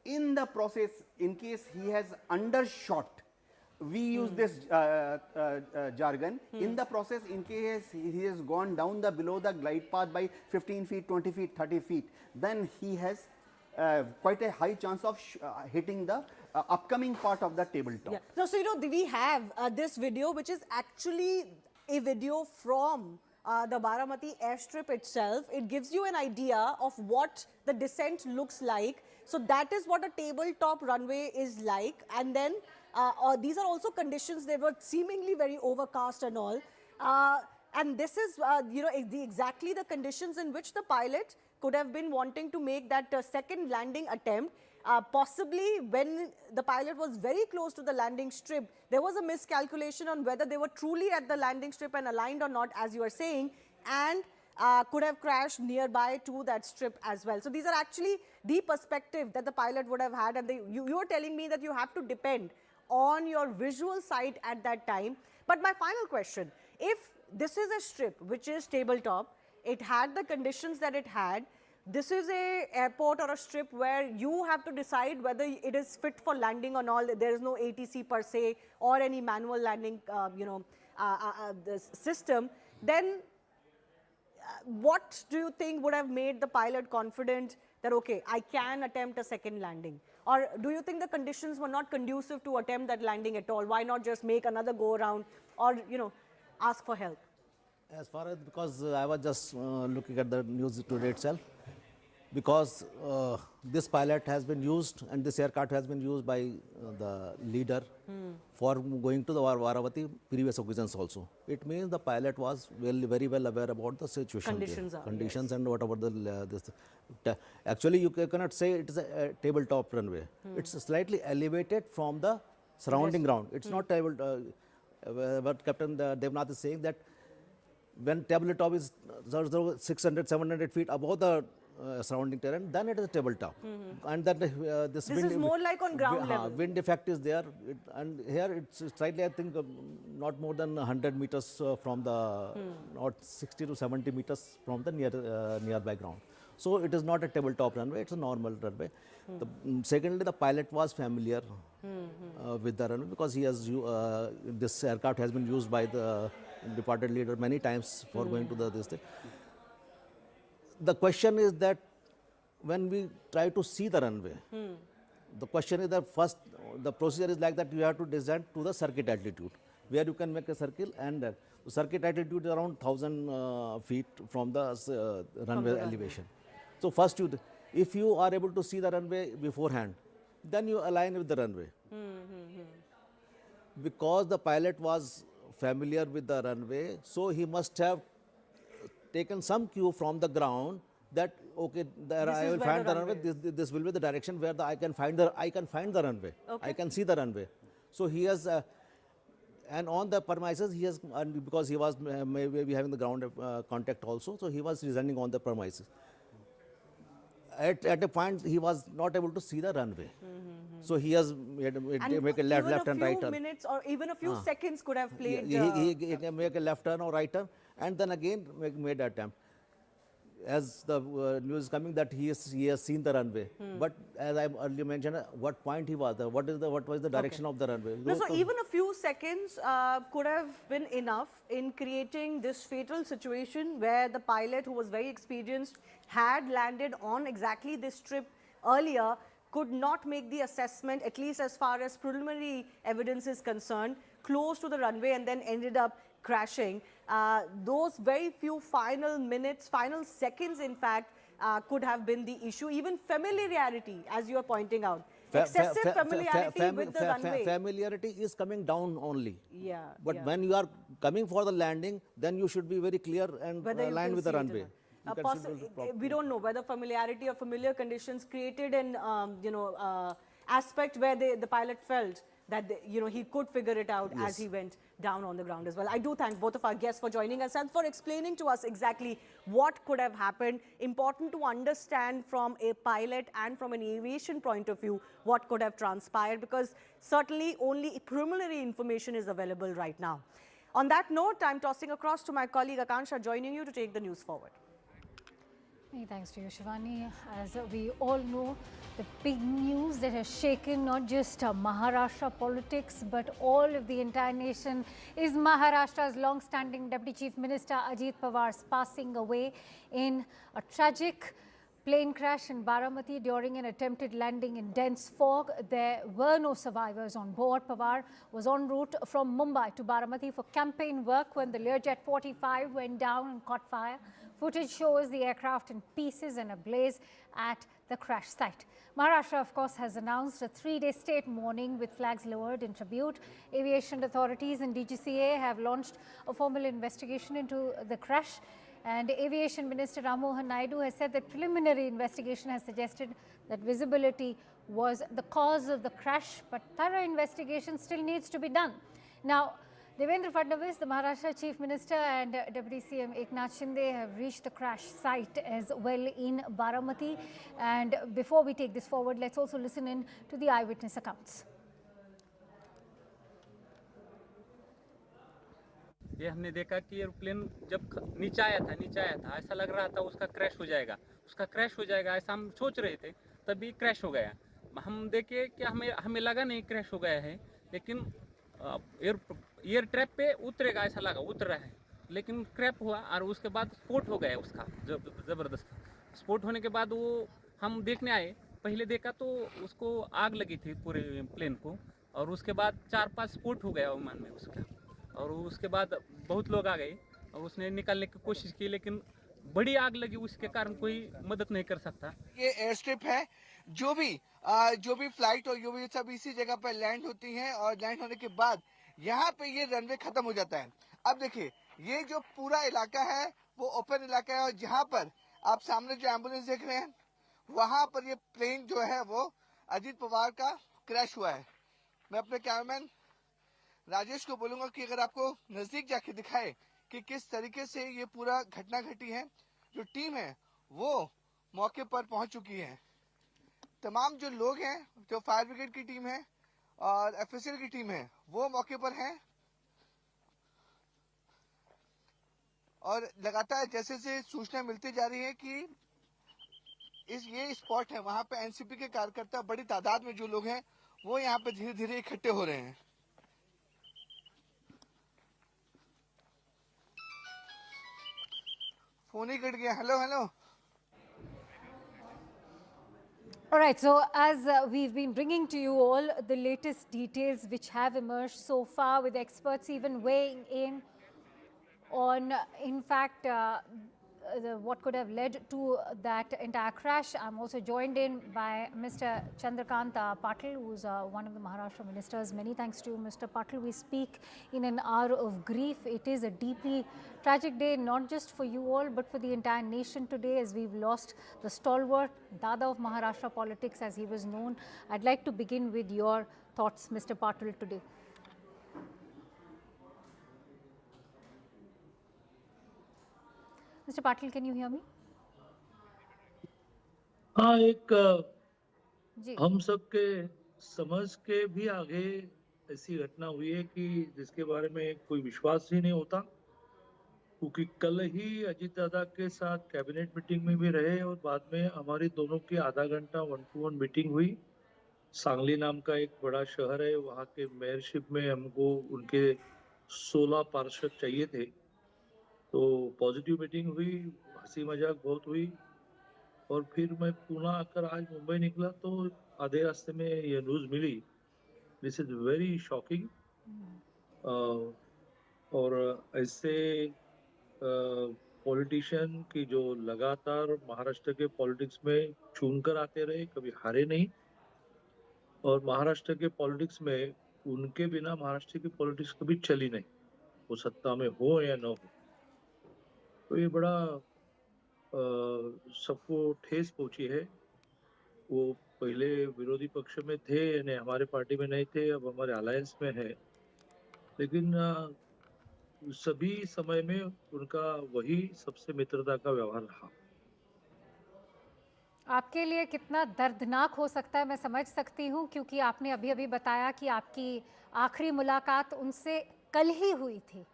In the process, in case he has undershot, we use this jargon. In the process, in case he has gone down below the glide path by 15 feet, 20 feet, 30 feet, then he has quite a high chance of hitting the upcoming part of the tabletop.
Yeah. So, we have this video, which is actually a video from the Baramati airstrip itself. It gives you an idea of what the descent looks like. So that is what a tabletop runway is like. And then these are also conditions. They were seemingly very overcast and all. And this is, exactly the conditions in which the pilot could have been wanting to make that second landing attempt. Possibly when the pilot was very close to the landing strip, there was a miscalculation on whether they were truly at the landing strip and aligned or not, as you are saying, and could have crashed nearby to that strip as well. So these are actually the perspective that the pilot would have had, and you are telling me that you have to depend on your visual sight at that time. But my final question, if this is a strip which is tabletop, it had the conditions that it had, this is a airport or a strip where you have to decide whether it is fit for landing or not. There is no ATC per se or any manual landing, the system. Then what do you think would have made the pilot confident that, okay, I can attempt a second landing? Or do you think the conditions were not conducive to attempt that landing at all? Why not just make another go around or, ask for help?
As far as, because I was just looking at the news today itself, because this pilot has been used and this aircraft has been used by the leader for going to the Varavati previous occasions also. It means the pilot was very well aware about the situation. Conditions and whatever actually you cannot say it is a tabletop runway. It's slightly elevated from the surrounding ground. It's not what Captain Devnath is saying, that when tabletop is 600, 700 feet above the surrounding terrain, then it is a tabletop. And then this
is more like on ground level.
Wind effect is there, and here it's slightly, I think, not more than 100 meters from the, not 60 to 70 meters from the nearby ground. So it is not a tabletop runway; it's a normal runway. Secondly, the pilot was familiar with the runway because he has this aircraft has been used by the departed leader many times for going to this thing. The question is that when we try to see the runway, the question is that first, the procedure is like that you have to descend to the circuit altitude, where you can make a circle, and the circuit altitude is around 1,000 feet from the runway elevation. So first, if you are able to see the runway beforehand, then you align with the runway. Because the pilot was familiar with the runway, so he must have taken some cue from the ground that okay, there I will find the runway. This will be the direction where I can find the runway. Okay. I can see the runway. So he has, and on the premises he has, and because he was maybe having the ground contact also, so he was descending on the premises. At a point he was not able to see the runway. So he has made a left and right turn.
Even a few minutes or even a few seconds could have played.
He can make a left turn or right turn, and then again made an attempt. As the news is coming that he has seen the runway, but as I earlier mentioned, what point he was there, what was the direction of the runway?
No, so even a few seconds could have been enough in creating this fatal situation where the pilot, who was very experienced, had landed on exactly this strip earlier, could not make the assessment, at least as far as preliminary evidence is concerned, close to the runway, and then ended up crashing. Those very few final minutes, final seconds, in fact, could have been the issue. Even familiarity, as you are pointing out. Excessive familiarity with the runway.
Familiarity is coming down only.
Yeah.
But when you are coming for the landing, then you should be very clear and aligned with the runway.
We don't know whether familiarity or familiar conditions created an aspect where the pilot felt that he could figure it out as he went down on the ground as well. I do thank both of our guests for joining us and for explaining to us exactly what could have happened. Important to understand from a pilot and from an aviation point of view what could have transpired, because certainly only preliminary information is available right now. On that note, I'm tossing across to my colleague Akansha, joining you to take the news forward.
Many thanks to you, Shivani. As we all know, the big news that has shaken not just Maharashtra politics but all of the entire nation is Maharashtra's long-standing Deputy Chief Minister Ajit Pawar's passing away in a tragic plane crash in Baramati during an attempted landing in dense fog. There were no survivors on board. Pawar was en route from Mumbai to Baramati for campaign work when the Learjet 45 went down and caught fire. Footage shows the aircraft in pieces and ablaze at the crash site. Maharashtra, of course, has announced a 3-day state mourning with flags lowered in tribute. Aviation authorities and DGCA have launched a formal investigation into the crash. And Aviation Minister Ram Mohan Naidu has said that preliminary investigation has suggested that visibility was the cause of the crash, but thorough investigation still needs to be done. Now, Devendra Fadnavis, the Maharashtra Chief Minister, and Deputy CM Eknath Shinde have reached the crash site as well in Baramati. And before we take this forward, let's also listen in to the eyewitness accounts.
ये हमने देखा कि airplane जब नीचे आया था ऐसा लग रहा था उसका क्रैश हो जाएगा ऐसा हम सोच रहे थे, तभी क्रैश हो गया। हम देखे कि हमें लगा नहीं क्रैश हो गया है, लेकिन एयर ट्रैप पे उतरेगा ऐसा लगा, उतर रहा है, लेकिन क्रैप हुआ और उसके बाद स्फोट हो गया उसका ज़बरदस्त। स्फोट होने के बाद वो हम देखने आए, पहले देखा तो उसको आग लगी थी पूरे प्लेन को, और उसके बाद 4-5 स्फोट हो गया विमान में उसका, और उसके बाद बहुत लोग आ गए और उसने निकालने की कोशिश की, लेकिन बड़ी आग लगी, उसके कारण कोई मदद नहीं कर सकता।
ये एयर स्ट्रिप है, जो भी फ्लाइट और जो भी सब इसी जगह पर लैंड होती हैं, और लैंड होने के बाद यहाँ पे ये रनवे खत्म हो जाता है। अब देखिए, ये जो पूरा इलाका है वो ओपन इलाका है, और जहाँ पर आप सामने जो एम्बुलेंस देख रहे हैं वहाँ पर ये प्लेन जो है वो अजीत पवार का क्रैश हुआ है। मैं अपने कैमरामैन राजेश को बोलूंगा कि अगर आपको नजदीक जाके दिखाए कि किस तरीके से ये पूरा घटना घटी है। जो टीम है वो मौके पर पहुंच चुकी है। तमाम जो लोग हैं, जो फायर ब्रिगेड की टीम है और एफएसएल की टीम है, वो मौके पर हैं और लगातार जैसे जैसे सूचना मिलती जा रही है कि ये स्पॉट है, वहां पे एनसीपी के कार्यकर्ता बड़ी तादाद में जो लोग हैं वो यहाँ पे धीरे धीरे इकट्ठे हो रहे हैं। फोन ही कट गया। Hello hello.
All right, so as we've been bringing to you all the latest details which have emerged so far, with experts even weighing in on, in fact, what could have led to that entire crash. I'm also joined in by Mr. Chandrakant Patil, who's one of the Maharashtra ministers. Many thanks to you, Mr. Patil. We speak in an hour of grief. It is a deeply tragic day, not just for you all, but for the entire nation today, as we've lost the stalwart Dada of Maharashtra politics, as he was known. I'd like to begin with your thoughts, Mr. Patil, today. Mr. Patil, can you hear me?
हाँ, एक
जी।
हम सबके समझ के भी आगे ऐसी घटना हुई है कि जिसके बारे में कोई विश्वास ही नहीं होता, क्योंकि कल ही अजीत दादा के साथ कैबिनेट मीटिंग में भी रहे और बाद में हमारी दोनों की आधा घंटा 1-to-1 मीटिंग हुई। सांगली नाम का एक बड़ा शहर है, वहाँ के मेयरशिप में हमको उनके 16 पार्षद चाहिए थे, तो पॉजिटिव मीटिंग हुई, हंसी मजाक बहुत हुई। और फिर मैं पुणे आकर आज मुंबई निकला तो आधे रास्ते में ये न्यूज मिली। This is very shocking. और ऐसे पॉलिटिशियन की जो लगातार महाराष्ट्र के पॉलिटिक्स में चुनकर आते रहे, कभी हारे नहीं, और महाराष्ट्र के पॉलिटिक्स में उनके बिना महाराष्ट्र की पॉलिटिक्स कभी चली नहीं, वो सत्ता में हो या न हो। तो ये बड़ा सबको ठेस पहुंची है। वो पहले विरोधी पक्ष में थे, यानी हमारे पार्टी में नहीं थे, अब हमारे अलायंस में है, लेकिन सभी समय में उनका वही सबसे मित्रता का व्यवहार रहा।
आपके लिए कितना दर्दनाक हो सकता है मैं समझ सकती हूँ, क्योंकि आपने अभी अभी बताया कि आपकी आखिरी मुलाकात उनसे कल ही हुई थी।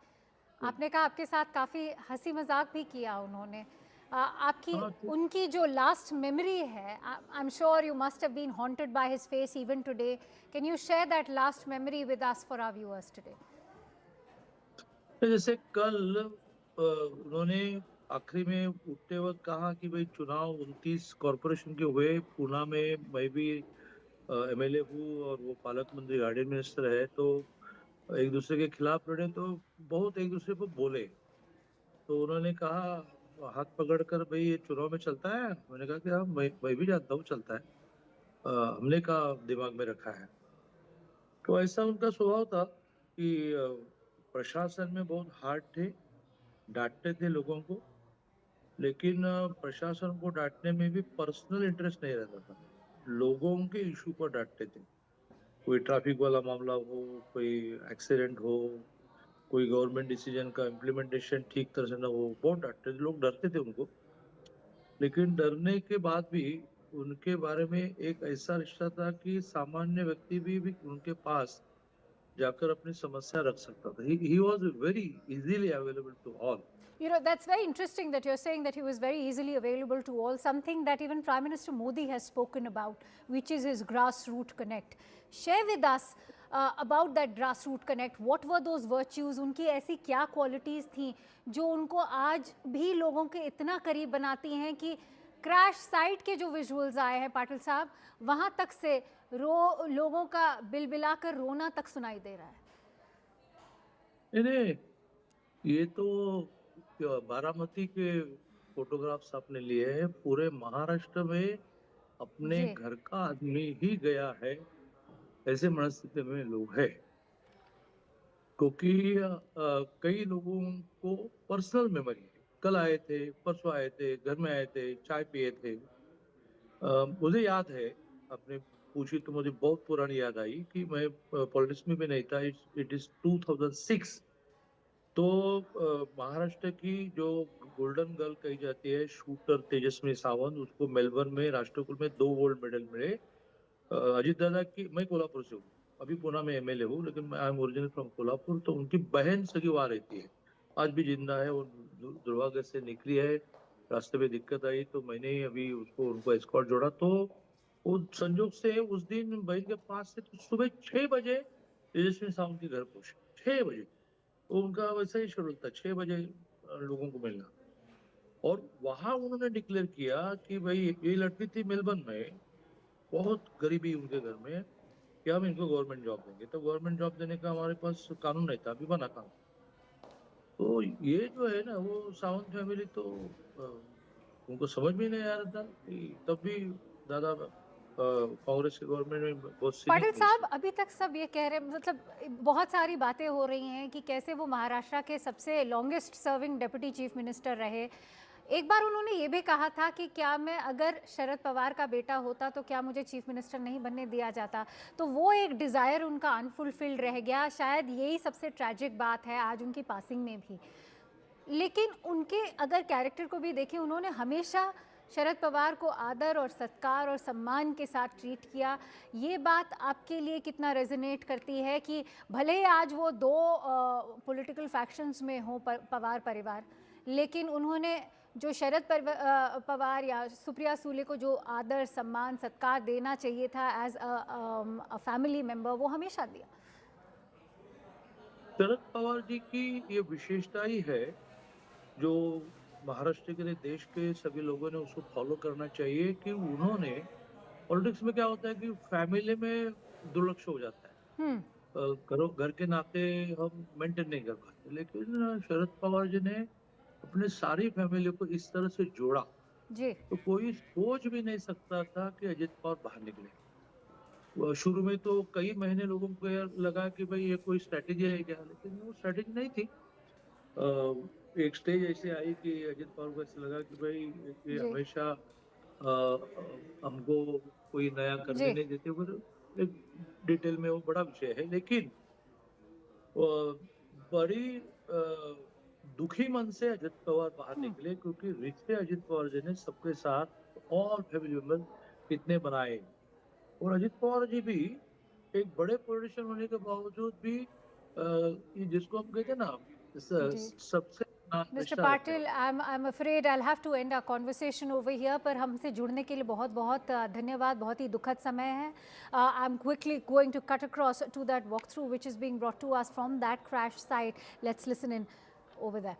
आपने कहा आपके साथ काफ़ी हंसी मजाक भी किया उन्होंने। आपकी उनकी जो लास्ट मेमोरी है, I am sure you must have been haunted by his face even today. Can you share that last memory with us for our viewers today?
जैसे कल उन्होंने आखिरी में उठते वक्त कहा कि भाई चुनाव 29 कॉरपोरेशन के हुए, पुणे में मैं भी एमएलए हूँ और वो पालक मंत्री गार्डियन मिनिस्टर है, तो एक दूसरे के खिलाफ लड़े तो बहुत एक दूसरे को बोले। तो उन्होंने कहा हाथ पकड़कर, भाई ये चुनाव में चलता है? मैंने कहा कि हाँ, मैं भी जानता हूँ चलता है, हमने कहा दिमाग में रखा है। तो ऐसा उनका स्वभाव था कि प्रशासन में बहुत हार्ड थे, डांटते थे लोगों को, लेकिन प्रशासन को डांटने में भी पर्सनल इंटरेस्ट नहीं रहता था, लोगों के इशू पर डांटते थे। कोई ट्रैफिक वाला मामला हो, कोई एक्सीडेंट हो, कोई गवर्नमेंट डिसीजन का इम्प्लीमेंटेशन ठीक तरह से ना हो, बहुत डांटते थे लोग, डरते थे उनको। लेकिन डरने के बाद भी उनके बारे में एक ऐसा रिश्ता था कि सामान्य व्यक्ति भी उनके पास जाकर अपनी समस्या रख सकता था। He was very easily available to all.
You know, that's very interesting that you're saying that he was very easily available to all, something that even Prime Minister Modi has spoken about, which is his grassroots connect. Share with us about that grassroots connect. What were those virtues? उनकी ऐसी क्या qualities थी जो उनको आज भी लोगों के इतना करीब बनाती हैं कि क्रैश साइट के जो विजुअल्स आए हैं पाटिल साहब, वहाँ तक से लोगों का बिलबिलाकर रोना तक सुनाई दे रहा है।
नहीं, ये तो बारामती के फोटोग्राफ्स आपने लिए हैं, पूरे महाराष्ट्र में अपने घर का आदमी ही गया है, ऐसे मनस्थिति में लोग हैं, क्योंकि कई लोगों को पर्सनल मेमोरी है। कल आए थे, परसों आए थे, घर में आए थे, चाय पिए थे। मुझे याद है, आपने पूछी तो मुझे बहुत पुरानी याद आई कि मैं पॉलिटिक्स में भी नहीं था। इट इज 2006 तो महाराष्ट्र की जो गोल्डन गर्ल कही जाती है शूटर तेजस्वी सावंत, उसको मेलबर्न में राष्ट्रकुल में 2 गोल्ड मेडल मिले। अजीत दादा की, मैं कोल्हापुर से हूँ, अभी पुणे में एमएलए हूँ, लेकिन I am original from Kolhapur. तो उनकी बहन सगी वहां रहती है, आज भी जिंदा है, वो दुर्भाग्य से निकली है, रास्ते में दिक्कत आई तो मैंने ही अभी उसको उनको एस्कॉर्ट जोड़ा। तो वो संजोग से उस दिन बहन के पास से तो सुबह 6 बजे तेजस्वी सावंत के घर पहुंचे, 6 बजे। तो उनका वैसा ही शेड्यूल था, 6 बजे लोगों को मिलना। और वहां उन्होंने डिक्लेयर किया कि भाई ये लड़की थी मेलबर्न में, बहुत गरीबी उनके घर में, कि हम इनको गवर्नमेंट जॉब देंगे। तो गवर्नमेंट जॉब देने का हमारे पास कानून नहीं था, अभी बना कानून। तो ये जो है ना, वो सावंत फैमिली तो उनको समझ में नहीं आ रहा था कि तब भी दादा कांग्रेस के गवर्नमेंट में बहुत सीनियर
पाटिल साहब,
मिनिस्टर।
अभी तक सब ये कह रहे हैं, मतलब बहुत सारी बातें हो रही हैं कि कैसे वो महाराष्ट्र के सबसे longest serving deputy chief minister रहे। एक बार उन्होंने ये भी कहा था कि क्या मैं अगर शरद पवार का बेटा होता तो क्या मुझे चीफ मिनिस्टर नहीं बनने दिया जाता। तो वो एक डिज़ायर उनका अनफुलफिल्ड रह गया। शायद यही सबसे ट्रैजिक बात है आज उनकी पासिंग में भी। लेकिन उनके अगर कैरेक्टर को भी देखें, उन्होंने हमेशा शरद पवार को आदर और सत्कार और सम्मान के साथ ट्रीट किया। ये बात आपके लिए कितना रेजोनेट करती है कि भले ही आज वो 2 पॉलिटिकल फैक्शंस में हो पवार परिवार, लेकिन उन्होंने जो शरद पवार या सुप्रिया सूले को जो आदर सम्मान सत्कार देना चाहिए था एज अ फैमिली मेंबर, वो हमेशा दिया।
शरद पवार जी की ये विशेषता ही है जो महाराष्ट्र के लिए देश के सभी लोगों ने उसको फॉलो करना चाहिए, कि उन्होंने, पॉलिटिक्स में क्या होता है कि फैमिली में दुर्लक्ष हो जाता है, घरों घर के नाते हम मेंटेन नहीं कर पाते, लेकिन शरद पवार जी ने अपने सारी फैमिली को इस तरह से जोड़ा,
जी।
तो कोई सोच भी नहीं सकता था कि अजित पवार बाहर निकले। शुरू में तो कई महीने लोगों को लगा कि भाई ये कोई स्ट्रेटेजी है क्या, लेकिन वो स्ट्रेटेजी नहीं थी। एक स्टेज ऐसे आई कि अजित पवार को ऐसा लगा कि भाई ये
जी।
हमेशा हमको कोई नया करने
जी।
नहीं देते। पर एक डिटेल में वो बड़ा विषय है, लेकिन बड़ी दुखी मन से अजित पवार बाहर निकले, क्योंकि रिश्ते अजित पवार जी ने सबके साथ ऑल फैमिली मेंबर कितने बनाए। और अजित पवार जी भी एक बड़े पॉलिटिशियन होने के बावजूद भी ये जिसको हम कहते हैं ना,
जी।
सबसे
Mr.
निष्ठा रखने
Patil,
वाले।
I'm afraid I'll have to end our conversation over here. पर हमसे जुड़ने के लिए बहुत बहुत धन्यवाद। बहुत ही दुखद समय है। I'm quickly going to cut across to that walkthrough which is being brought to us from that crash site. Let's listen in over there.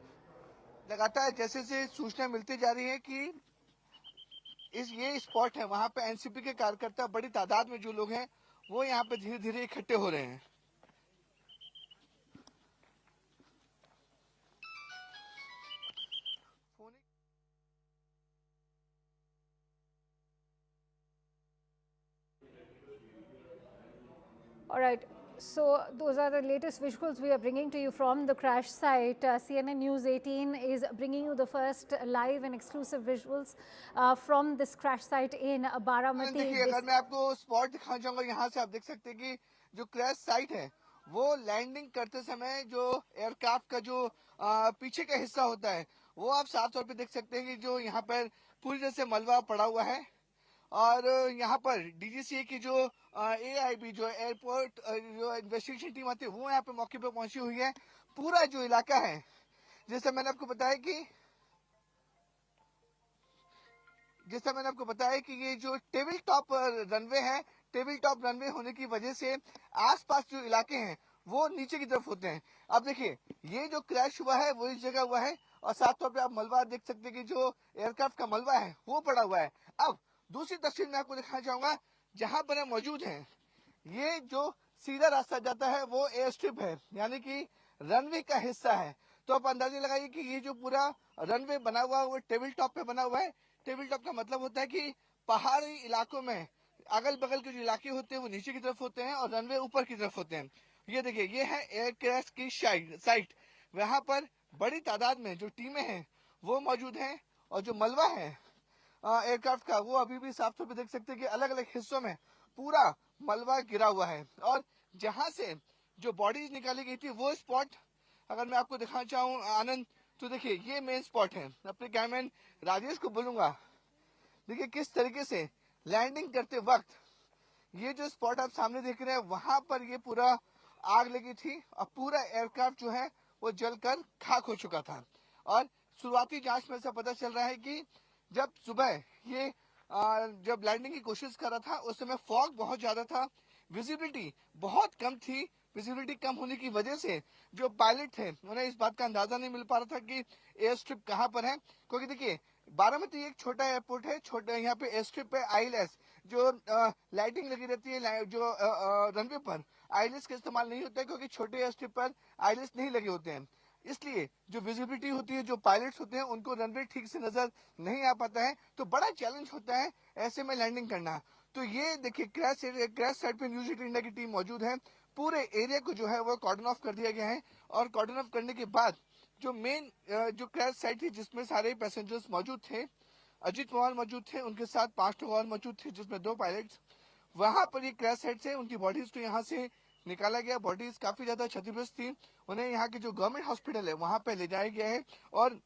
लगातार जैसे से सूचना मिलती जा रही है कि ये स्पॉट है, वहाँ पे एनसीपी के कार्यकर्ता बड़ी तादाद में जो लोग हैं वो यहाँ पे धीरे धीरे इकट्ठे हो रहे हैं।
All right. So those are the latest visuals we are bringing to you from the crash site. CNN News 18 is bringing you the first live and exclusive visuals from this crash site in Baramati.
देखिए, अगर मैं आपको spot दिखाना चाहूंगा, यहाँ से आप देख सकते हैं कि जो क्रैश साइट है वो लैंडिंग करते समय जो एयरक्राफ्ट का जो पीछे का हिस्सा होता है वो आप साफ तौर पे देख सकते हैं कि जो यहाँ पर पूरी तरह से मलबा पड़ा हुआ है। और यहाँ पर डीजीसीए की जो एआईबी जो एयरपोर्ट जो इन्वेस्टिगेशन टीम आती है वो यहाँ पे मौके पे पहुंची हुई है। पूरा जो इलाका है, जैसे मैंने आपको बताया कि ये जो टेबल टॉप रनवे है, टेबल टॉप रनवे होने की वजह से आसपास जो इलाके हैं वो नीचे की तरफ होते हैं। अब देखिए, ये जो क्रैश हुआ है वो इस जगह हुआ है और साथ तौर पे आप मलबा देख सकते हैं कि जो एयरक्राफ्ट का मलबा है वो पड़ा हुआ है। अब दूसरी तस्वीर में आपको दिखाना चाहूंगा, जहां पर हम मौजूद हैं, ये जो सीधा रास्ता जाता है वो एयर स्ट्रिप है, यानी कि रनवे का हिस्सा है। तो आप अंदाजा लगाइए कि ये जो पूरा रनवे बना हुआ है वो टेबल टॉप पे बना हुआ है। टेबल टॉप का मतलब होता है कि पहाड़ी इलाकों में अगल बगल के जो इलाके होते हैं वो नीचे की तरफ होते हैं और रनवे ऊपर की तरफ होते हैं। ये देखिए, ये है एयर क्रैश की साइट। वहां पर बड़ी तादाद में जो टीमें हैं वो मौजूद हैं और जो मलबा है एयरक्राफ्ट का वो अभी भी साफ तौर पे देख सकते हैं कि अलग अलग हिस्सों में पूरा मलबा गिरा हुआ है। और जहां से जो बॉडीज निकाली गई थी वो स्पॉट अगर मैं आपको दिखाना चाहूँ आनंद, तो देखिए ये मेन स्पॉट है। अपने कैमरामैन राजेश को बोलूंगा, देखिए किस तरीके से लैंडिंग करते वक्त ये जो स्पॉट आप सामने देख रहे हैं, वहां पर ये पूरा आग लगी थी और पूरा एयरक्राफ्ट जो है वो जलकर खाक हो चुका था। और शुरुआती जांच में से पता चल रहा है कि जब सुबह ये जब लैंडिंग की कोशिश कर रहा था उस समय फॉग बहुत ज्यादा था, विजिबिलिटी बहुत कम थी। विजिबिलिटी कम होने की वजह से जो पायलट थे उन्हें इस बात का अंदाजा नहीं मिल पा रहा था कि एयर स्ट्रिप कहाँ पर है, क्योंकि देखिए बारामती एक छोटा एयरपोर्ट है, छोटा यहाँ पे एयर स्ट्रिप पे आईएलएस जो लाइटिंग लगी रहती है, जो रनवे पर आईएलएस का इस्तेमाल नहीं होता है, क्योंकि छोटे एयर स्ट्रिप पर आईएलएस नहीं लगे होते हैं। इसलिए जो विजिबिलिटी होती है, जो पायलट्स होते हैं उनको रनवे ठीक से नजर नहीं आ पाता है, तो बड़ा चैलेंज होता है ऐसे में लैंडिंग करना। तो ये देखिए क्रैश साइट पे न्यूज 8 इंडिया की टीम मौजूद है। पूरे एरिया को जो है वो कॉर्डन ऑफ कर दिया गया है और कॉर्डन ऑफ करने के बाद जो मेन जो क्रैश साइट थी जिसमें सारे पैसेंजर्स मौजूद थे, अजीत पवार मौजूद थे, उनके साथ 5 लोग और मौजूद थे जिसमें 2 पायलट्स, वहां पर ये क्रैश साइट से उनकी बॉडीज को यहाँ से निकाला गया। बॉडीज काफी ज्यादा क्षतिग्रस्त थी, उन्हें यहाँ के जो गवर्नमेंट हॉस्पिटल है वहां पे ले जाया गया है और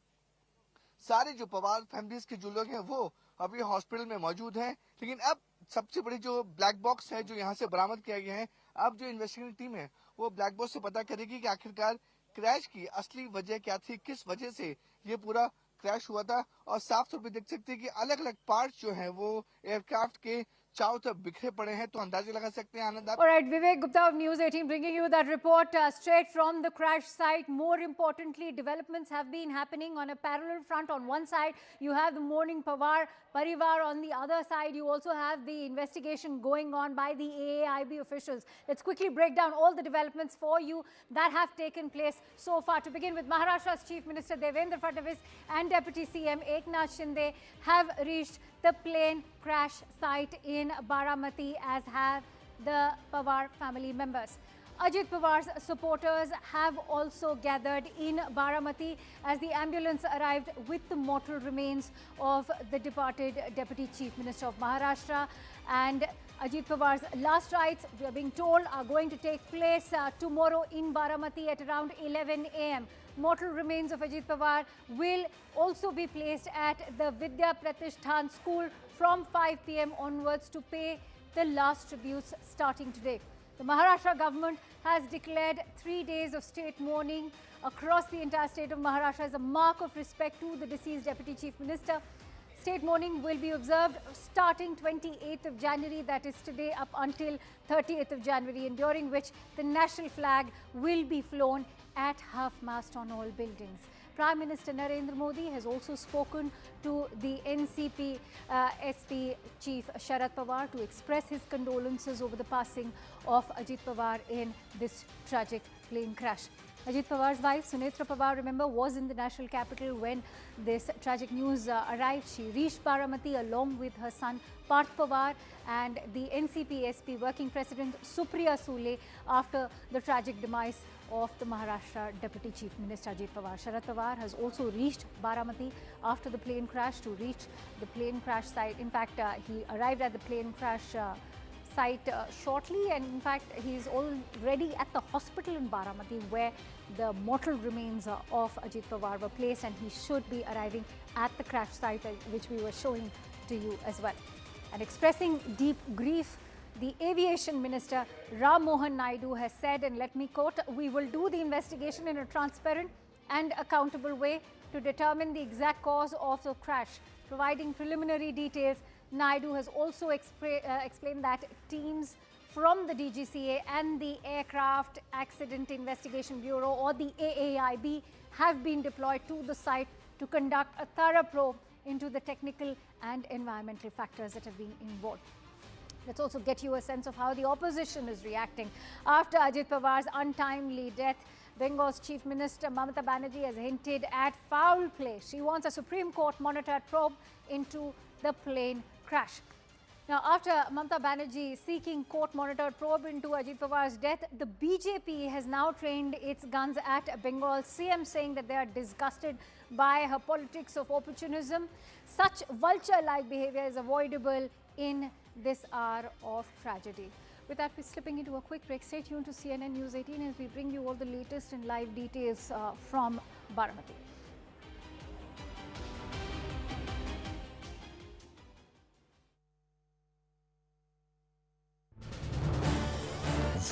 सारे जो पवार फैमिलीज के जो लोग हैं वो अभी हॉस्पिटल में मौजूद हैं। लेकिन अब सबसे बड़ी जो ब्लैक बॉक्स है जो यहाँ से बरामद किया गया है, अब जो इन्वेस्टिगेटिव टीम है वो ब्लैक बॉक्स से पता करेगी कि आखिरकार क्रैश की असली वजह क्या थी, किस वजह से ये पूरा क्रैश हुआ था। और साफ तौर पे देख सकते हैं कि अलग अलग पार्ट्स जो हैं वो एयरक्राफ्ट के चारों तरफ बिखरे पड़े हैं, तो अंदाजे लगा सकते हैं आनंद आप।
All right, Vivek Gupta of News 18 bringing you that report straight from the crash site. More importantly, developments have been happening on a parallel front. On one side, you have the mourning Pawar Parivar. On the other side, you also have the investigation going on by the AAIB officials. Let's quickly break down all the developments for you that have taken place so far. To begin with, Maharashtra's Chief Minister Devendra Fadnavis and Deputy CM Eknath Shinde have reached the plane crash site in Baramati, as have the Pawar family members. Ajit Pawar's supporters have also gathered in Baramati as the ambulance arrived with the mortal remains of the departed Deputy Chief Minister of Maharashtra. And Ajit Pawar's last rites, we are being told, are going to take place tomorrow in Baramati at around 11 a.m. Mortal remains of Ajit Pawar will also be placed at the Vidya Pratishtan School from 5 p.m. onwards to pay the last tributes starting today. The Maharashtra government has declared 3 days of state mourning across the entire state of Maharashtra as a mark of respect to the deceased Deputy Chief Minister. State mourning will be observed starting 28th of January, that is today, up until 30th of January, and during which the national flag will be flown at half-mast on all buildings. Prime Minister Narendra Modi has also spoken to the NCP SP Chief Sharad Pawar to express his condolences over the passing of Ajit Pawar in this tragic plane crash. Ajit Pawar's wife, Sunetra Pawar, remember, was in the national capital when this tragic news arrived. She reached Baramati along with her son, Parth Pawar, and the NCP SP Working President, Supriya Sule, after the tragic demise of the Maharashtra Deputy Chief Minister Ajit Pawar. Sharad Pawar has also reached Baramati after the plane crash to reach the plane crash site. In fact, he arrived at the plane crash site shortly, and in fact he is already at the hospital in Baramati where the mortal remains of Ajit Pawar were placed, and he should be arriving at the crash site, which we were showing to you as well. And expressing deep grief, the Aviation Minister Ram Mohan Naidu has said, and let me quote, "We will do the investigation in a transparent and accountable way to determine the exact cause of the crash." Providing preliminary details, Naidu has also explained that teams from the DGCA and the Aircraft Accident Investigation Bureau, or the AAIB, have been deployed to the site to conduct a thorough probe into the technical and environmental factors that have been involved. Let's also get you a sense of how the opposition is reacting. After Ajit Pawar's untimely death, Bengal's Chief Minister Mamata Banerjee has hinted at foul play. She wants a Supreme Court monitored probe into the plane crash. Now, after Mamata Banerjee seeking court-monitored probe into Ajit Pawar's death, the BJP has now trained its guns at Bengal's CM, saying that they are disgusted by her politics of opportunism. Such vulture-like behavior is avoidable in this hour of tragedy. With that, we're slipping into a quick break. Stay tuned to CNN News 18 as we bring you all the latest and live details from Baramati.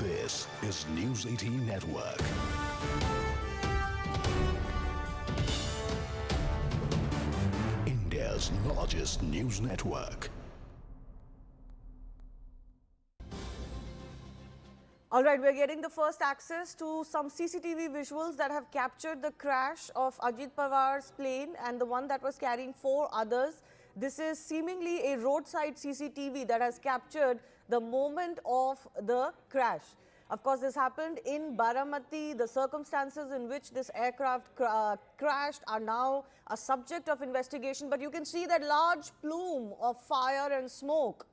This is News 18 Network. India's largest news network.
All right, we're getting the first access to some CCTV visuals that have captured the crash of Ajit Pawar's plane and the one that was carrying 4 others. This is seemingly a roadside CCTV that has captured the moment of the crash. Of course, this happened in Baramati. The circumstances in which this aircraft crashed are now a subject of investigation, but you can see that large plume of fire and smoke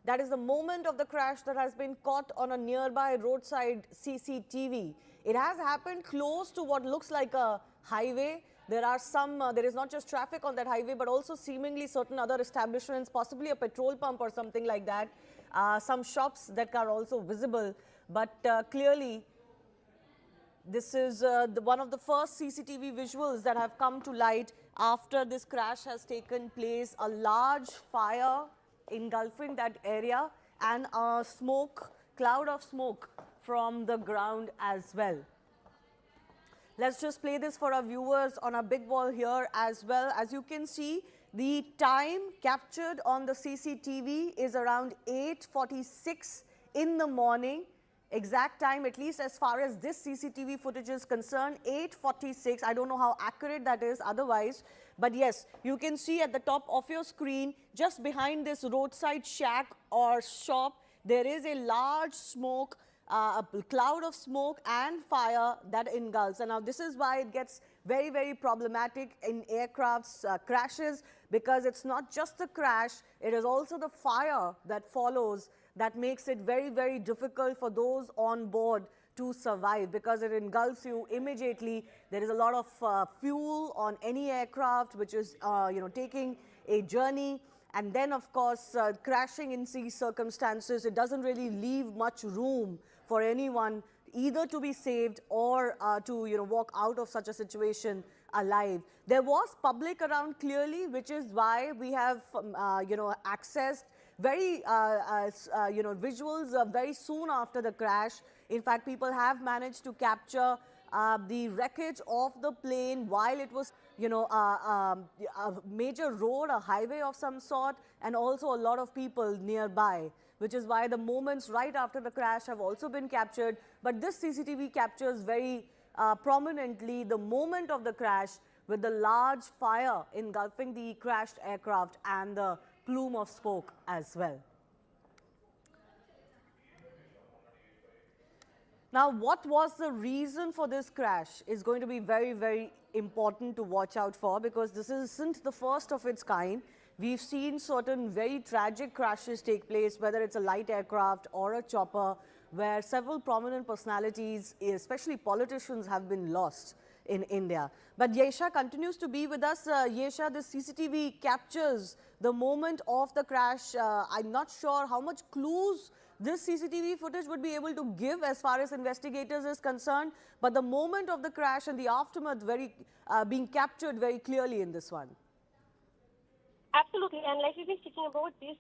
that is the moment of the crash that has been caught on a nearby roadside CCTV. It has happened close to what looks like a highway. There are there is not just traffic on that highway, but also seemingly certain other establishments, possibly a petrol pump or something like that. Some shops that are also visible, but clearly this is one of the first CCTV visuals that have come to light after this crash has taken place. A large fire engulfing that area and a cloud of smoke from the ground as well. Let's just play this for our viewers on a big wall here as well. As you can see, the time captured on the CCTV is around 8:46 in the morning. Exact time, at least as far as this CCTV footage is concerned, 8:46. I don't know how accurate that is otherwise. But yes, you can see at the top of your screen, just behind this roadside shack or shop, there is a large smoke, a cloud of smoke and fire that engulfs. And now this is why it gets very, very problematic in aircrafts crashes, because it's not just the crash, it is also the fire that follows that makes it very, very difficult for those on board to survive, because it engulfs you immediately. There is a lot of fuel on any aircraft which is taking a journey, and then of course crashing in these circumstances, it doesn't really leave much room for anyone either to be saved or to walk out of such a situation alive. There was public around clearly, which is why we have accessed very visuals very soon after the crash. In fact, people have managed to capture the wreckage of the plane while it was a major road, a highway of some sort, and also a lot of people nearby, which is why the moments right after the crash have also been captured. But this CCTV captures very prominently the moment of the crash, with the large fire engulfing the crashed aircraft and the plume of smoke as well. Now, what was the reason for this crash is going to be very, very important to watch out for, because this isn't the first of its kind. We've seen certain very tragic crashes take place, whether it's a light aircraft or a chopper, where several prominent personalities, especially politicians, have been lost in India. But Yesha continues to be with us. Yesha, this CCTV captures the moment of the crash. I'm not sure how much clues this CCTV footage would be able to give as far as investigators is concerned, but the moment of the crash and the aftermath being captured very clearly in this one.
Absolutely, and like we've been speaking about, this